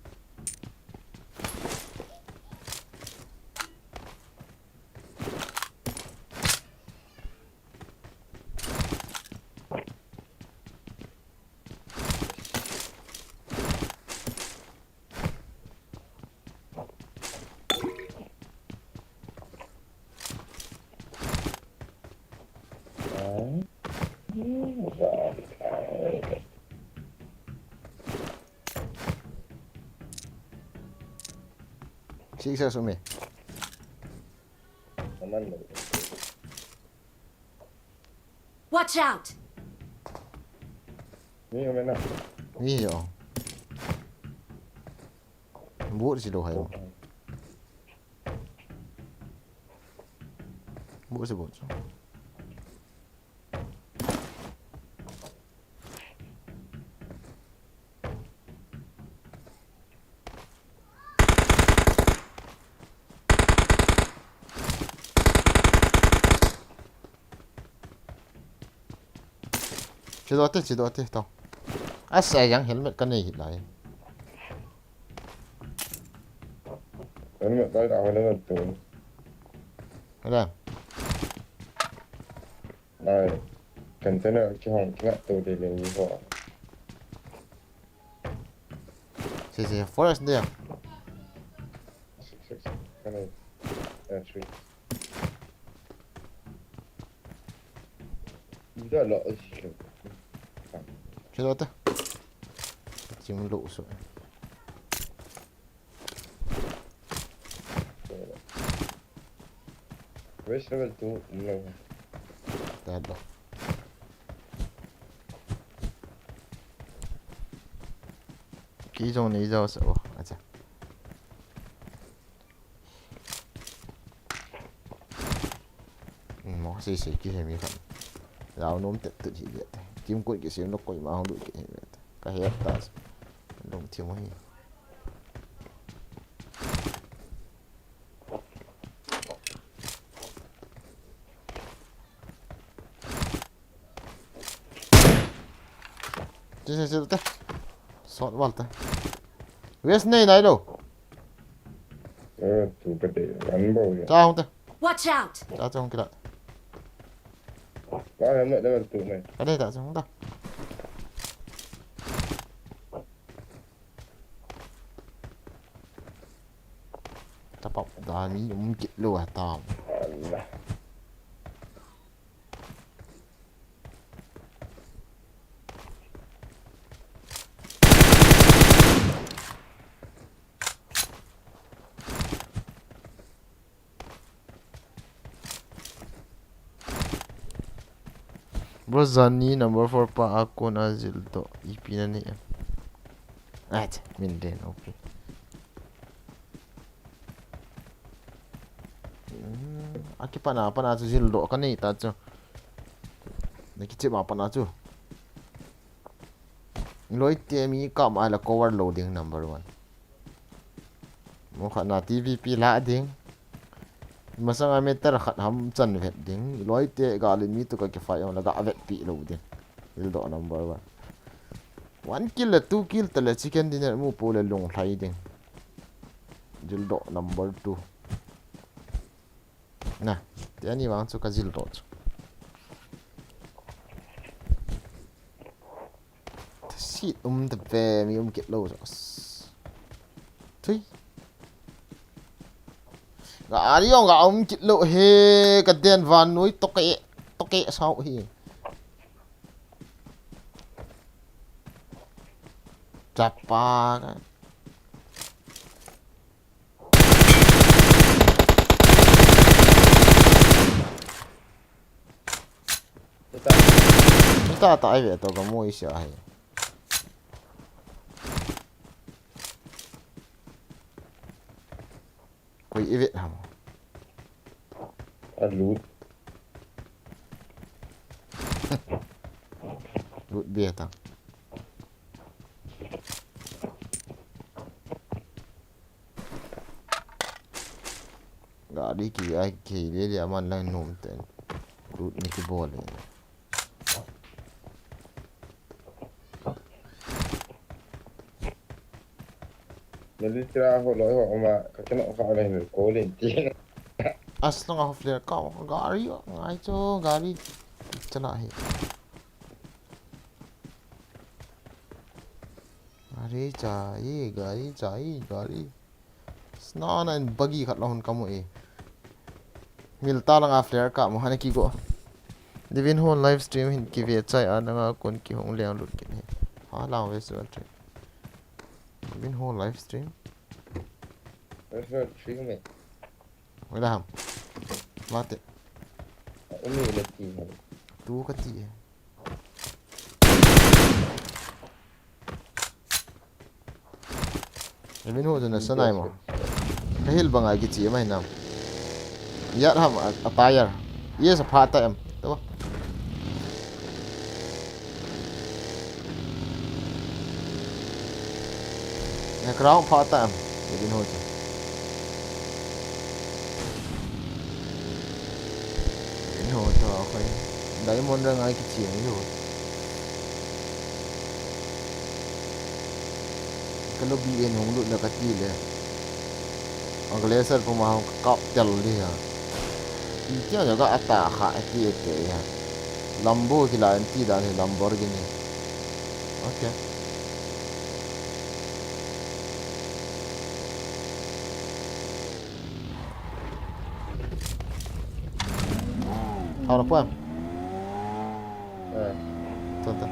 A: six sa sumi
B: Aman mo.
E: Watch out!
B: Ini yang mana?
A: mi yo buat si do hai buat si buat chỉ đó thế tao à sai yang helmet cái này lại
B: Ini tak tahu dah mana tu.
A: cái
B: Nah, container kihong kingat tu dia yang ni kok.
A: si forest dia
B: Kan tree. Dah lah sih.
A: chỉ đó thế chỉ muốn lộ rồi
B: West level tu mula.
A: ta đó kỹ trong này ra sao à chà mỏ xì xì kia thì mình phải rào nôm tự tự chỉ biết kiếm quậy cái xíu nó quậy mà không đuổi cái hết ta đồng thiếu mấy chứ thế sọt vào ta West này này đâu
B: Tu gede, kan bau ya.
A: ra không ta
E: Watch out!
A: ra trong cái đợi
B: Kau yang nak level tu ni.
A: cái đây ta trong ta ta bọc ta mi cũng chịu luôn à tao
B: Allah.
A: bro Zani number 4 pa ako na zildo ipi na niya at min din okay aki pa na tu zildo ka ni ta chu nakichip pa na chu loi te mi kam ala cover loading number 1 một khát na TVP lạ đinh mà sang ai meter khát ham chân vẹt đinh lối tệ gà lên mi tụ cái phải ông là gà vẹt pi lâu đinh will độ number one kill là two kill tala chicken dinner mu pole long thai đinh will độ number two nè thì anh em cho cái will độ shit the bear mi get low rồi thôi gà đi ông gà get low he cái đèn van núi tóc kẹ sao he chapa cái ta tại về tao có mua ít hay quay ít việt hả
B: lút
A: lút bia ta gari ki ai ki le le man lai nom ten lút ni ki bol
B: Nên ra họ nói họ mà cái nọ họ này mình cố lên tiếng
A: aslang ako flare ka gari ngai cho gari chana hi gari chai snana in bagi khat lahon kamu e milta langa flare ka mo hane ki go divin hon live stream hin ki ve chai ananga kon ki hong leang lut ki he ha law ve so tre divin hon live stream
B: Rất trí của mình
A: mới làm mate
B: Ông nghĩ là gì hả?
A: tu ka ti divin ho na sanai mo kahil banga ki chi mai nam yat ham atayar yes a phata em to na crown phata em divin ho ho cho khoi dai mon ra ngai ki chi ni ho kalau bi en hong lu na ka ti le angleser pu ma ka chal li ha ti kya jaga ata kha ti ke ya lambo ki la ti da ni lamborghini okay Ahora pues. Tonta.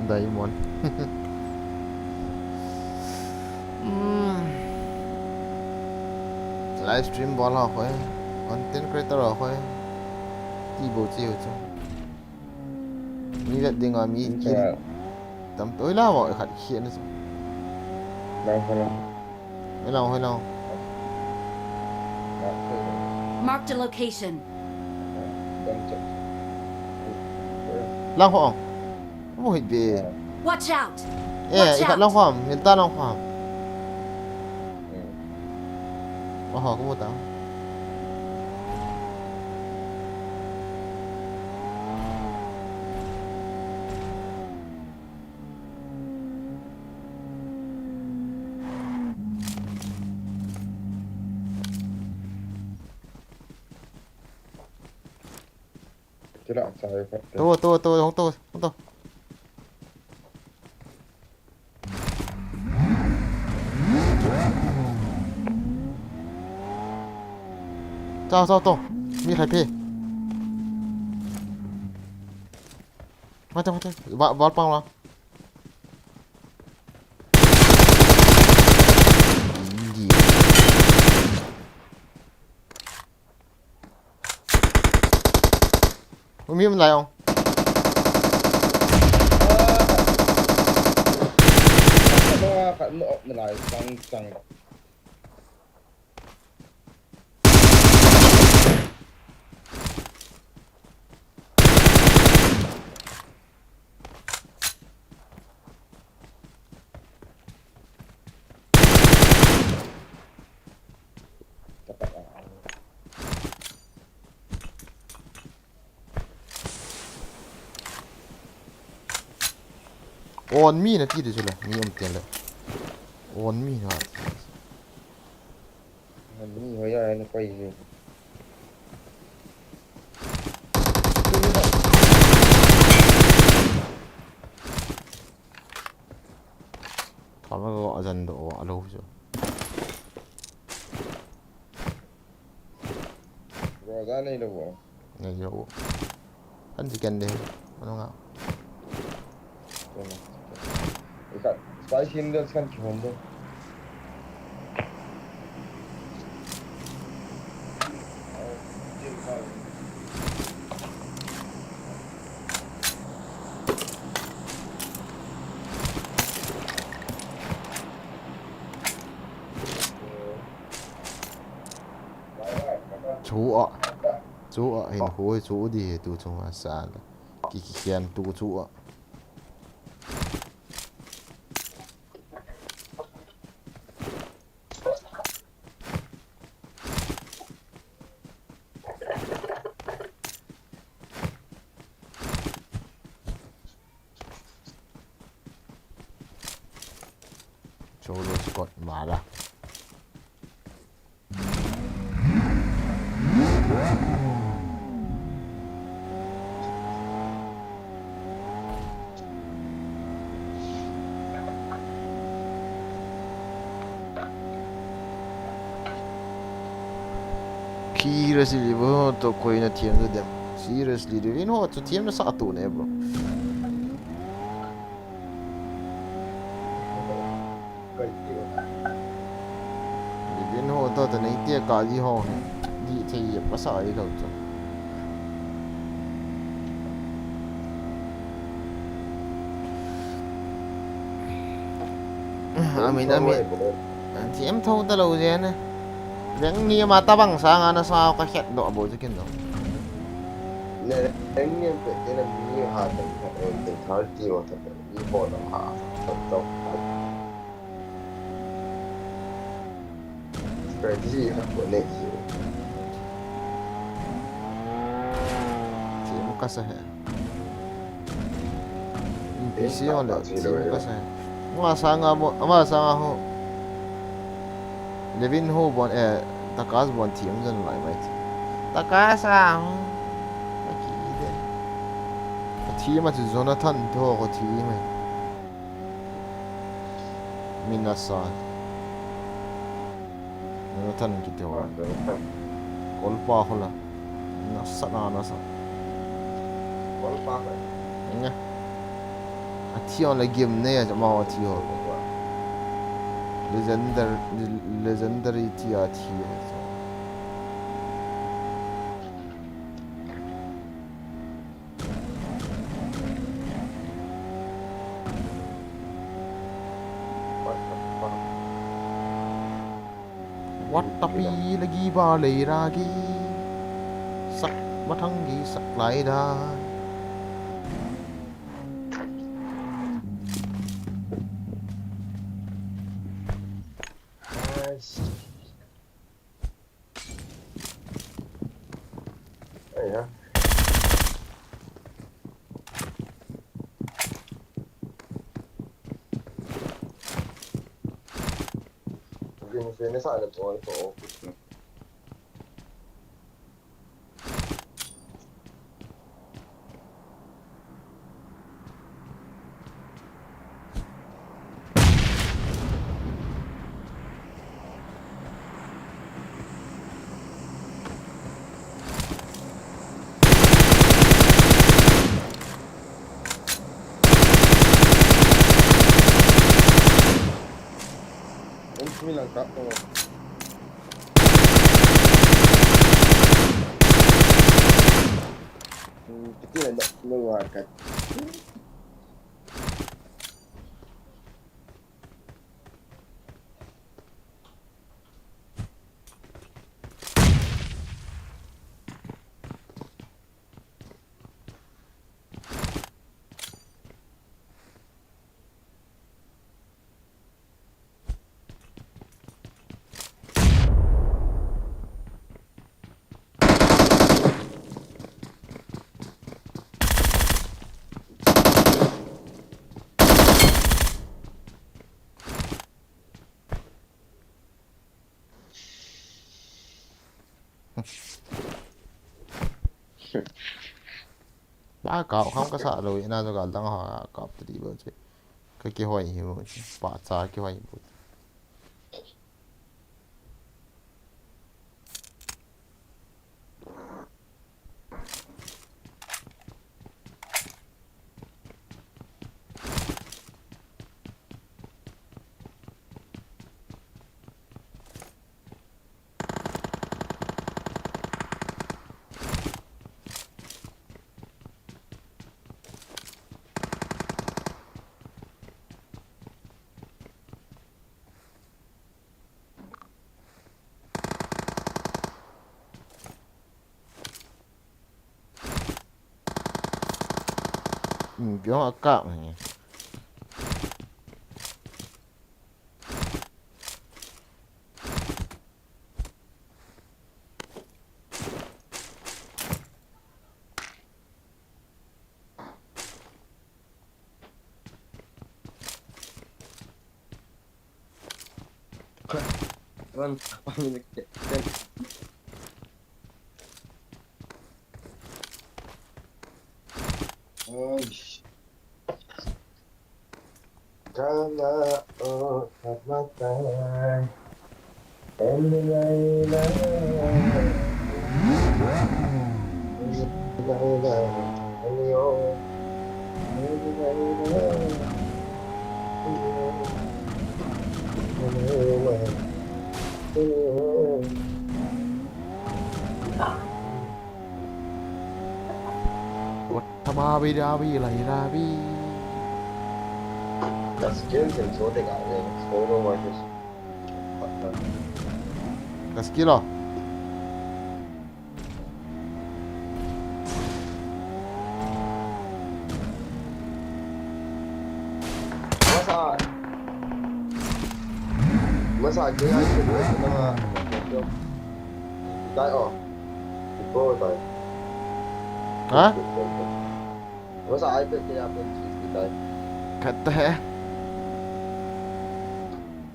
A: Diamond. Livestream bola khoi. Content creator khoi. Ti bo chi ho chu. Mi vet ding a mi ki. Tam tối la mo khat khien na. Hello.
E: Marked a location.
A: Lang ho. Mo hit be.
E: Watch out!
A: Ikat lang ho, minta lang ho. Oh, aku mau tahu.
B: Chứ lại sao vậy?
A: Tôi không tôi. Sao tôi. Mi thầy phê. Macam. Bal pang lah. Mi mình lại không?
B: Nó phải nọ mình lại tăng
A: on mi na ti de chula mi tiền le on mi na
B: Mình hồi giờ nó quay gì.
A: thằng nó gọi dần độ gọi lâu rồi
B: Rồi ra đây đâu bỏ.
A: này lâu anh chỉ cần đi nó ngạo
B: 그러니까 스파이시 있는 시간 좋은데.
A: chú ạ hình khối chú đi tu trong hoa xa kỳ khen tu chú ạ chú rồi Scott mà ra seriously bro to कोई ना team to them seriously do you know what to team na satu ne bro you know to nei tia ka ji ho ne di thei pa sa ai lo cho I mean team thâu ta lâu rồi nè những ni mà ta bằng sang anh sao cái khét độ bố chứ kiến đâu
B: 네, 땡님 때는 미하는 데 잘 띄워서 이거는 저쪽 strategy 하고 내지
A: chỉ một cái xe PC là chỉ một cái xe mà sang à ho Levin ho bon takas bon team dân lại vậy takas à team mà chỉ Jonathan thôi có team này Minasan Jonathan kita orang kolpa hola nasa
B: 골파
A: nghe Tion là game này cho mau Tion legendary TRT What tapi lagi balik lagi sak matanggi sak lai dah
B: ya ini saya ada tuan itu Ini langkah kita nak mengeluarkan
A: ba cào không có sợ rồi na cho cả tăng họ cọp thì đi bớt chứ cái hoài hiểu bà cha cái hoài hiểu biểu họ cạo này
B: Vâng, mình ôi karena mata em đi ngay là em yêu em đi ngay Tababi dabi lai dabi Das Skills sind so, Digga, ey. Solo war ich.
A: cái skill à
B: Masa cái ai cũng biết nó cái cô tay.
A: hả
B: Masa ai biết cái apa sih tay.
A: kata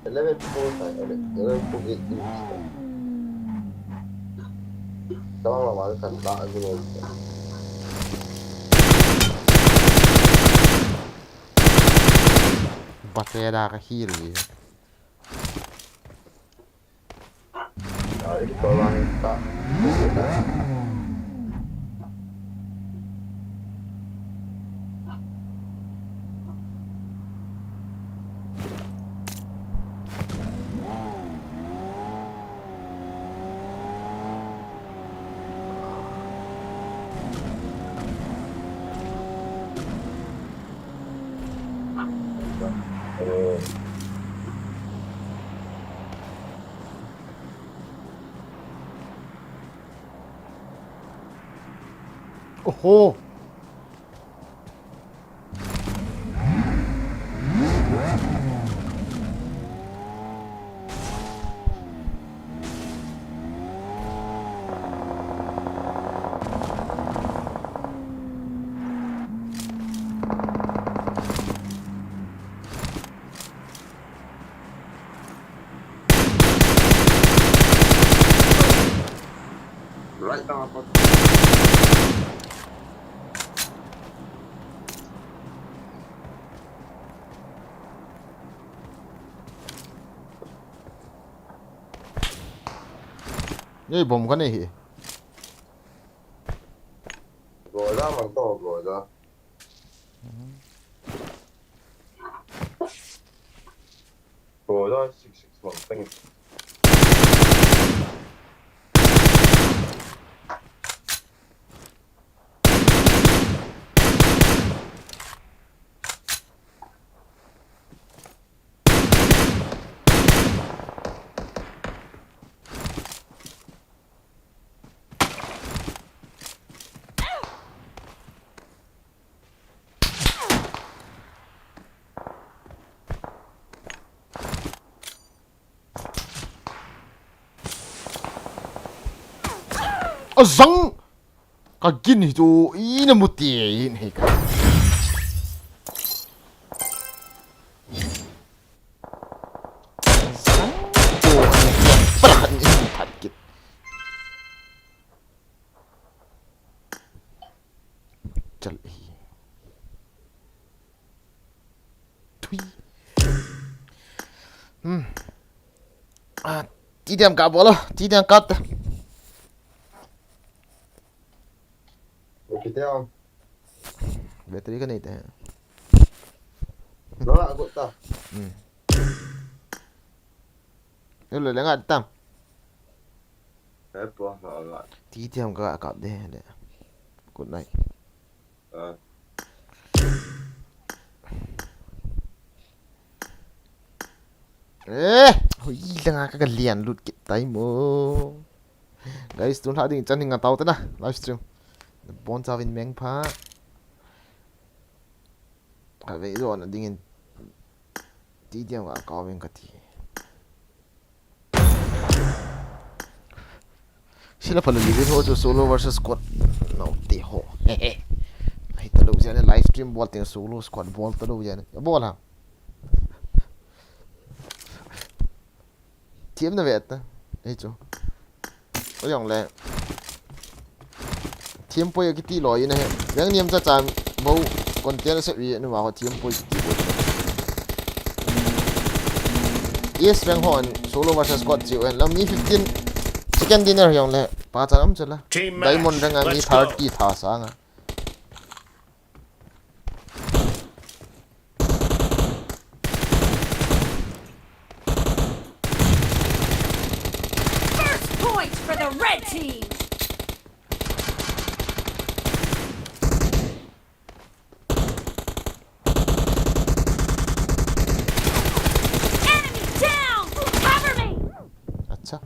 B: 11 pro tay, 11 pro itu. Tama lah kan tak guna.
A: bateria da cái gì
B: Nah, ini tolong tak.
A: oh ho
B: Right now apa?
A: đây bom cái này
B: Rồi ra bằng to rồi ra. Rồi ra 661 thing.
A: zăng cái kinh thì chú ý là một tiền hay cả zăng chú anh thật kít tí điểm cả bố lo tí điểm cắt
B: Oke, teo.
A: battery cái này thế
B: Nó là gột ta.
A: nó là ngắt tam
B: Đấy, bố, nó là.
A: tí điểm cả cặp đấy good night hui lang ka lian lut kit tai mo guys tun ha ding chan hinga tau ta na livestream bon chawin meng pha ka ve zo na ding in ti diam ga ka wen ka ti sila pala livin ho jo solo versus squad no ti ho ai ta lo jane livestream bol te solo squad bol ta lo jane bol ha team na vet ta ei chu có dòng là team poi cái tí lòi này đang niệm ra chạm bầu còn tiền sẽ bị nó vào team poi tí bầu yes bang hòn solo versus squad chịu anh làm mi 15 chicken dinner dòng là ba trăm lắm chứ là diamond đang ăn mi 30 thả sang à
E: For the red team! Enemy down! Cover me!
A: अच्छा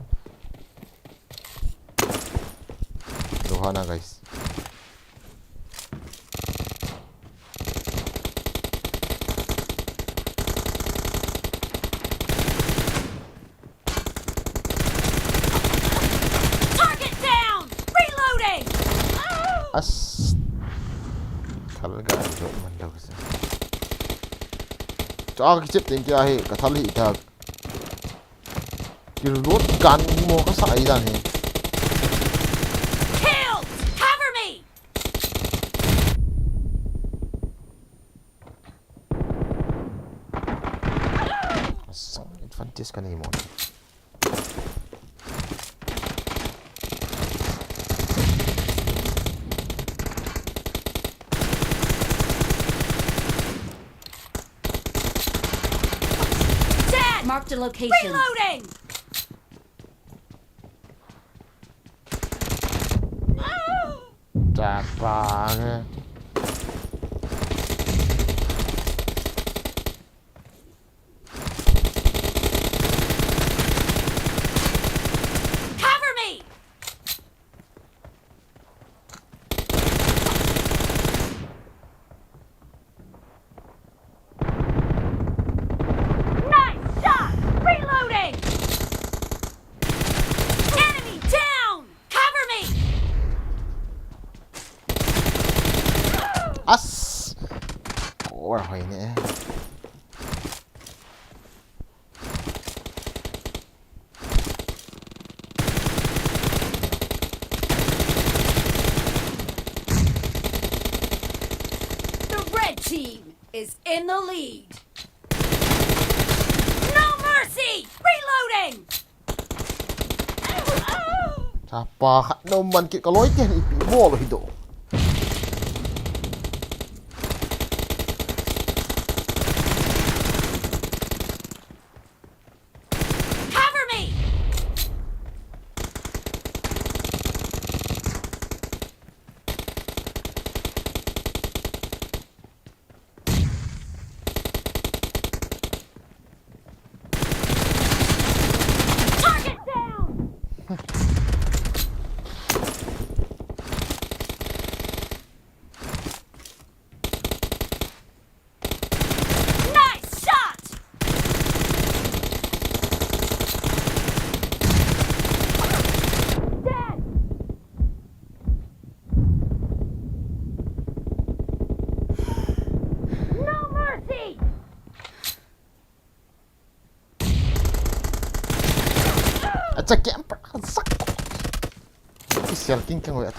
A: Lohana guys as thal ga jo man đâu se cho cái chip tiền kia hay cả thal hi ta cái lốt gan mo ka sai dan he
E: Kill! Cover me!
A: sang advantage ka ni mo
E: Marked a location. Reloading!
A: chạc bà nghe
E: Cover me!
A: as ủa hồi nè
E: The red team is in the lead. No mercy! Reloading!
A: Siapa hak noman kit kalau itu ni bol hidup.
E: Cover me! Target down! Nice shot! Dead! No mercy!
A: Acha kem sak. Sial king kang wet.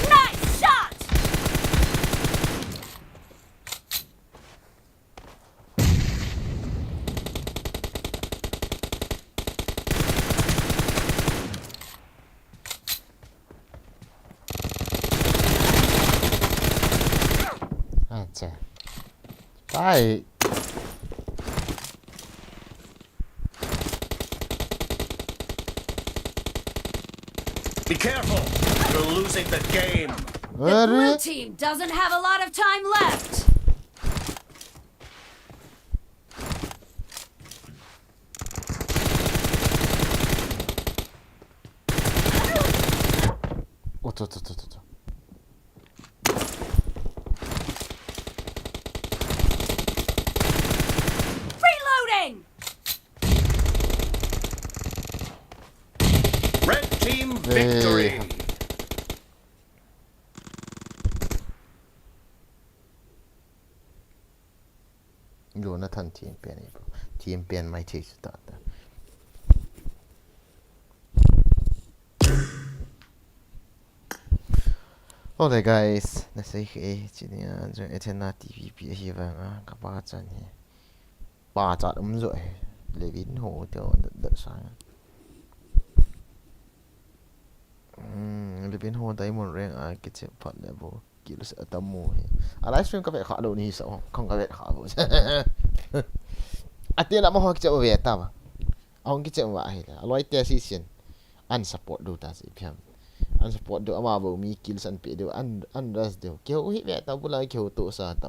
E: Nice shot!
A: chè ai
H: Be careful! You're losing the game!
E: The blue team doesn't have a lot of time left.
A: 오, 저.
E: Reloading.
H: Red team victory!
A: Vô nó thành team pen này bro. Team pen mai chơi start. Okay guys, nasa chỉ là rồi Edam Nah TVP hi vàng các bạn chân hi. Ba chặt rồi. Levin hồ tiêu đợt sáng. Levin hồ tay một reng cái chế phát level. Kiểu sẽ tâm mù hi. Livestream các bạn khá đâu ni sao không các bạn khá vô. Tiền là mau cái chế về ta mà. Ông cái chế vậy là lối tia xí xin. Unsupport đâu ta sẽ phim. Unsupport do ama bo mi kills and pe do unrest do kyo hi ve ta bula kyo to sa ta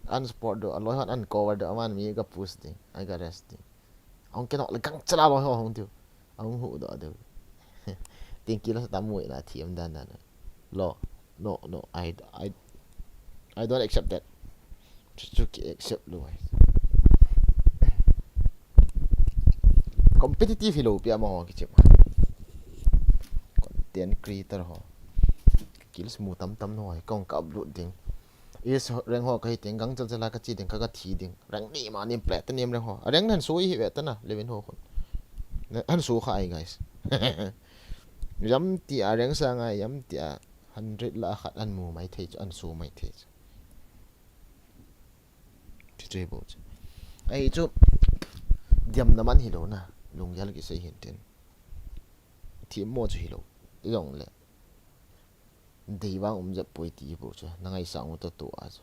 A: unsupport do aloy han uncover do aman mi ga push ding I got rest ding ong ke no le kang chala lo hong tu ong hu do do tin kill sa mu la thiam dan dan lo no I don't accept that just to accept lo competitive hi lo pia mo ki chim tiền creator ho kills mu tam noi kong ka upload ding is rang ho kai tiếng gang chal ka chi ding ka thi ding rang ni ma nim plat nim rang ho rang nan sui hi weta na leven ho khon an su khai guys yam ti rang sa nga yam ti 100 la khat an mu mai thei an su mai thei ti tre bo ai chu diam na man hi lo na lung yal ki sei hin ten thi mo chu hi lo rong le dei wang dập bôi tí bộ chứ năng ai sang một tổ à chứ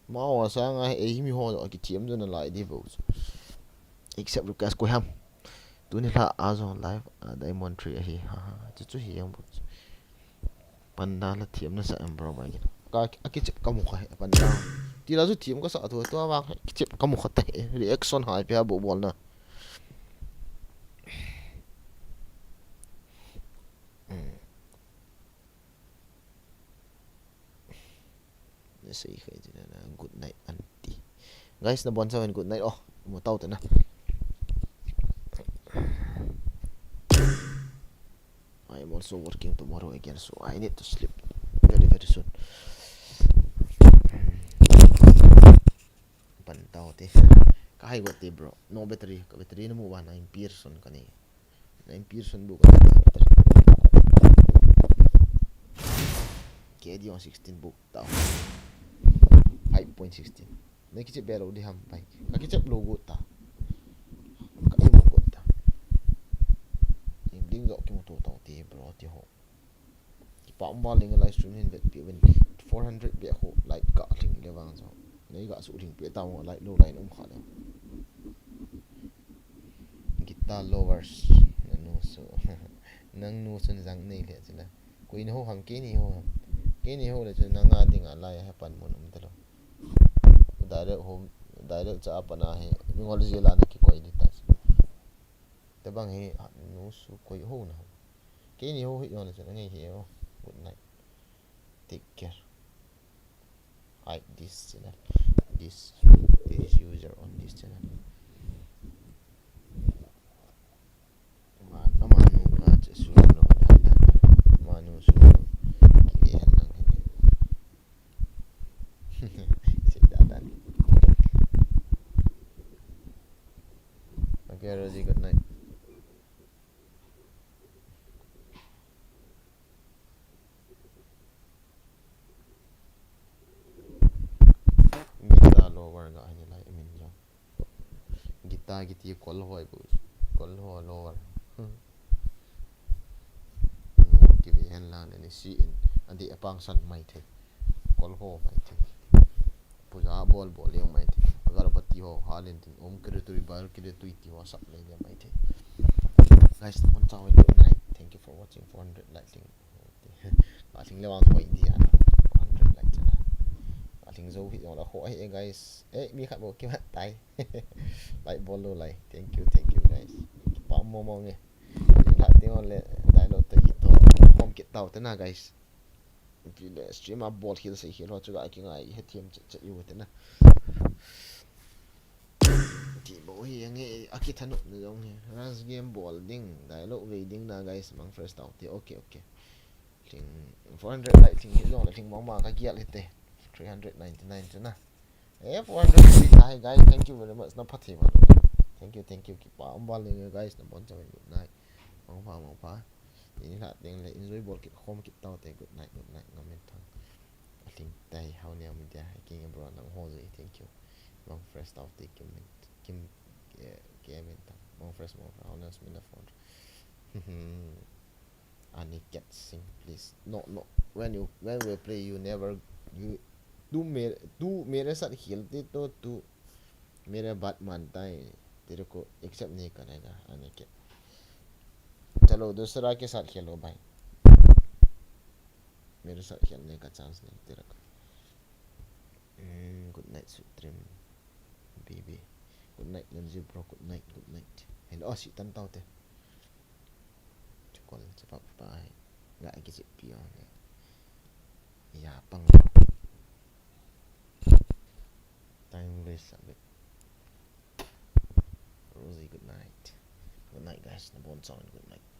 A: mà ở sang ai ấy mi ho rồi cái tiệm cho nó lại đi bộ except Lucas của ham tu này là Azon live ở Diamond Tree hi ha chứ chú hi yang bộ panda là tiệm nó sẽ em bro vậy cái chip có một cái panda thì là chú tiệm có sợ thôi tôi vào cái chip có một cái tệ reaction hai phía bộ ball nè say khay na good night auntie guys na bon sa good night oh umutaw ta na I am also working tomorrow again so I need to sleep very soon pantaw te kahay got te bro no battery ka battery na mo 9 Pearson kani 9 Pearson bu ka battery kedi on 16 book tao 5.16 này cái chip belo đi ham bay cái chip logo ta cái em một ta em đinh dọc cái một tổ tàu thì bro thì họ cái bảo mà linh livestream hình việt biểu bên 400 bịa hộ lại cả linh le vang rồi này cả số linh bịa tao lại lâu này nó khó đâu guitar lovers nó so nang nu sun răng này lệ chứ là quên hô hàng cái này hô là cho nang ăn tiếng lại hay pan muốn ông ta đâu direct cha pana he ngol zela na ki koi litas te bang he no su koi ho na ke ni ho hi yon cha ngai he good night take care hide this channel this user on this channel ma manu ka cha su no da manu su ki han nang he dan okay Rosie good night guitar lower ga ani lai min jo guitar giti kol hoi bu kol ho lower no ki vi hen lan ani si in andi apang san mai the kol ho mai the puja ball yang mai the agar bati ho halin tin om kre tui bar kre tui ti ho sap le ne mai the guys mon chao good night thank you for watching 400 liking I think lewang thoi dia 100 like chana I think zo hi la ho hey guys mi khat bo ki mat tai like ball lo like thank you guys pa mo mo nge la ting on le dai lo te hit to hom kit tau te na guys vì le stream up ball hill se hill ho chu ga ki ngai he team che yu te na ti bo hi nge aki thanu ne jong he ras game ball ding dai lo ve ding na guys mang first out te okay ting 400 like ting hi jong la ting mong ma ka giat le te 399 chu na 400 hi guys thank you very much na phathi ma thank you ki pa am bal le guys na bon cha good night mong pa ini la ting le enjoy ball ki home ki tau te good night ngamen thang I think tai how ne am dia king bro nang ho ji thank you mong first out te kim game thang mong first mong honest min the phone Ani get sing please no when we play you never you do मेरे साथ खेलते तो तू मेरे बात मानता है तेरे को एक्सेप्ट नहीं करेगा आने के चलो दूसरा के साथ खेलो भाई मेरे साथ खेलने का चांस नहीं तेरे को good night sweet dream baby good night लंजी bro good night hello si tan tao te chukol cepat bye nggak lagi sih pion ya pang time waste a bit Rosie good night guys na bon sound good night